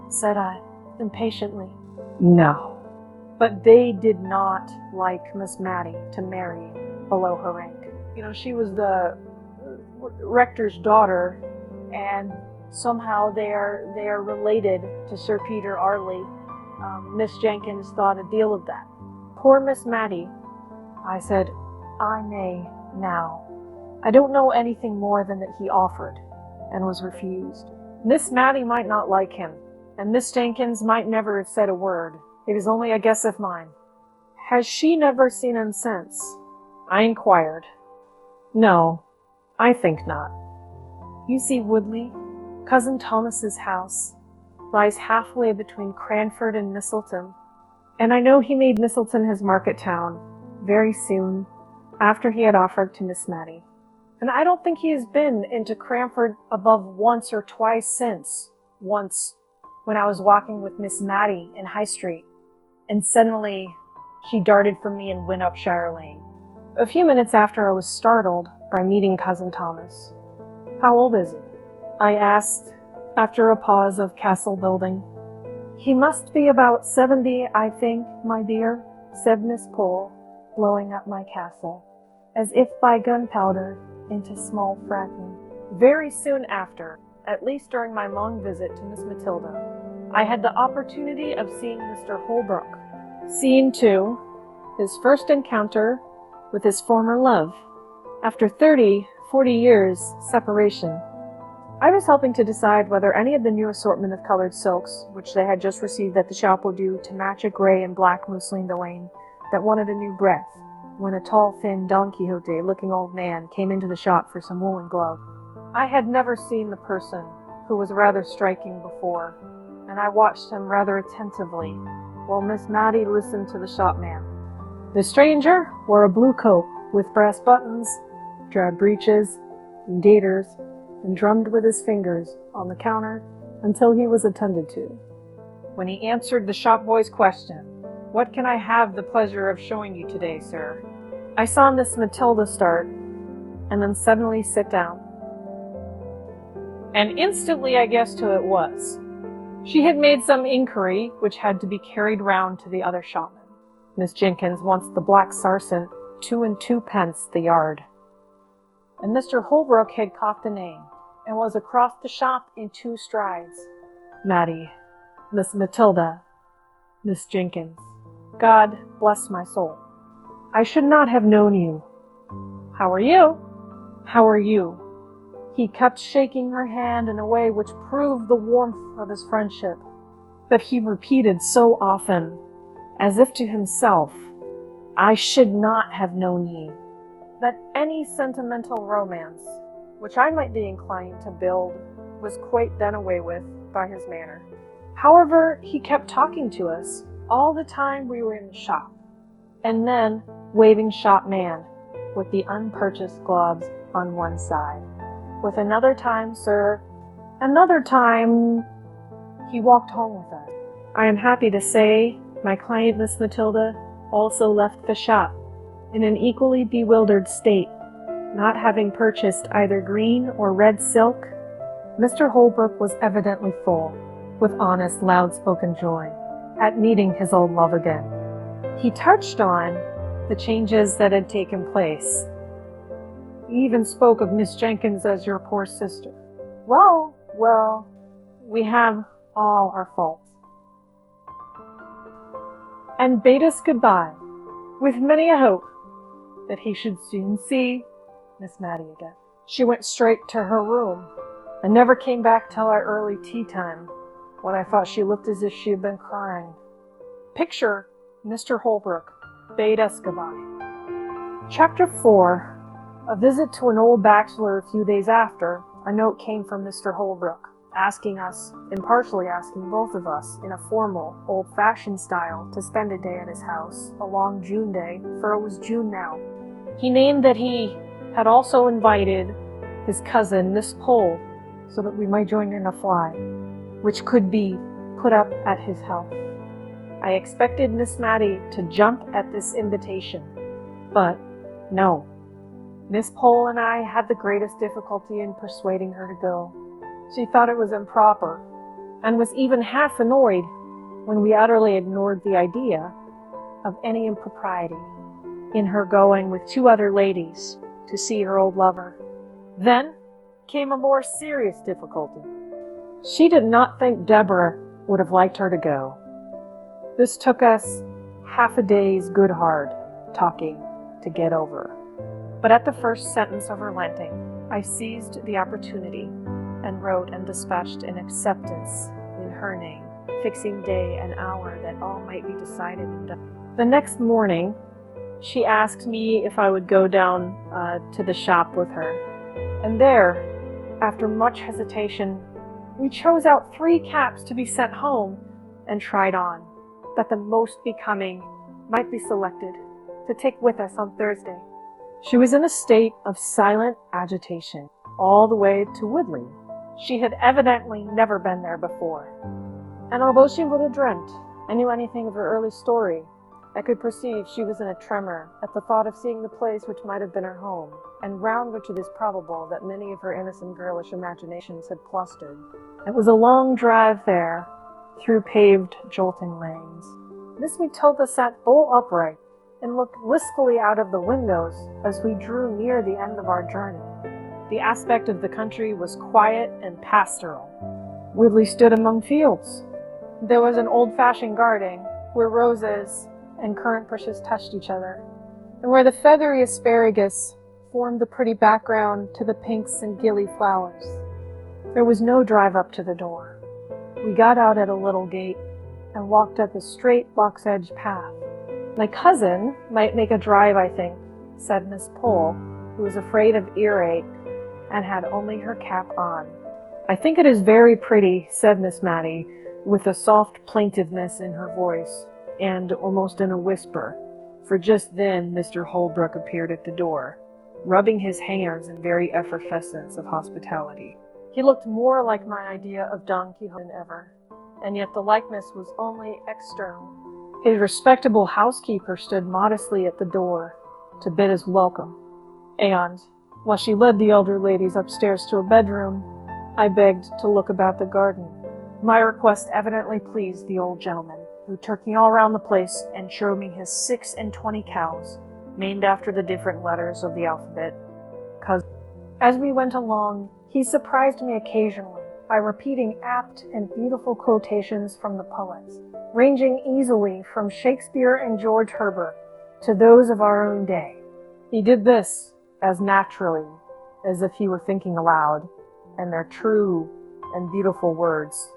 [SPEAKER 1] said I, impatiently. "No, but they did not like Miss Matty to marry below her rank. You know, she was the rector's daughter, and somehow they are related to Sir Peter Arley. Miss Jenkyns thought a deal of that. Poor Miss Matty." I said, "I may now. I don't know anything more than that he offered and was refused. Miss Matty might not like him, and Miss Jenkyns might never have said a word. It is only a guess of mine." "Has she never seen him since?" I inquired. "No, I think not. You see, Woodley, Cousin Thomas's house lies halfway between Cranford and Misselton, and I know he made Misselton his market town very soon after he had offered to Miss Matty. And I don't think he has been into Cranford above once or twice since. Once, when I was walking with Miss Matty in High Street, and suddenly she darted from me and went up Shire Lane. A few minutes after, I was startled by meeting Cousin Thomas. "How old is he?" I asked, after a pause of castle building. "He must be about 70, I think, my dear," said Miss Pole, blowing up my castle, as if by gunpowder, into small fragments. Very soon after, at least during my long visit to Miss Matilda, I had the opportunity of seeing Mr. Holbrook. Scene 2, his first encounter with his former love, after 40 years' separation. I was helping to decide whether any of the new assortment of colored silks, which they had just received at the shop, would do to match a gray and black mousseline delaine that wanted a new breadth, when a tall, thin Don Quixote-looking old man came into the shop for some woolen glove. I had never seen the person, who was rather striking, before, and I watched him rather attentively, while Miss Matty listened to the shopman. The stranger wore a blue coat with brass buttons, drab breeches, and gaiters, and drummed with his fingers on the counter until he was attended to. When he answered the shop boy's question, "What can I have the pleasure of showing you today, sir?" I saw Miss Matilda start, and then suddenly sit down. And instantly I guessed who it was. She had made some inquiry which had to be carried round to the other shopman. Miss Jenkyns wants the black sarcent 2 and 2 pence the yard. And Mr. Holbrook had caught the name, and was across the shop in 2 strides. Matty, Miss Matilda, Miss Jenkyns. God bless my soul. I should not have known you. How are you? How are you? He kept shaking her hand in a way which proved the warmth of his friendship, that he repeated so often, as if to himself, "I should not have known ye." that any sentimental romance, which I might be inclined to build, was quite done away with by his manner. However, he kept talking to us all the time we were in the shop, and then waving shop man with the unpurchased gloves on one side. With another time, sir, another time, he walked home with us. I am happy to say my client, Miss Matilda, also left the shop in an equally bewildered state, not having purchased either green or red silk. Mr. Holbrook was evidently full, with honest, loud-spoken joy, at meeting his old love again. He touched on the changes that had taken place. He even spoke of Miss Jenkyns as your poor sister. Well, we have all our faults. And bade us goodbye, with many a hope that he should soon see Miss Matty again. She went straight to her room, and never came back till our early tea time, when I thought she looked as if she had been crying. Picture Mr. Holbrook bade us goodbye. Chapter 4. A visit to an old bachelor a few days after, a note came from Mr. Holbrook, asking us, impartially asking both of us, in a formal, old-fashioned style, to spend a day at his house, a long June day, for it was June now. He named that he had also invited his cousin, Miss Pole, so that we might join in a fly, which could be put up at his house. I expected Miss Matty to jump at this invitation, but no. Miss Pole and I had the greatest difficulty in persuading her to go. She thought it was improper, and was even half annoyed when we utterly ignored the idea of any impropriety in her going with 2 other ladies to see her old lover. Then came a more serious difficulty. She did not think Deborah would have liked her to go. This took us half a day's good hard talking to get over. But at the first sentence of relenting, I seized the opportunity and wrote and dispatched an acceptance in her name, fixing day and hour that all might be decided and done. The next morning, she asked me if I would go down to the shop with her. And there, after much hesitation, we chose out 3 caps to be sent home and tried on, that the most becoming might be selected to take with us on Thursday. She was in a state of silent agitation all the way to Woodley. She had evidently never been there before, and although she little dreamt I knew anything of her early story, I could perceive she was in a tremor at the thought of seeing the place which might have been her home, and round which it is probable that many of her innocent girlish imaginations had clustered. It was a long drive there, through paved, jolting lanes. Miss Matilda sat bolt upright, and looked wistfully out of the windows as we drew near the end of our journey. The aspect of the country was quiet and pastoral. Woodley stood among fields. There was an old-fashioned garden, where roses and currant bushes touched each other, and where the feathery asparagus formed the pretty background to the pinks and gilly flowers. There was no drive up to the door. We got out at a little gate and walked up a straight box-edged path. My cousin might make a drive, I think, said Miss Pole, who was afraid of earache and had only her cap on. I think it is very pretty, said Miss Matty, with a soft plaintiveness in her voice, and almost in a whisper, for just then Mr. Holbrook appeared at the door, rubbing his hands in very effervescence of hospitality. He looked more like my idea of Don Quixote than ever, and yet the likeness was only external. His respectable housekeeper stood modestly at the door to bid us welcome, and, while she led the elder ladies upstairs to a bedroom, I begged to look about the garden. My request evidently pleased the old gentleman, who took me all round the place and showed me his 26 cows, named after the different letters of the alphabet. As we went along, he surprised me occasionally by repeating apt and beautiful quotations from the poets, ranging easily from Shakespeare and George Herbert to those of our own day. He did this as naturally as if he were thinking aloud, and their true and beautiful words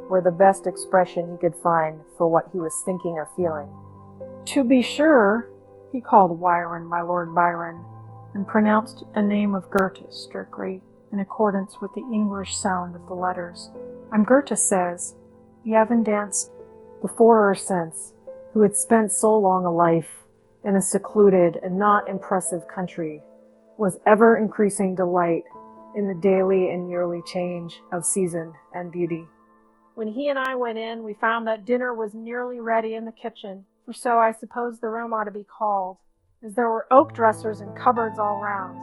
[SPEAKER 1] were the best expression he could find for what he was thinking or feeling. To be sure, he called Byron my Lord Byron, and pronounced a name of Goethe strictly in accordance with the English sound of the letters. I'm Goethe says, "You haven't danced before or since, who had spent so long a life in a secluded and not impressive country, was ever increasing delight in the daily and yearly change of season and beauty." When he and I went in, we found that dinner was nearly ready in the kitchen, for so I suppose the room ought to be called, as there were oak dressers and cupboards all round,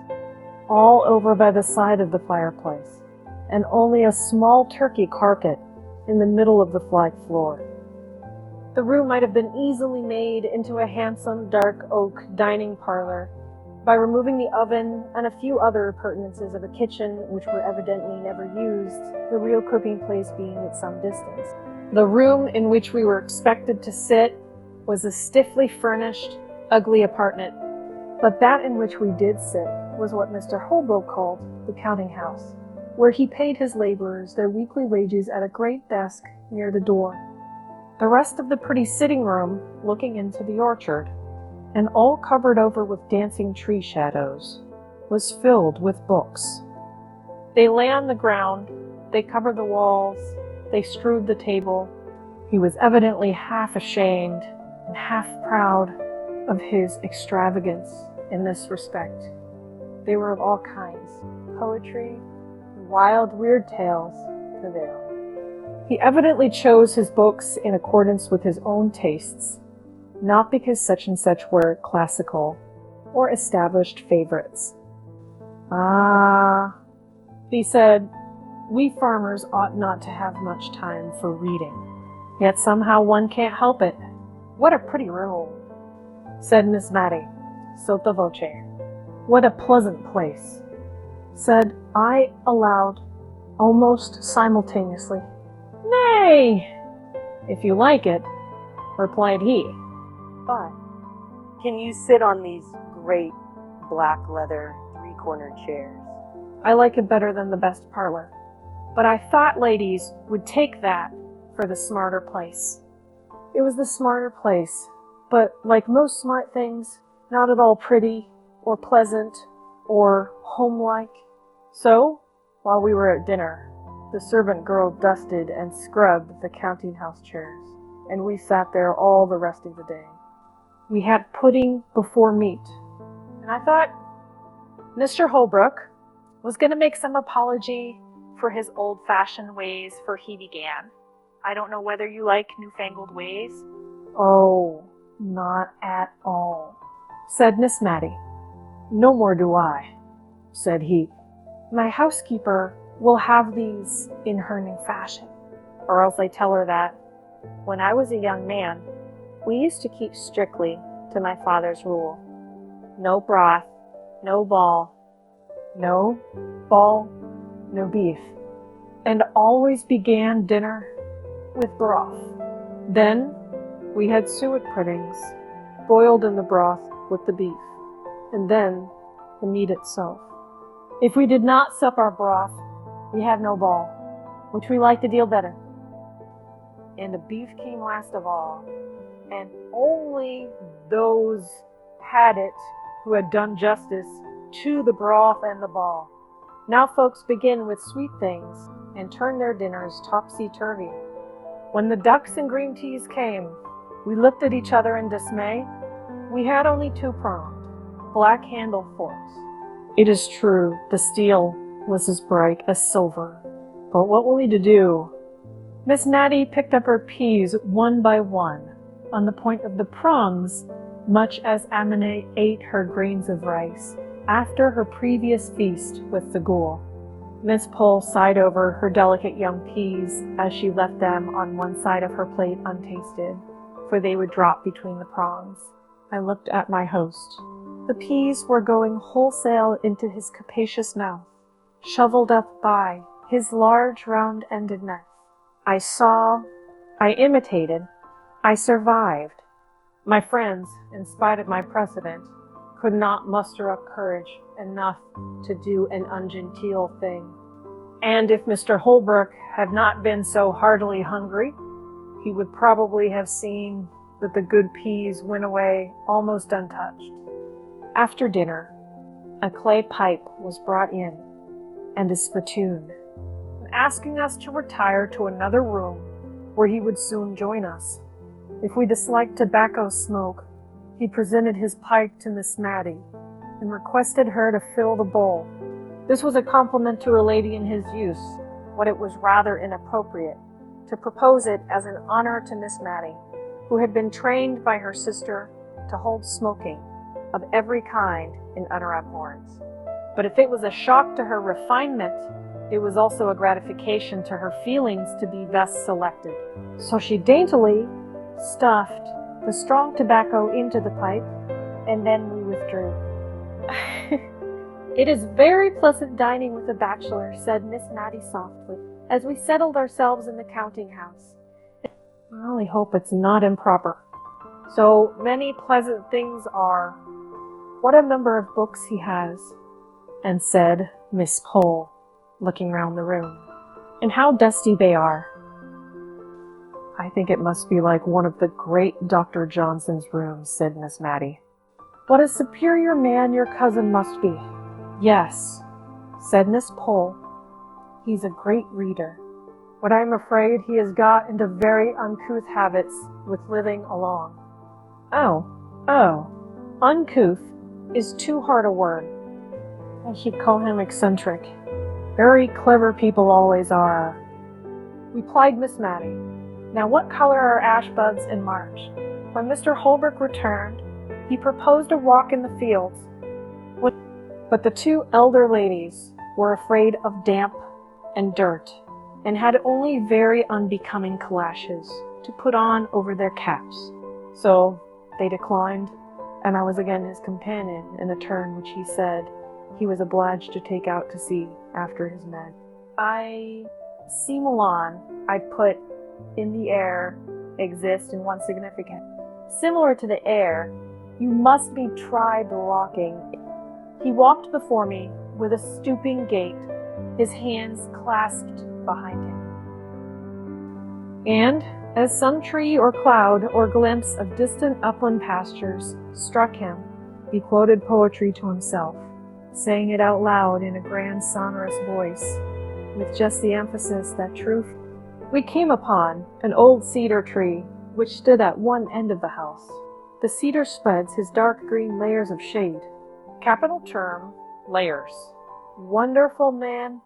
[SPEAKER 1] all over by the side of the fireplace, and only a small Turkey carpet in the middle of the flag floor. The room might have been easily made into a handsome dark oak dining parlor by removing the oven and a few other appurtenances of a kitchen which were evidently never used, the real cooking place being at some distance. The room in which we were expected to sit was a stiffly furnished, ugly apartment, but that in which we did sit was what Mr. Holbrook called the counting house, where he paid his laborers their weekly wages at a great desk near the door. The rest of the pretty sitting room, looking into the orchard, and all covered over with dancing tree shadows, was filled with books. They lay on the ground, they covered the walls, they strewed the table. He was evidently half ashamed and half proud of his extravagance in this respect. They were of all kinds, poetry, and wild, weird tales to veil. He evidently chose his books in accordance with his own tastes, not because such and such were classical or established favorites. He said, we farmers ought not to have much time for reading, yet somehow one can't help it. What a pretty room, said Miss Matty, sotto voce. What a pleasant place, said I aloud, almost simultaneously. Nay, if you like it, replied he.
[SPEAKER 2] But can you sit on these great black leather three-cornered chairs?
[SPEAKER 1] I like it better than the best parlor, but I thought ladies would take that for the smarter place. It was the smarter place, but like most smart things, not at all pretty or pleasant or homelike. So, while we were at dinner, the servant girl dusted and scrubbed the counting house chairs, and we sat there all the rest of the day. We had pudding before meat, and I thought Mr. Holbrook was going to make some apology for his old-fashioned ways, for he began, "I don't know whether you like newfangled ways." "Oh, not at all," said Miss Matty. "No more do I," said he. "My housekeeper will have these in her new fashion." Or else I tell her that, when I was a young man, we used to keep strictly to my father's rule. No broth, no ball, no beef, and always began dinner with broth. Then we had suet puddings, boiled in the broth with the beef, and then the meat itself. If we did not sup our broth, we had no ball, which we liked a deal better. And the beef came last of all, and only those had it who had done justice to the broth and the ball. Now folks begin with sweet things and turn their dinners topsy-turvy. When the ducks and green teas came, we looked at each other in dismay. We had only two-pronged, black-handled forks. It is true, the steel was as bright as silver, but what were we to do? Miss Matty picked up her peas one by one, on the point of the prongs, much as Amine ate her grains of rice after her previous feast with the ghoul. Miss Pole sighed over her delicate young peas as she left them on one side of her plate untasted, for they would drop between the prongs. I looked at my host. The peas were going wholesale into his capacious mouth, shoveled up by his large round-ended neck. I saw, I imitated, I survived. My friends, in spite of my precedent, could not muster up courage enough to do an ungenteel thing. And if Mr. Holbrook had not been so heartily hungry, he would probably have seen that the good peas went away almost untouched. After dinner, A clay pipe was brought in, and a spittoon, asking us to retire to another room where he would soon join us. If we disliked tobacco smoke, he presented his pipe to Miss Matty and requested her to fill the bowl. This was a compliment to a lady in his use, when it was rather inappropriate to propose it as an honor to Miss Matty, who had been trained by her sister to hold smoking of every kind in utter abhorrence. But if it was a shock to her refinement, it was also a gratification to her feelings to be thus selected. So she daintily stuffed the strong tobacco into the pipe, and then we withdrew. "It is very pleasant dining with a bachelor," said Miss Matty softly, as we settled ourselves in the counting house. "I only hope it's not improper." "So many pleasant things are. What a number of books he has," and said Miss Pole, looking round the room. "And how dusty they are." "I think it must be like one of the great Dr. Johnson's rooms," said Miss Matty. "What a superior man your cousin must be." "Yes," said Miss Pole, "he's a great reader, but I'm afraid he has got into very uncouth habits with living along." Oh, uncouth is too hard a word. I should call him eccentric. Very clever people always are," replied Miss Matty. "Now what color are ash buds in March?" When Mr. Holbrook returned, he proposed a walk in the fields, but the two elder ladies were afraid of damp and dirt, and had only very unbecoming calashes to put on over their caps. So they declined, and I was again his companion in a turn which he said he was obliged to take out to sea after his men. I see Milan, I put in the air, exist in one significant. Similar to the air, you must be tried walking. He walked before me with a stooping gait, his hands clasped behind him. And as some tree or cloud or glimpse of distant upland pastures struck him, he quoted poetry to himself, saying it out loud in a grand sonorous voice, with just the emphasis that truth. We came upon an old cedar tree which stood at one end of the house. The cedar spreads his dark green layers of shade. Capital term, layers. Wonderful man,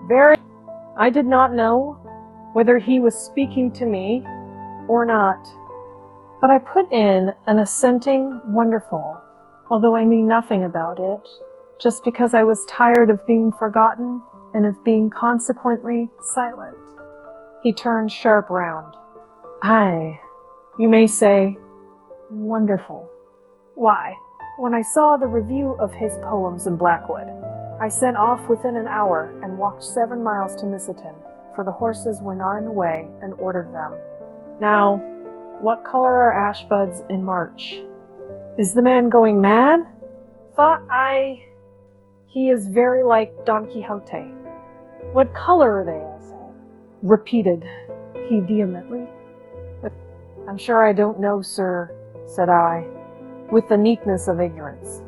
[SPEAKER 1] very. I did not know whether he was speaking to me or not, but I put in an assenting wonderful, although I knew nothing about it, just because I was tired of being forgotten and of being consequently silent. He turned sharp round. "Aye, you may say, wonderful. Why, when I saw the review of his poems in Blackwood, I set off within an hour and walked 7 miles to Misselton, for the horses were not in the way, and ordered them. Now, what color are ash buds in March? Is the man going mad? Thought I, he is very like Don Quixote. What color are they, I say? Repeated he vehemently. I'm sure I don't know, sir, said I, with the neatness of ignorance.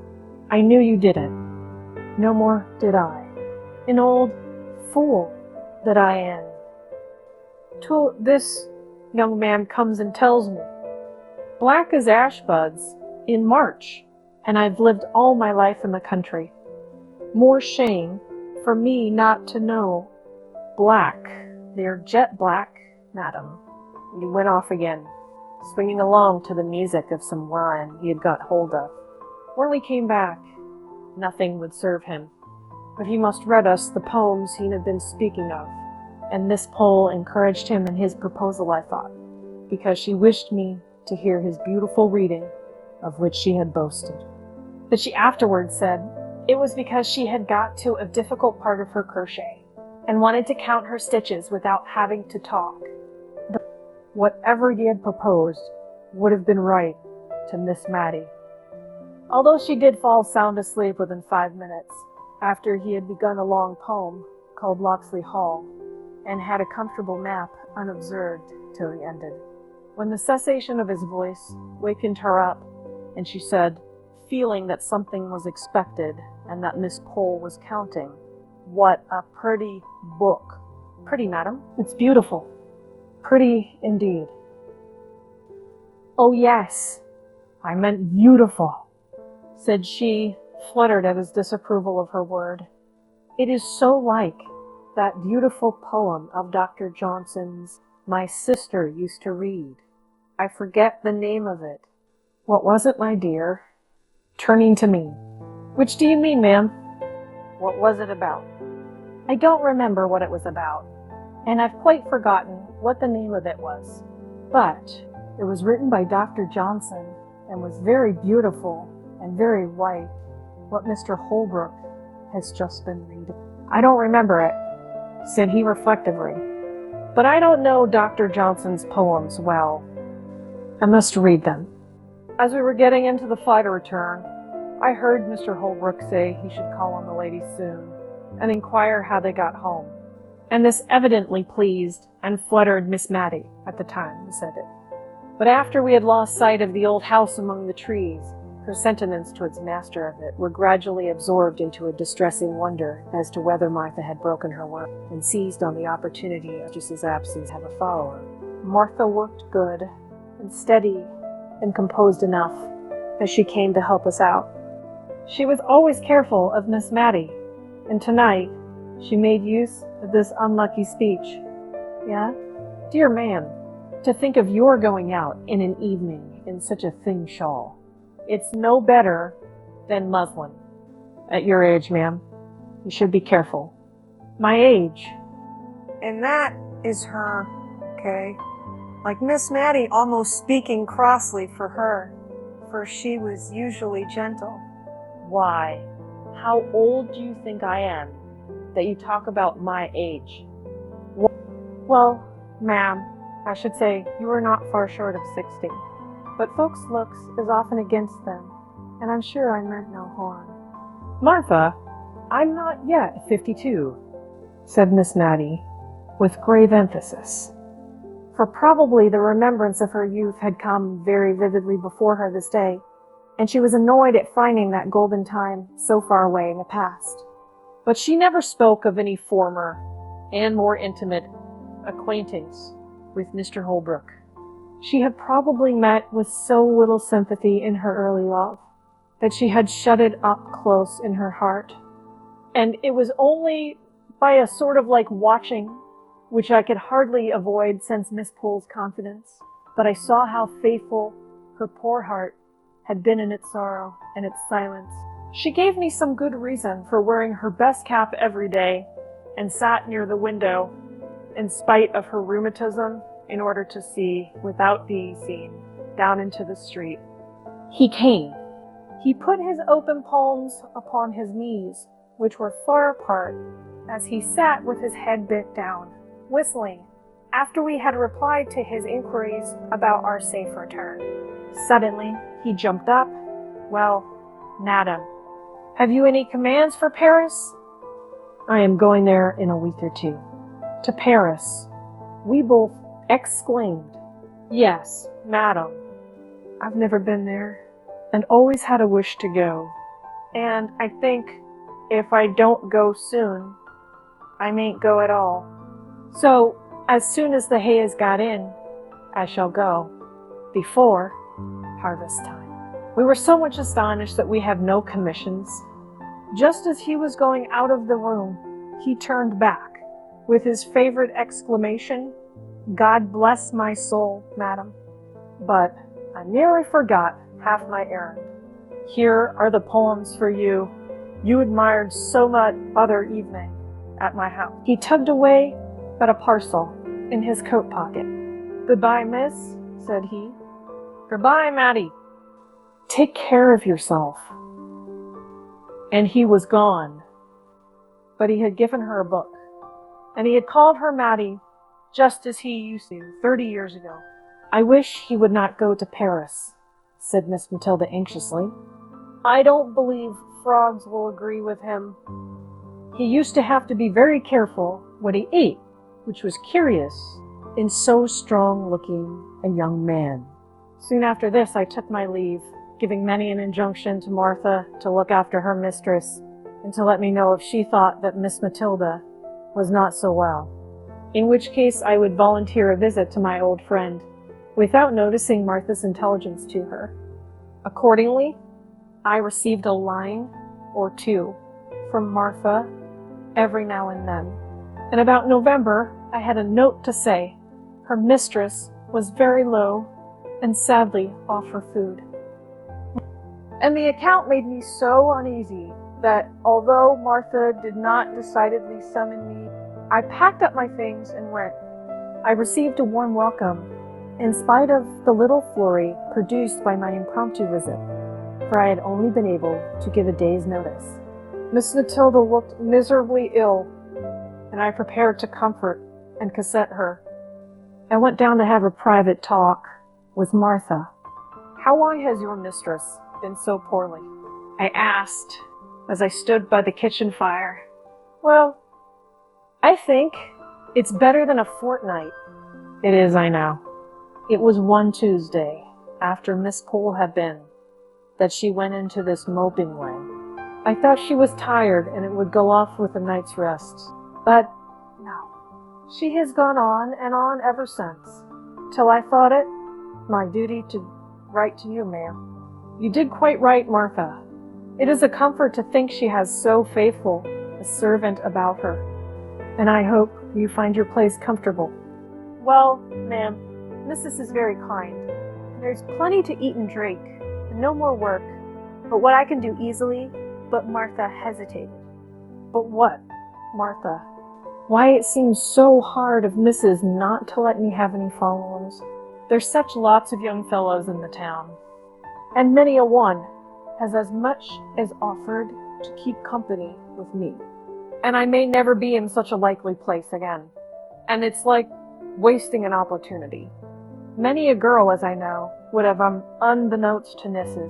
[SPEAKER 1] I knew you didn't. No more did I. An old fool that I am. Till this young man comes and tells me, black as ash buds in March, and I've lived all my life in the country. More shame for me not to know. Black, they're jet black, madam. He went off again, swinging along to the music of some rhyme he had got hold of. When we came back, nothing would serve him, but he must read us the poems he had been speaking of, and Miss Pole encouraged him in his proposal, I thought, because she wished me to hear his beautiful reading, of which she had boasted. But she afterwards said it was because she had got to a difficult part of her crochet, and wanted to count her stitches without having to talk. Whatever he had proposed would have been right to Miss Matty, although she did fall sound asleep within 5 minutes, after he had begun a long poem called Locksley Hall, and had a comfortable nap unobserved till he ended, when the cessation of his voice wakened her up, and she said, feeling that something was expected and that Miss Pole was counting. What a pretty book. Pretty, madam. It's beautiful. Pretty indeed. Oh yes, I meant beautiful, said she, fluttered at his disapproval of her word. It is so like that beautiful poem of Dr. Johnson's my sister used to read. I forget the name of it. What was it, my dear? Turning to me. Which do you mean, ma'am? What was it about? I don't remember what it was about, and I've quite forgotten what the name of it was. But it was written by Dr. Johnson and was very beautiful and very like what Mr. Holbrook has just been reading. I don't remember it, said he reflectively, but I don't know Dr. Johnson's poems well. I must read them. As we were getting into the fly to return, I heard Mr. Holbrook say he should call on the ladies soon and inquire how they got home. And this evidently pleased and fluttered Miss Matty at the time he said it. But after we had lost sight of the old house among the trees, her sentiments towards master of it were gradually absorbed into a distressing wonder as to whether Martha had broken her word and seized on the opportunity of Mistress's absence to have a follower. Martha worked good and steady and composed enough as she came to help us out. She was always careful of Miss Matty, and tonight she made use of this unlucky speech. Yeah? Dear ma'am, to think of your going out in an evening in such a thin shawl. It's no better than muslin. At your age, ma'am, you should be careful. My age.
[SPEAKER 2] And that is her, okay? Like Miss Matty almost speaking crossly for her, for she was usually gentle.
[SPEAKER 1] Why, how old do you think I am, that you talk about my age? Well, ma'am, I should say you are not far short of 60. But folks' looks is often against them, and I'm sure I meant no harm. Martha, I'm not yet 52, said Miss Matty, with grave emphasis. For probably the remembrance of her youth had come very vividly before her this day, and she was annoyed at finding that golden time so far away in the past. But she never spoke of any former and more intimate acquaintance with Mr. Holbrook. She had probably met with so little sympathy in her early love that she had shut it up close in her heart. And it was only by a sort of like watching, which I could hardly avoid since Miss Pole's confidence, but I saw how faithful her poor heart had been in its sorrow and its silence. She gave me some good reason for wearing her best cap every day and sat near the window in spite of her rheumatism in order to see, without being seen, down into the street. He came. He put his open palms upon his knees, which were far apart, as he sat with his head bent down, whistling, after we had replied to his inquiries about our safe return. Suddenly, he jumped up. Well, madam, have you any commands for Paris? I am going there in a week or two. To Paris. We both exclaimed, yes, madam. I've never been there, and always had a wish to go. And I think if I don't go soon, I mayn't go at all. So, as soon as the hay is got in, I shall go, before harvest time. We were so much astonished that we have no commissions. Just as he was going out of the room, he turned back, with his favorite exclamation, God bless my soul, madam. But I nearly forgot half my errand. Here are the poems for you. You admired so much other evening at my house. He tugged away at a parcel in his coat pocket. Goodbye, miss, said he. Goodbye, Matty. Take care of yourself. And he was gone. But he had given her a book, and he had called her Matty, just as he used to 30 years ago. I wish he would not go to Paris, said Miss Matilda anxiously. I don't believe frogs will agree with him. He used to have to be very careful what he ate, which was curious in so strong-looking a young man. Soon after this I took my leave, giving many an injunction to Martha to look after her mistress and to let me know if she thought that Miss Matilda was not so well, in which case I would volunteer a visit to my old friend, without noticing Martha's intelligence to her. Accordingly, I received a line or two from Martha every now and then. And about November, I had a note to say her mistress was very low and sadly off her food. And the account made me so uneasy that although Martha did not decidedly summon me, I packed up my things and went. I received a warm welcome, in spite of the little flurry produced by my impromptu visit, for I had only been able to give a day's notice. Miss Matilda looked miserably ill, and I prepared to comfort and cassette her. I went down to have a private talk with Martha. "How long has your mistress been so poorly?" I asked as I stood by the kitchen fire. "Well, I think it's better than a fortnight." "It is, I know. It was one Tuesday, after Miss Poole had been, that she went into this moping way. I thought she was tired and it would go off with a night's rest. But no, she has gone on and on ever since, till I thought it my duty to write to you, ma'am." "You did quite right, Martha. It is a comfort to think she has so faithful a servant about her, and I hope you find your place comfortable." "Well, ma'am, Mrs. is very kind. There's plenty to eat and drink, and no more work, but what I can do easily." But Martha hesitated. "But what, Martha? Why, it seems so hard of Mrs. not to let me have any followers. There's such lots of young fellows in the town, and many a one has as much as offered to keep company with me. And I may never be in such a likely place again. And it's like wasting an opportunity. Many a girl, as I know, would have unbeknownst to Mrs.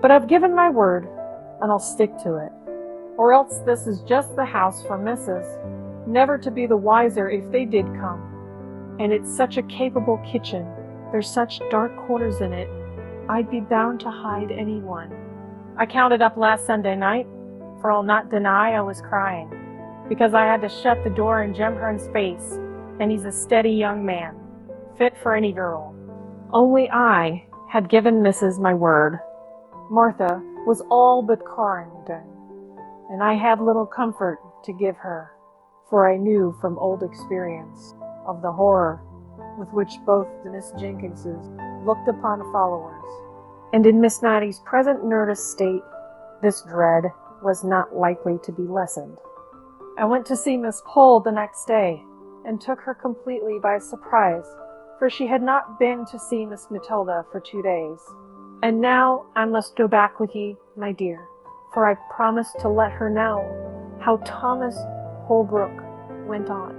[SPEAKER 1] But I've given my word, and I'll stick to it. Or else this is just the house for Mrs. Never to be the wiser if they did come. And it's such a capable kitchen. There's such dark corners in it, I'd be bound to hide anyone. I counted up last Sunday night, for I'll not deny I was crying, because I had to shut the door in Jem Hearn's face, and he's a steady young man, fit for any girl. Only I had given Mrs. my word. Martha was all but quarantined, and I had little comfort to give her, for I knew from old experience of the horror with which both the Miss Jenkinses looked upon followers, and in Miss Matty's present nervous state, this dread was not likely to be lessened. I went to see Miss Poole the next day, and took her completely by surprise, for she had not been to see Miss Matilda for 2 days. "And now I must go back with ye, my dear, for I promised to let her know how Thomas Holbrook went on.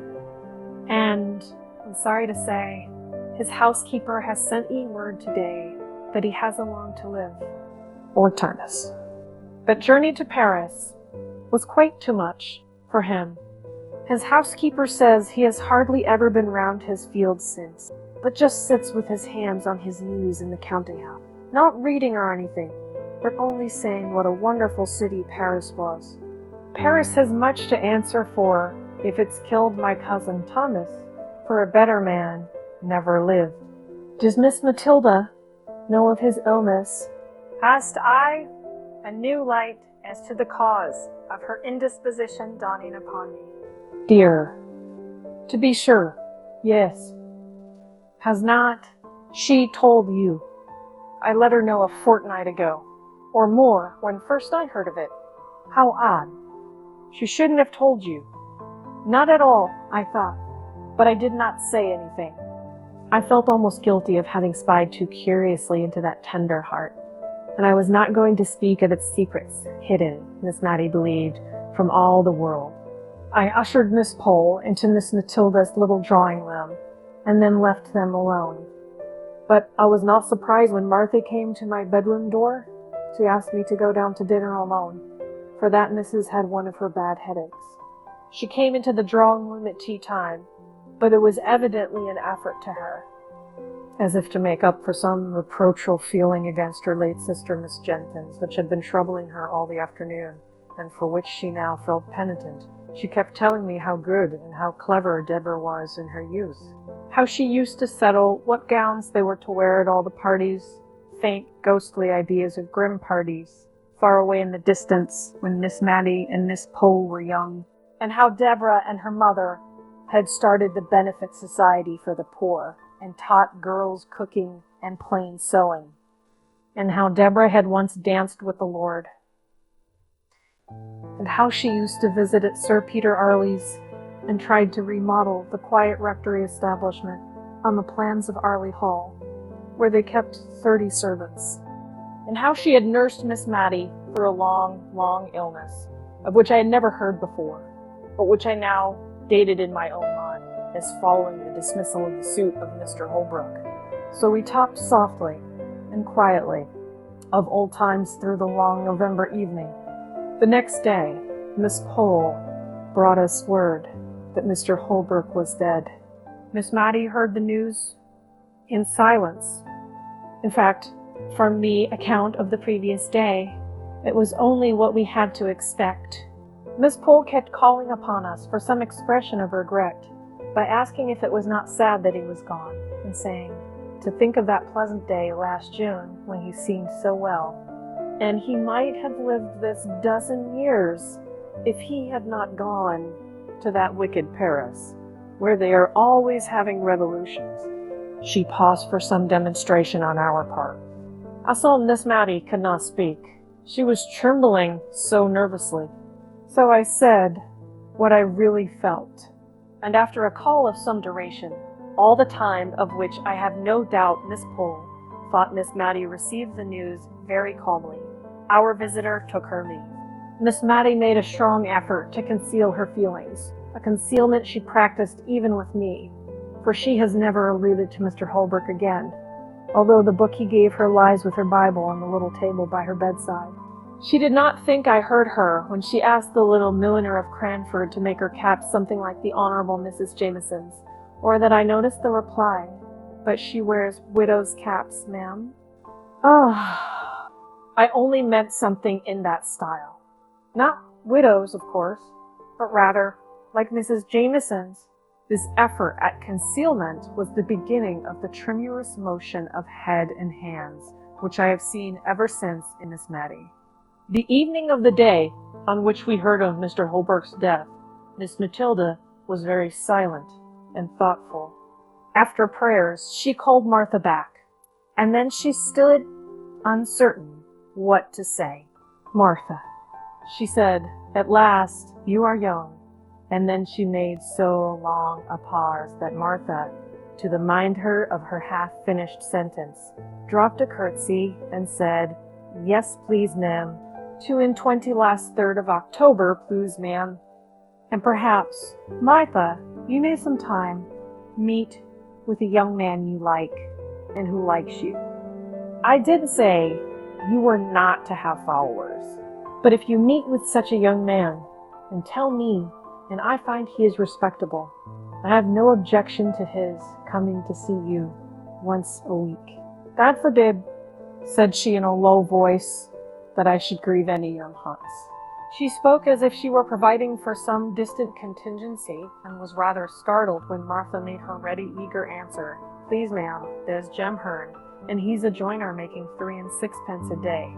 [SPEAKER 1] And I'm sorry to say, his housekeeper has sent ye word today that he hasn't long to live, or Thomas. That journey to Paris was quite too much for him. His housekeeper says he has hardly ever been round his fields since, but just sits with his hands on his knees in the counting house, not reading or anything, but only saying what a wonderful city Paris was. Paris has much to answer for if it's killed my cousin Thomas, for a better man never lived. Does Miss Matilda know of his illness?" Asked I, a new light as to the cause of her indisposition dawning upon me. "Dear, to be sure, yes. Has not she told you? I let her know a fortnight ago, or more, when first I heard of it. How odd. She shouldn't have told you." "Not at all," I thought, but I did not say anything. I felt almost guilty of having spied too curiously into that tender heart, and I was not going to speak of its secrets, hidden, Miss Matty believed, from all the world. I ushered Miss Poole into Miss Matilda's little drawing room, and then left them alone. But I was not surprised when Martha came to my bedroom door to ask me to go down to dinner alone, for that Mrs. had one of her bad headaches. She came into the drawing room at tea time, but it was evidently an effort to her, as if to make up for some reproachful feeling against her late sister, Miss Jenkyns, which had been troubling her all the afternoon, and for which she now felt penitent. She kept telling me how good and how clever Deborah was in her youth, how she used to settle what gowns they were to wear at all the parties, faint, ghostly ideas of grim parties, far away in the distance when Miss Matty and Miss Pole were young, and how Deborah and her mother had started the benefit society for the poor, and taught girls cooking and plain sewing, and how Deborah had once danced with the Lord, and how she used to visit at Sir Peter Arley's and tried to remodel the quiet rectory establishment on the plans of Arley Hall, where they kept 30 servants, and how she had nursed Miss Matty through a long, long illness, of which I had never heard before, but which I now dated in my own mind as following the dismissal of the suit of Mr. Holbrook. So we talked softly and quietly of old times through the long November evening. The next day, Miss Pole brought us word that Mr. Holbrook was dead. Miss Matty heard the news in silence. In fact, from the account of the previous day, it was only what we had to expect. Miss Pole kept calling upon us for some expression of regret, by asking if it was not sad that he was gone, and saying, to think of that pleasant day last June when he seemed so well, and he might have lived this dozen years if he had not gone to that wicked Paris, where they are always having revolutions. She paused for some demonstration on our part. I saw Miss Matty could not speak. She was trembling so nervously. So I said what I really felt. And after a call of some duration, all the time of which I have no doubt Miss Pole thought Miss Matty received the news very calmly, our visitor took her leave. Miss Matty made a strong effort to conceal her feelings, a concealment she practiced even with me, for she has never alluded to Mr. Holbrook again, although the book he gave her lies with her Bible on the little table by her bedside. She did not think I heard her when she asked the little milliner of Cranford to make her cap something like the Honorable Mrs. Jameson's, or that I noticed the reply, but she wears widow's caps, ma'am. Ah, I only meant something in that style. Not widows, of course, but rather, like Mrs. Jameson's, this effort at concealment was the beginning of the tremulous motion of head and hands, which I have seen ever since in Miss Matty. The evening of the day on which we heard of Mr. Holbrook's death, Miss Matilda was very silent and thoughtful. After prayers, she called Martha back, and then she stood uncertain what to say. Martha, she said, at last, you are young. And then she made so long a pause that Martha, to remind her of her half-finished sentence, dropped a curtsy and said, yes, please, ma'am. 22 last 3rd of October, please, ma'am. And perhaps, Martha, you may sometime meet with a young man you like and who likes you. I did say you were not to have followers, but if you meet with such a young man and tell me, and I find he is respectable, I have no objection to his coming to see you once a week. God forbid, said she in a low voice, that I should grieve any young hunts. She spoke as if she were providing for some distant contingency, and was rather startled when Martha made her ready, eager answer. Please, ma'am, there's Jem Hearn, and he's a joiner making 3 and 6pence a day.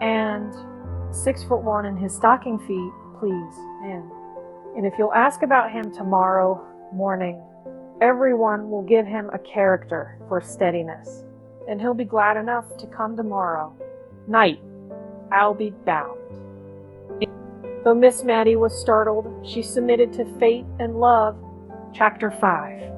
[SPEAKER 1] And 6'1" in his stocking feet, please, ma'am. And if you'll ask about him tomorrow morning, everyone will give him a character for steadiness, and he'll be glad enough to come tomorrow night. I'll be bound. Though Miss Matty was startled, she submitted to fate and love. Chapter 5.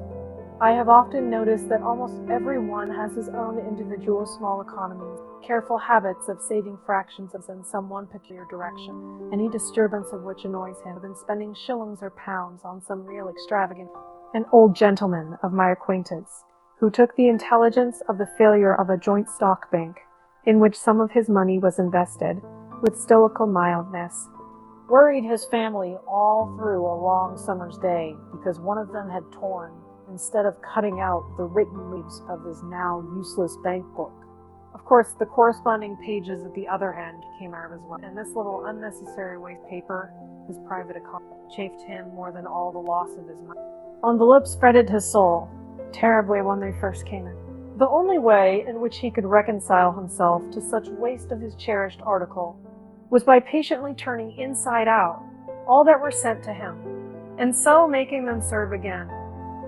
[SPEAKER 1] I have often noticed that almost everyone has his own individual small economies, careful habits of saving fractions in some one peculiar direction, any disturbance of which annoys him, than spending shillings or pounds on some real extravagance. An old gentleman of my acquaintance, who took the intelligence of the failure of a joint stock bank, in which some of his money was invested, with stoical mildness, worried his family all through a long summer's day because one of them had torn instead of cutting out the written leaves of his now useless bank book. Of course, the corresponding pages at the other end came out as well, and this little unnecessary waste paper, his private account, chafed him more than all the loss of his money. Envelopes fretted his soul terribly when they first came in. The only way in which he could reconcile himself to such waste of his cherished article was by patiently turning inside out all that were sent to him, and so making them serve again.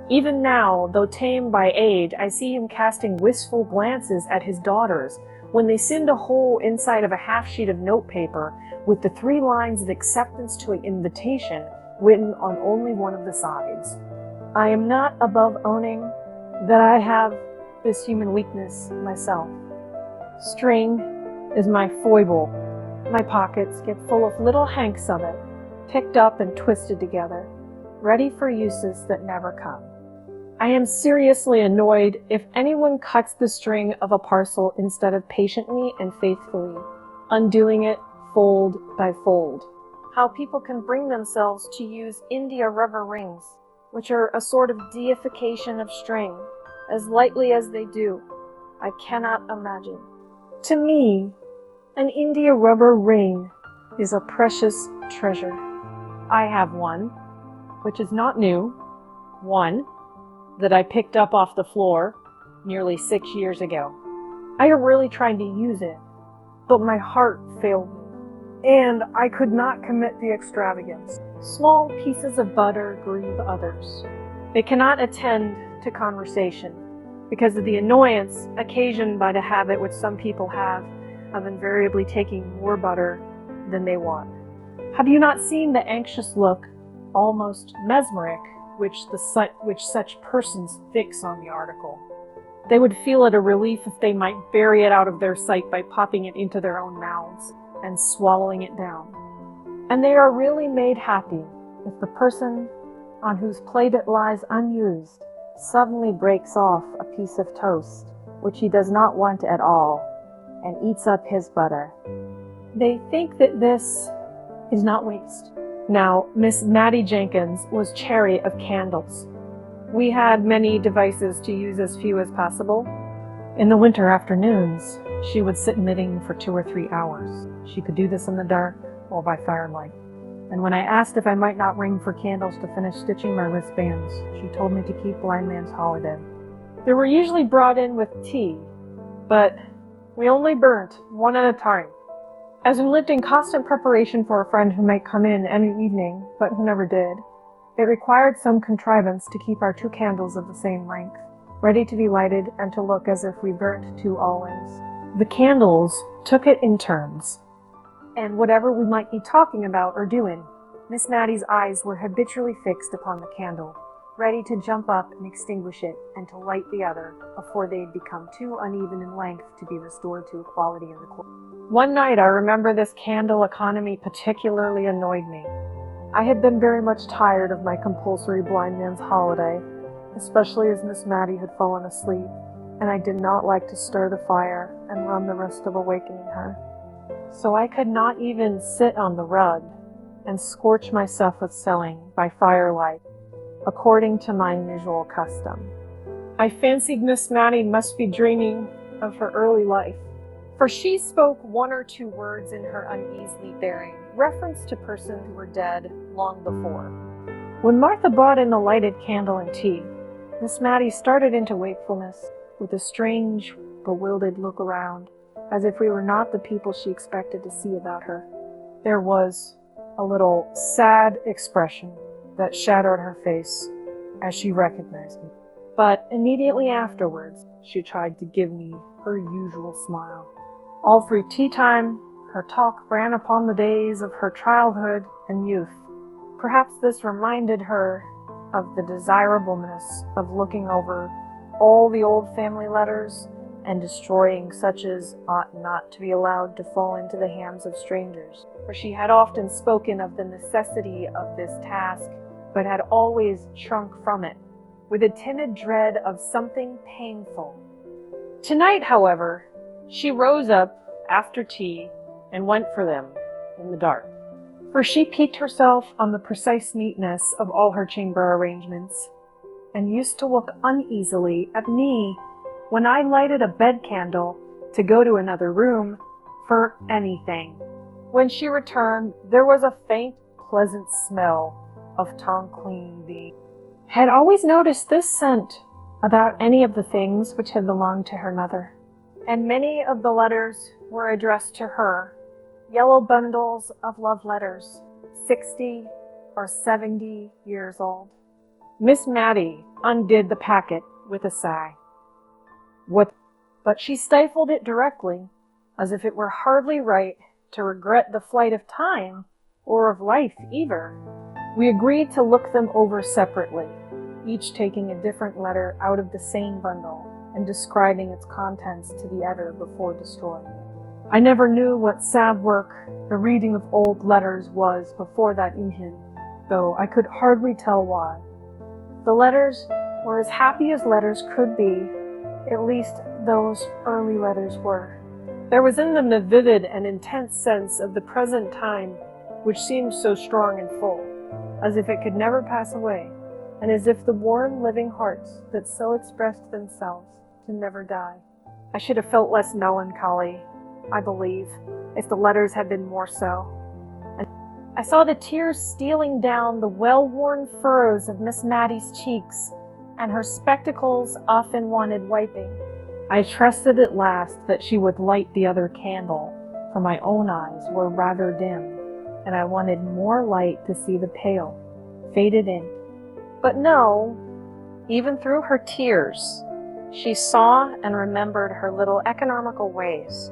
[SPEAKER 1] Even now, though tamed by age, I see him casting wistful glances at his daughters when they send a hole inside of a half sheet of notepaper with the 3 lines of acceptance to an invitation written on only one of the sides. I am not above owning that I have this human weakness myself. String is my foible. My pockets get full of little hanks of it, picked up and twisted together, ready for uses that never come. I am seriously annoyed if anyone cuts the string of a parcel instead of patiently and faithfully undoing it fold by fold. How people can bring themselves to use India rubber rings, which are a sort of deification of string, as lightly as they do, I cannot imagine. To me, an India rubber ring is a precious treasure. I have one, which is not new, one that I picked up off the floor nearly 6 years ago. I am really trying to use it, but my heart failed me, and I could not commit the extravagance. Small pieces of butter grieve others. They cannot attend to conversation because of the annoyance occasioned by the habit which some people have of invariably taking more butter than they want. Have you not seen the anxious look, almost mesmeric, which such persons fix on the article? They would feel it a relief if they might bury it out of their sight by popping it into their own mouths and swallowing it down. And they are really made happy if the person on whose plate it lies unused suddenly breaks off a piece of toast, which he does not want at all, and eats up his butter. They think that this is not waste. Now, Miss Matty Jenkyns was chary of candles. We had many devices to use as few as possible. In the winter afternoons, she would sit knitting for 2 or 3 hours. She could do this in the dark or by firelight. And when I asked if I might not ring for candles to finish stitching my wristbands, she told me to keep blind man's holiday. They were usually brought in with tea, but we only burnt one at a time. As we lived in constant preparation for a friend who might come in any evening, but who never did, it required some contrivance to keep our 2 candles of the same length, ready to be lighted and to look as if we burnt 2 always. The candles took it in turns, and whatever we might be talking about or doing, Miss Matty's eyes were habitually fixed upon the candle, ready to jump up and extinguish it and to light the other before they had become too uneven in length to be restored to equality in the core. One night I remember this candle economy particularly annoyed me. I had been very much tired of my compulsory blind man's holiday, especially as Miss Matty had fallen asleep, and I did not like to stir the fire and run the risk of awakening her. So I could not even sit on the rug and scorch myself with sewing by firelight, according to my usual custom. I fancied Miss Matty must be dreaming of her early life, for she spoke 1 or 2 words in her uneasy bearing, reference to persons who were dead long before. When Martha brought in the lighted candle and tea, Miss Matty started into wakefulness with a strange, bewildered look around, as if we were not the people she expected to see about her. There was a little sad expression that shadowed her face as she recognized me. But immediately afterwards, she tried to give me her usual smile. All through tea time, her talk ran upon the days of her childhood and youth. Perhaps this reminded her of the desirableness of looking over all the old family letters and destroying such as ought not to be allowed to fall into the hands of strangers. For she had often spoken of the necessity of this task, but had always shrunk from it, with a timid dread of something painful. Tonight, however, she rose up after tea and went for them in the dark. For she piqued herself on the precise neatness of all her chamber arrangements, and used to look uneasily at me when I lighted a bed candle to go to another room for anything. When she returned, there was a faint, pleasant smell of tongue clean. Had always noticed this scent about any of the things which had belonged to her mother, and many of the letters were addressed to her, yellow bundles of love letters, 60 or 70 years old. Miss Matty undid the packet with a sigh. But she stifled it directly, as if it were hardly right to regret the flight of time, or of life either. We agreed to look them over separately, each taking a different letter out of the same bundle and describing its contents to the editor before destroying it. I never knew what sad work the reading of old letters was before that evening, though I could hardly tell why. The letters were as happy as letters could be, at least those early letters were. There was in them a vivid and intense sense of the present time which seemed so strong and full, as if it could never pass away, and as if the warm living hearts that so expressed themselves to never die. I should have felt less melancholy, I believe, if the letters had been more so. And I saw the tears stealing down the well-worn furrows of Miss Matty's cheeks, and her spectacles often wanted wiping. I trusted at last that she would light the other candle, for my own eyes were rather dim, and I wanted more light to see the pale, faded ink. But no, even through her tears, she saw and remembered her little economical ways.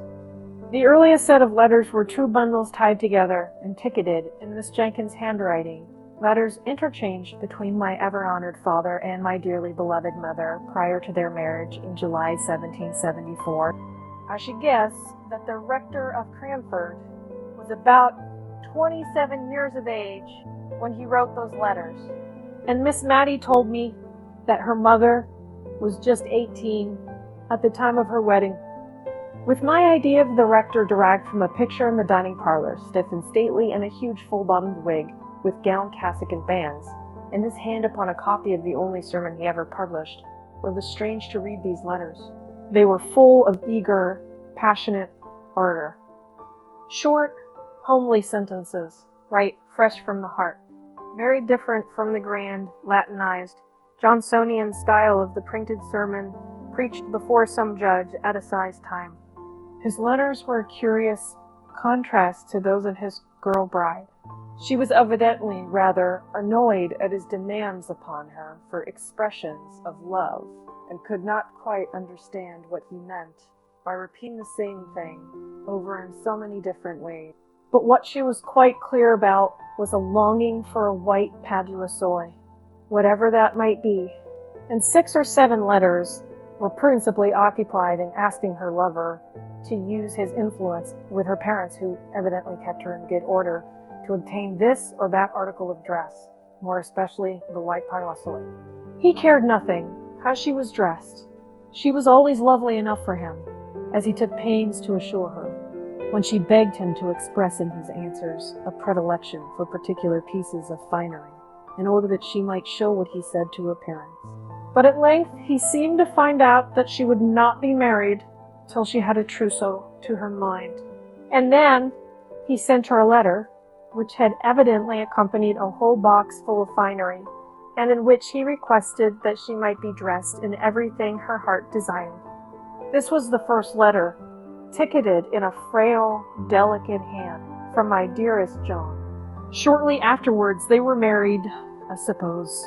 [SPEAKER 1] The earliest set of letters were two bundles tied together and ticketed in Miss Jenkyns' handwriting, letters interchanged between my ever-honored father and my dearly beloved mother prior to their marriage in July 1774. I should guess that the rector of Cranford was about 27 years of age when he wrote those letters, and Miss Matty told me that her mother was just 18 at the time of her wedding. With my idea of the rector derived from a picture in the dining parlor, stiff and stately in a huge full-bottomed wig, with gown, cassock, and bands, and his hand upon a copy of the only sermon he ever published, it was strange to read these letters. They were full of eager, passionate ardor. Short, homely sentences, right, fresh from the heart, very different from the grand, Latinized, Johnsonian style of the printed sermon preached before some judge at assize time. His letters were a curious contrast to those of his girl bride. She was evidently rather annoyed at his demands upon her for expressions of love, and could not quite understand what he meant by repeating the same thing over in so many different ways. But what she was quite clear about was a longing for a white paduasoy, whatever that might be, and 6 or 7 letters were principally occupied in asking her lover to use his influence with her parents, who evidently kept her in good order, to obtain this or that article of dress, more especially the white paduasoy. He cared nothing how she was dressed. She was always lovely enough for him, as he took pains to assure her, when she begged him to express in his answers a predilection for particular pieces of finery, in order that she might show what he said to her parents. But at length he seemed to find out that she would not be married till she had a trousseau to her mind. And then he sent her a letter, which had evidently accompanied a whole box full of finery, and in which he requested that she might be dressed in everything her heart desired. This was the first letter, ticketed in a frail, delicate hand, from my dearest John. Shortly afterwards they were married, I suppose,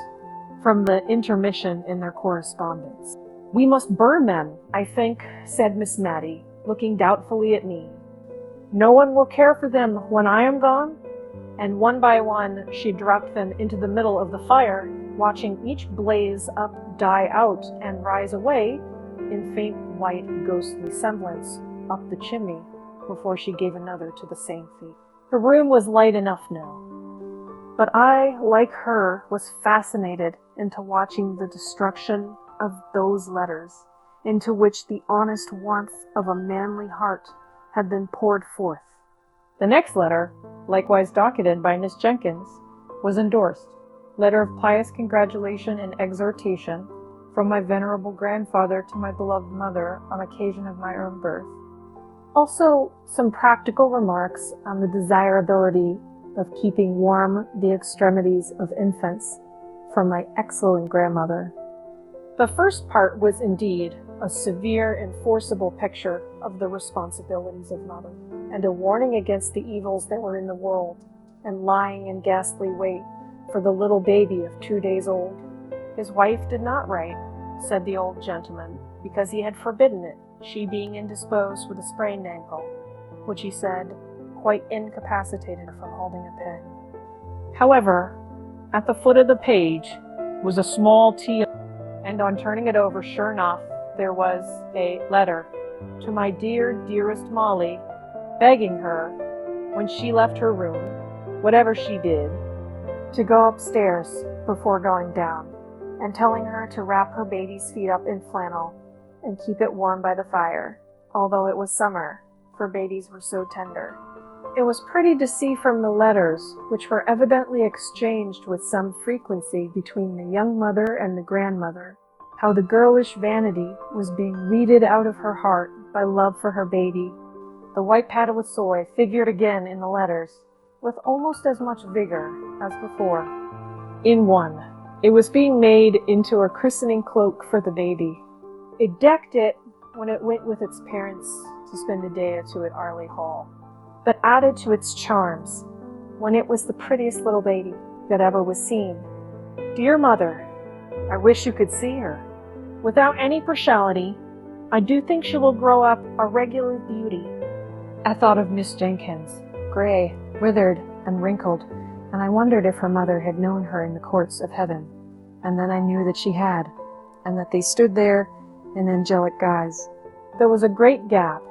[SPEAKER 1] from the intermission in their correspondence. "We must burn them, I think," said Miss Matty, looking doubtfully at me. "No one will care for them when I am gone?" And one by one she dropped them into the middle of the fire, watching each blaze up die out and rise away in faint white ghostly semblance up the chimney before she gave another to the same fate. Her room was light enough now, but I, like her, was fascinated into watching the destruction of those letters, into which the honest warmth of a manly heart had been poured forth. The next letter, likewise docketed by Miss Jenkyns, was endorsed, Letter of pious congratulation and exhortation from my venerable grandfather to my beloved mother on occasion of my own birth. Also, some practical remarks on the desirability of keeping warm the extremities of infants from my excellent grandmother. The first part was indeed a severe and forcible picture of the responsibilities of mother, and a warning against the evils that were in the world, and lying in ghastly wait for the little baby of 2 days old. His wife did not write, said the old gentleman, because he had forbidden it, she being indisposed with a sprained ankle, which he said quite incapacitated her from holding a pen. However, at the foot of the page was a small T, and on turning it over, sure enough, there was a letter to my dearest Molly, begging her, when she left her room, whatever she did, to go upstairs before going down, and telling her to wrap her baby's feet up in flannel and keep it warm by the fire, although it was summer, for babies were so tender. It was pretty to see from the letters, which were evidently exchanged with some frequency between the young mother and the grandmother, how the girlish vanity was being weeded out of her heart by love for her baby. The white paduasoy figured again in the letters, with almost as much vigor as before. In one, it was being made into a christening cloak for the baby. It decked it when it went with its parents to spend a day or two at Arley Hall, but added to its charms when it was the prettiest little baby that ever was seen. Dear mother, I wish you could see her. Without any partiality, I do think she will grow up a regular beauty. I thought of Miss Jenkyns, gray, withered, and wrinkled, and I wondered if her mother had known her in the courts of heaven. And then I knew that she had, and that they stood there in angelic guise. There was a great gap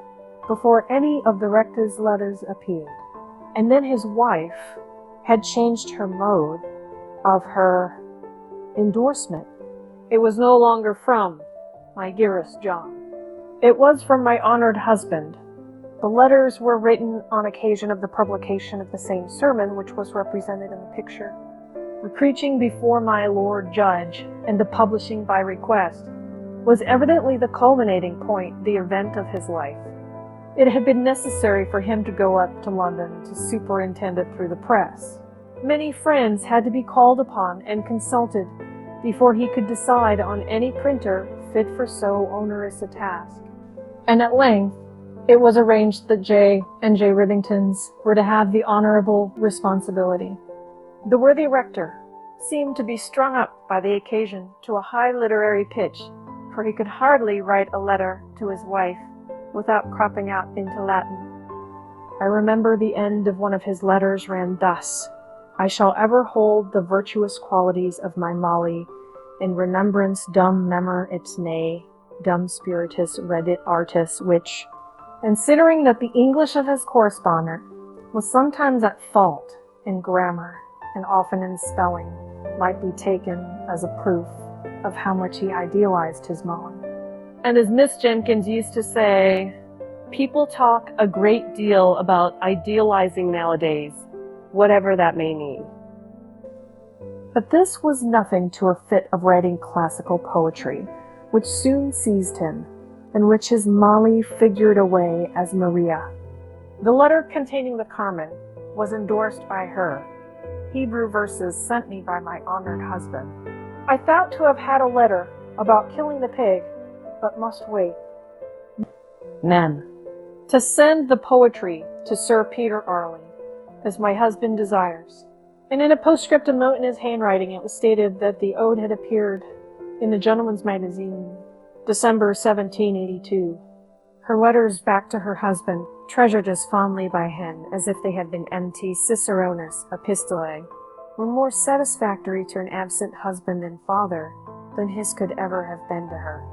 [SPEAKER 1] before any of the rector's letters appeared, and then his wife had changed her mode of her endorsement. It was no longer from my dearest John. It was from my honored husband. The letters were written on occasion of the publication of the same sermon which was represented in the picture. The preaching before my Lord Judge and the publishing by request was evidently the culminating point, the event of his life. It had been necessary for him to go up to London to superintend it through the press. Many friends had to be called upon and consulted before he could decide on any printer fit for so onerous a task. And at length, it was arranged that J. and J. Rithingtons were to have the honorable responsibility. The worthy rector seemed to be strung up by the occasion to a high literary pitch, for he could hardly write a letter to his wife without cropping out into Latin. I remember the end of one of his letters ran thus: I shall ever hold the virtuous qualities of my Molly in remembrance dum memor ipsne, dum spiritus reddit artis, which, considering that the English of his correspondent was sometimes at fault in grammar and often in spelling, might be taken as a proof of how much he idealized his Molly. And as Miss Jenkyns used to say, people talk a great deal about idealizing nowadays, whatever that may mean. But this was nothing to a fit of writing classical poetry, which soon seized him, in which his Molly figured away as Maria. The letter containing the Carmen was endorsed by her, Hebrew verses sent me by my honored husband. I thought to have had a letter about killing the pig, but must wait. Men. To send the poetry to Sir Peter Arley, as my husband desires. And in a postscriptum note in his handwriting, it was stated that the ode had appeared in the Gentleman's Magazine, December 1782. Her letters back to her husband, treasured as fondly by him as if they had been empty Ciceronis epistolae, were more satisfactory to an absent husband and father than his could ever have been to her.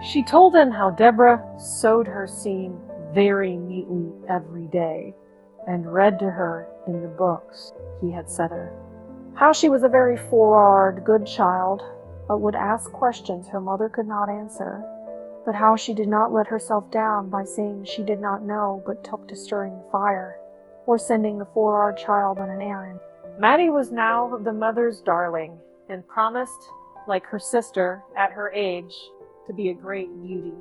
[SPEAKER 1] She told him how Deborah sewed her seam very neatly every day, and read to her in the books he had set her. How she was a very forward, good child, but would ask questions her mother could not answer, but how she did not let herself down by saying she did not know, but took to stirring the fire, or sending the forward child on an errand. Matty was now the mother's darling, and promised, like her sister at her age, to be a great beauty.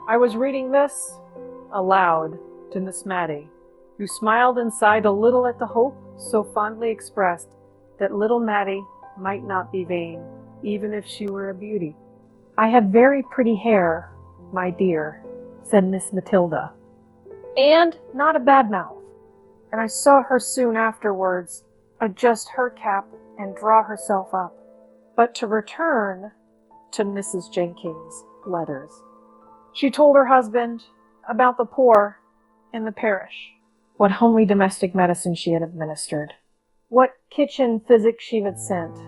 [SPEAKER 1] I was reading this aloud to Miss Matty, who smiled and sighed a little at the hope so fondly expressed that little Matty might not be vain, even if she were a beauty. "I have very pretty hair, my dear," said Miss Matilda, "and not a bad mouth." And I saw her soon afterwards adjust her cap and draw herself up. But to return to Mrs. Jenkyns' letters. She told her husband about the poor in the parish, what homely domestic medicine she had administered, what kitchen physic she had sent.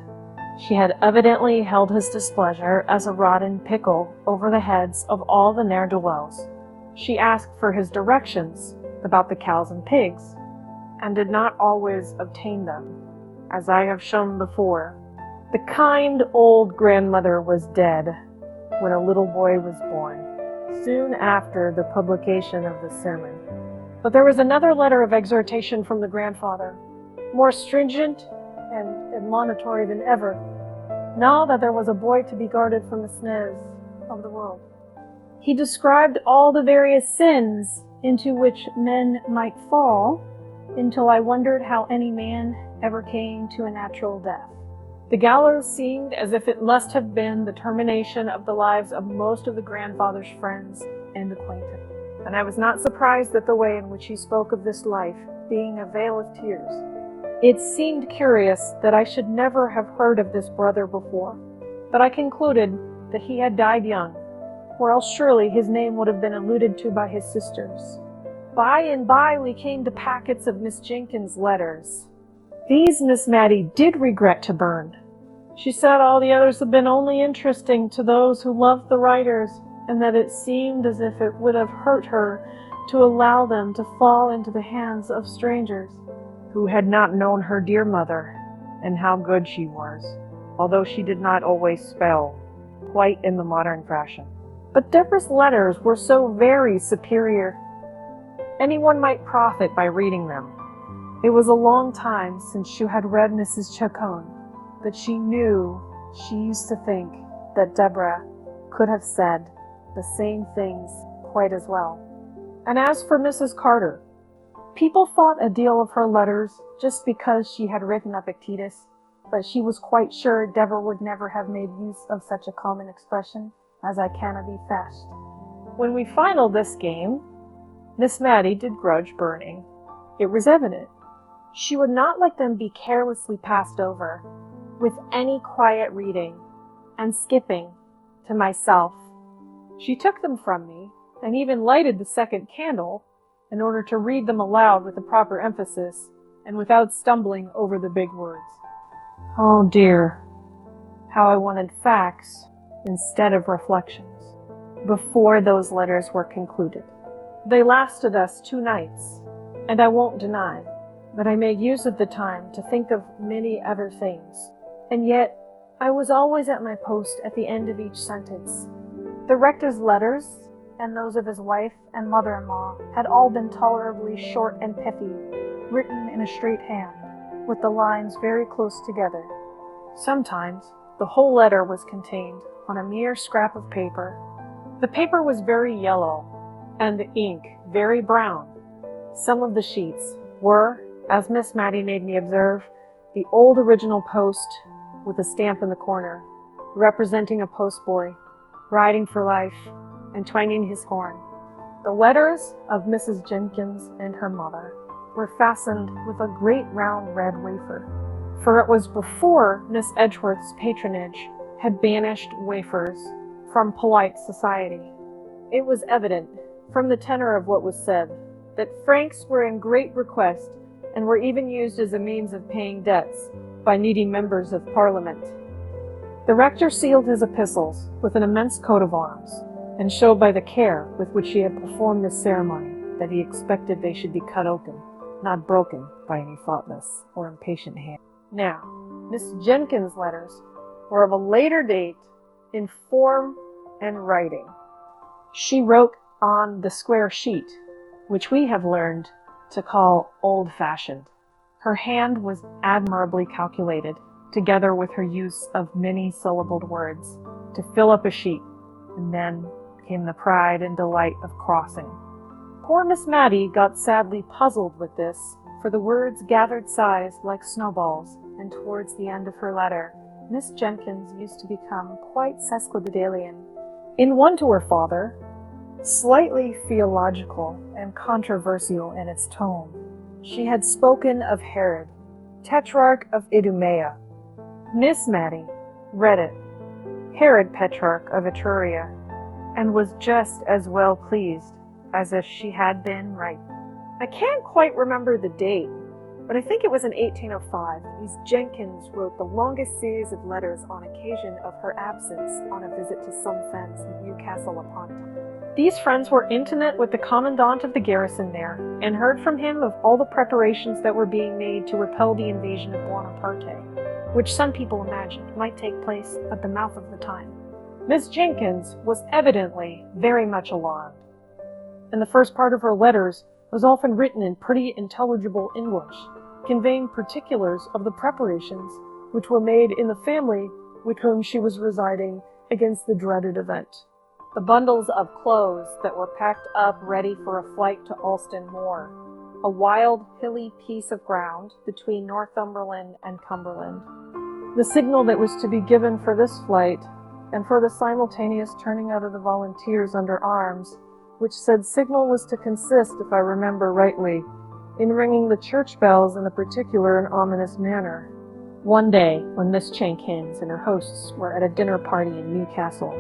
[SPEAKER 1] She had evidently held his displeasure as a rotten pickle over the heads of all the ne'er-do-wells. She asked for his directions about the cows and pigs, and did not always obtain them, as I have shown before. The kind old grandmother was dead when a little boy was born, soon after the publication of the sermon. But there was another letter of exhortation from the grandfather, more stringent and admonitory than ever, now that there was a boy to be guarded from the snares of the world. He described all the various sins into which men might fall, until I wondered how any man ever came to a natural death. The gallows seemed as if it must have been the termination of the lives of most of the grandfather's friends and acquaintances, and I was not surprised at the way in which he spoke of this life being a vale of tears. It seemed curious that I should never have heard of this brother before, but I concluded that he had died young, or else surely his name would have been alluded to by his sisters. By and by we came to packets of Miss Jenkyns' letters. These Miss Matty did regret to burn. She said all the others had been only interesting to those who loved the writers, and that it seemed as if it would have hurt her to allow them to fall into the hands of strangers, who had not known her dear mother, and how good she was, although she did not always spell quite in the modern fashion. But Deborah's letters were so very superior. Anyone might profit by reading them. It was a long time since she had read Mrs. Chacon, but she knew she used to think that Deborah could have said the same things quite as well. And as for Mrs. Carter, people thought a deal of her letters just because she had written Epictetus, but she was quite sure Deborah would never have made use of such a common expression as "I canna be fast." When we finalled this game, Miss Matty did grudge burning. It was evident. She would not let them be carelessly passed over, with any quiet reading and skipping to myself. She took them from me, and even lighted the second candle, in order to read them aloud with the proper emphasis, and without stumbling over the big words. Oh dear, how I wanted facts instead of reflections, before those letters were concluded. They lasted us 2 nights, and I won't deny that I made use of the time to think of many other things, and yet I was always at my post at the end of each sentence. The rector's letters, and those of his wife and mother-in-law, had all been tolerably short and pithy, written in a straight hand, with the lines very close together. Sometimes the whole letter was contained on a mere scrap of paper. The paper was very yellow, and the ink very brown. Some of the sheets were, as Miss Matty made me observe, the old original post with a stamp in the corner, representing a postboy riding for life and twanging his horn. The letters of Mrs. Jenkyns and her mother were fastened with a great round red wafer, for it was before Miss Edgeworth's patronage had banished wafers from polite society. It was evident, from the tenor of what was said, that francs were in great request, and were even used as a means of paying debts by needy members of Parliament. The rector sealed his epistles with an immense coat of arms, and showed by the care with which he had performed this ceremony that he expected they should be cut open, not broken by any thoughtless or impatient hand. Now, Miss Jenkyns' letters were of a later date in form and writing. She wrote on the square sheet, which we have learned to call old-fashioned. Her hand was admirably calculated, together with her use of many-syllabled words, to fill up a sheet, and then came the pride and delight of crossing. Poor Miss Matty got sadly puzzled with this, for the words gathered size like snowballs, and towards the end of her letter, Miss Jenkyns used to become quite sesquipedalian. In one to her father, slightly theological and controversial in its tone, she had spoken of Herod, Tetrarch of Idumea. Miss Matty read it, Herod Petrarch of Etruria, and was just as well pleased as if she had been right. I can't quite remember the date, but I think it was in 1805. Miss Jenkyns wrote the longest series of letters on occasion of her absence on a visit to some friends in Newcastle upon Tyne. These friends were intimate with the commandant of the garrison there, and heard from him of all the preparations that were being made to repel the invasion of Bonaparte, which some people imagined might take place at the mouth of the Tyne. Miss Jenkyns was evidently very much alarmed, and the first part of her letters was often written in pretty intelligible English, conveying particulars of the preparations which were made in the family with whom she was residing against the dreaded event. The bundles of clothes that were packed up ready for a flight to Alston Moor, a wild, hilly piece of ground between Northumberland and Cumberland. The signal that was to be given for this flight, and for the simultaneous turning out of the volunteers under arms, which said signal was to consist, if I remember rightly, in ringing the church bells in a particular and ominous manner. One day, when Miss Jenkyns and her hosts were at a dinner party in Newcastle,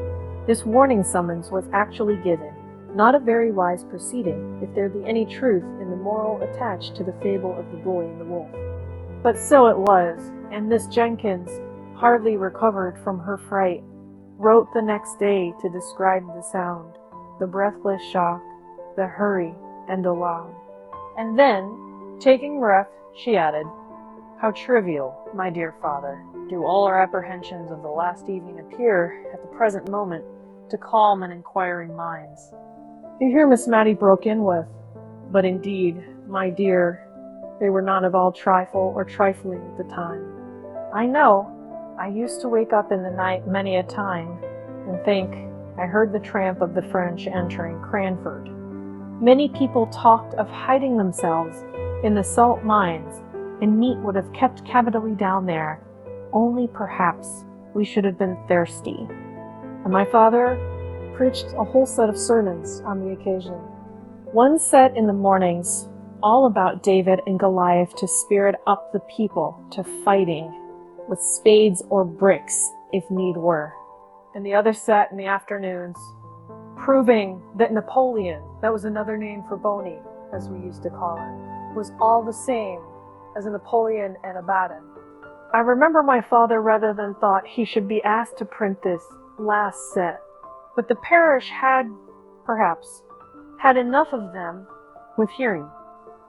[SPEAKER 1] this warning summons was actually given, not a very wise proceeding, if there be any truth in the moral attached to the fable of the boy and the wolf. But so it was, and Miss Jenkyns, hardly recovered from her fright, wrote the next day to describe the sound, the breathless shock, the hurry and alarm. And then, taking breath, she added, "How trivial, my dear father, do all our apprehensions of the last evening appear at the present moment to calm and inquiring minds." Here Miss Matty broke in with, "But indeed, my dear, they were not of all trifle or trifling at the time. I know, I used to wake up in the night many a time, and think I heard the tramp of the French entering Cranford. Many people talked of hiding themselves in the salt mines, and meat would have kept capitally down there, only perhaps we should have been thirsty." And my father preached a whole set of sermons on the occasion. One set in the mornings, all about David and Goliath, to spirit up the people to fighting with spades or bricks, if need were. And the other set in the afternoons, proving that Napoleon, that was another name for Boney, as we used to call it, was all the same as a Napoleon and a Baden. I remember my father rather than thought he should be asked to print this last set, but the parish had, perhaps, had enough of them with hearing.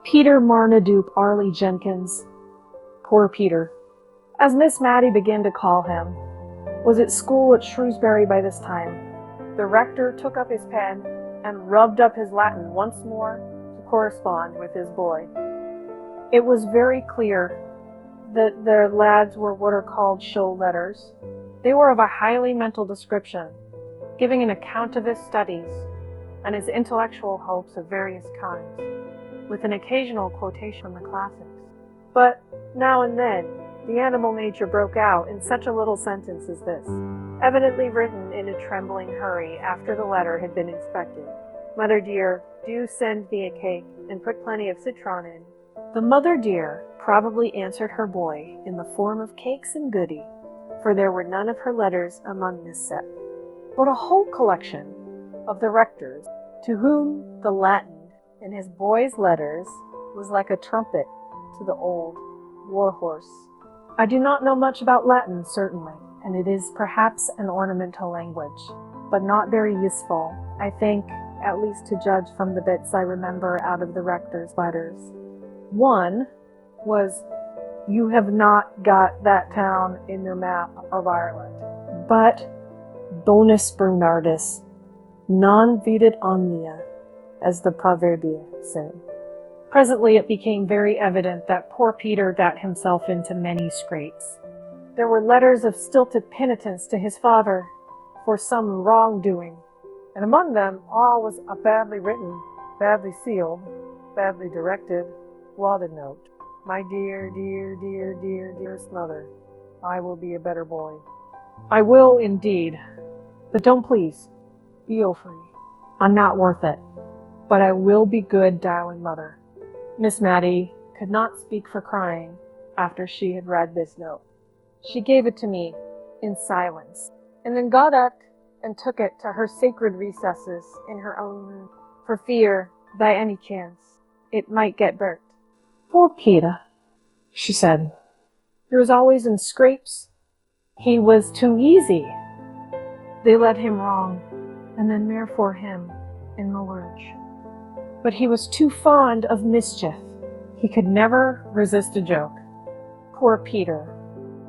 [SPEAKER 1] Peter Marmaduke Arley Jenkyns, poor Peter, as Miss Matty began to call him, was at school at Shrewsbury by this time. The rector took up his pen and rubbed up his Latin once more to correspond with his boy. It was very clear that their lads were what are called show letters. They were of a highly mental description, giving an account of his studies and his intellectual hopes of various kinds, with an occasional quotation from the classics. But now and then, the animal nature broke out in such a little sentence as this, evidently written in a trembling hurry after the letter had been inspected. "Mother dear, do send me a cake, and put plenty of citron in." The mother dear probably answered her boy in the form of cakes and goody, for there were none of her letters among this set, but a whole collection of the rector's, to whom the Latin in his boy's letters was like a trumpet to the old war horse. I do not know much about Latin, certainly, and it is perhaps an ornamental language, but not very useful, I think, at least to judge from the bits I remember out of the rector's letters. One was, "You have not got that town in your map of Ireland, but bonus Bernardus, non videt omnia, as the proverbi say." Presently it became very evident that poor Peter got himself into many scrapes. There were letters of stilted penitence to his father for some wrongdoing, and among them all was a badly written, badly sealed, badly directed, blotted note. My dear, dear, dear, dear, dearest mother, I will be a better boy. I will indeed, but don't please be free. I'm not worth it, but I will be good, darling mother. Miss Matty could not speak for crying after she had read this note. She gave it to me in silence, and then got up and took it to her sacred recesses in her own room, for fear, by any chance, it might get burnt. Poor Peter, she said. He was always in scrapes. He was too easy. They led him wrong, and then therefore him in the lurch. But he was too fond of mischief. He could never resist a joke. Poor Peter.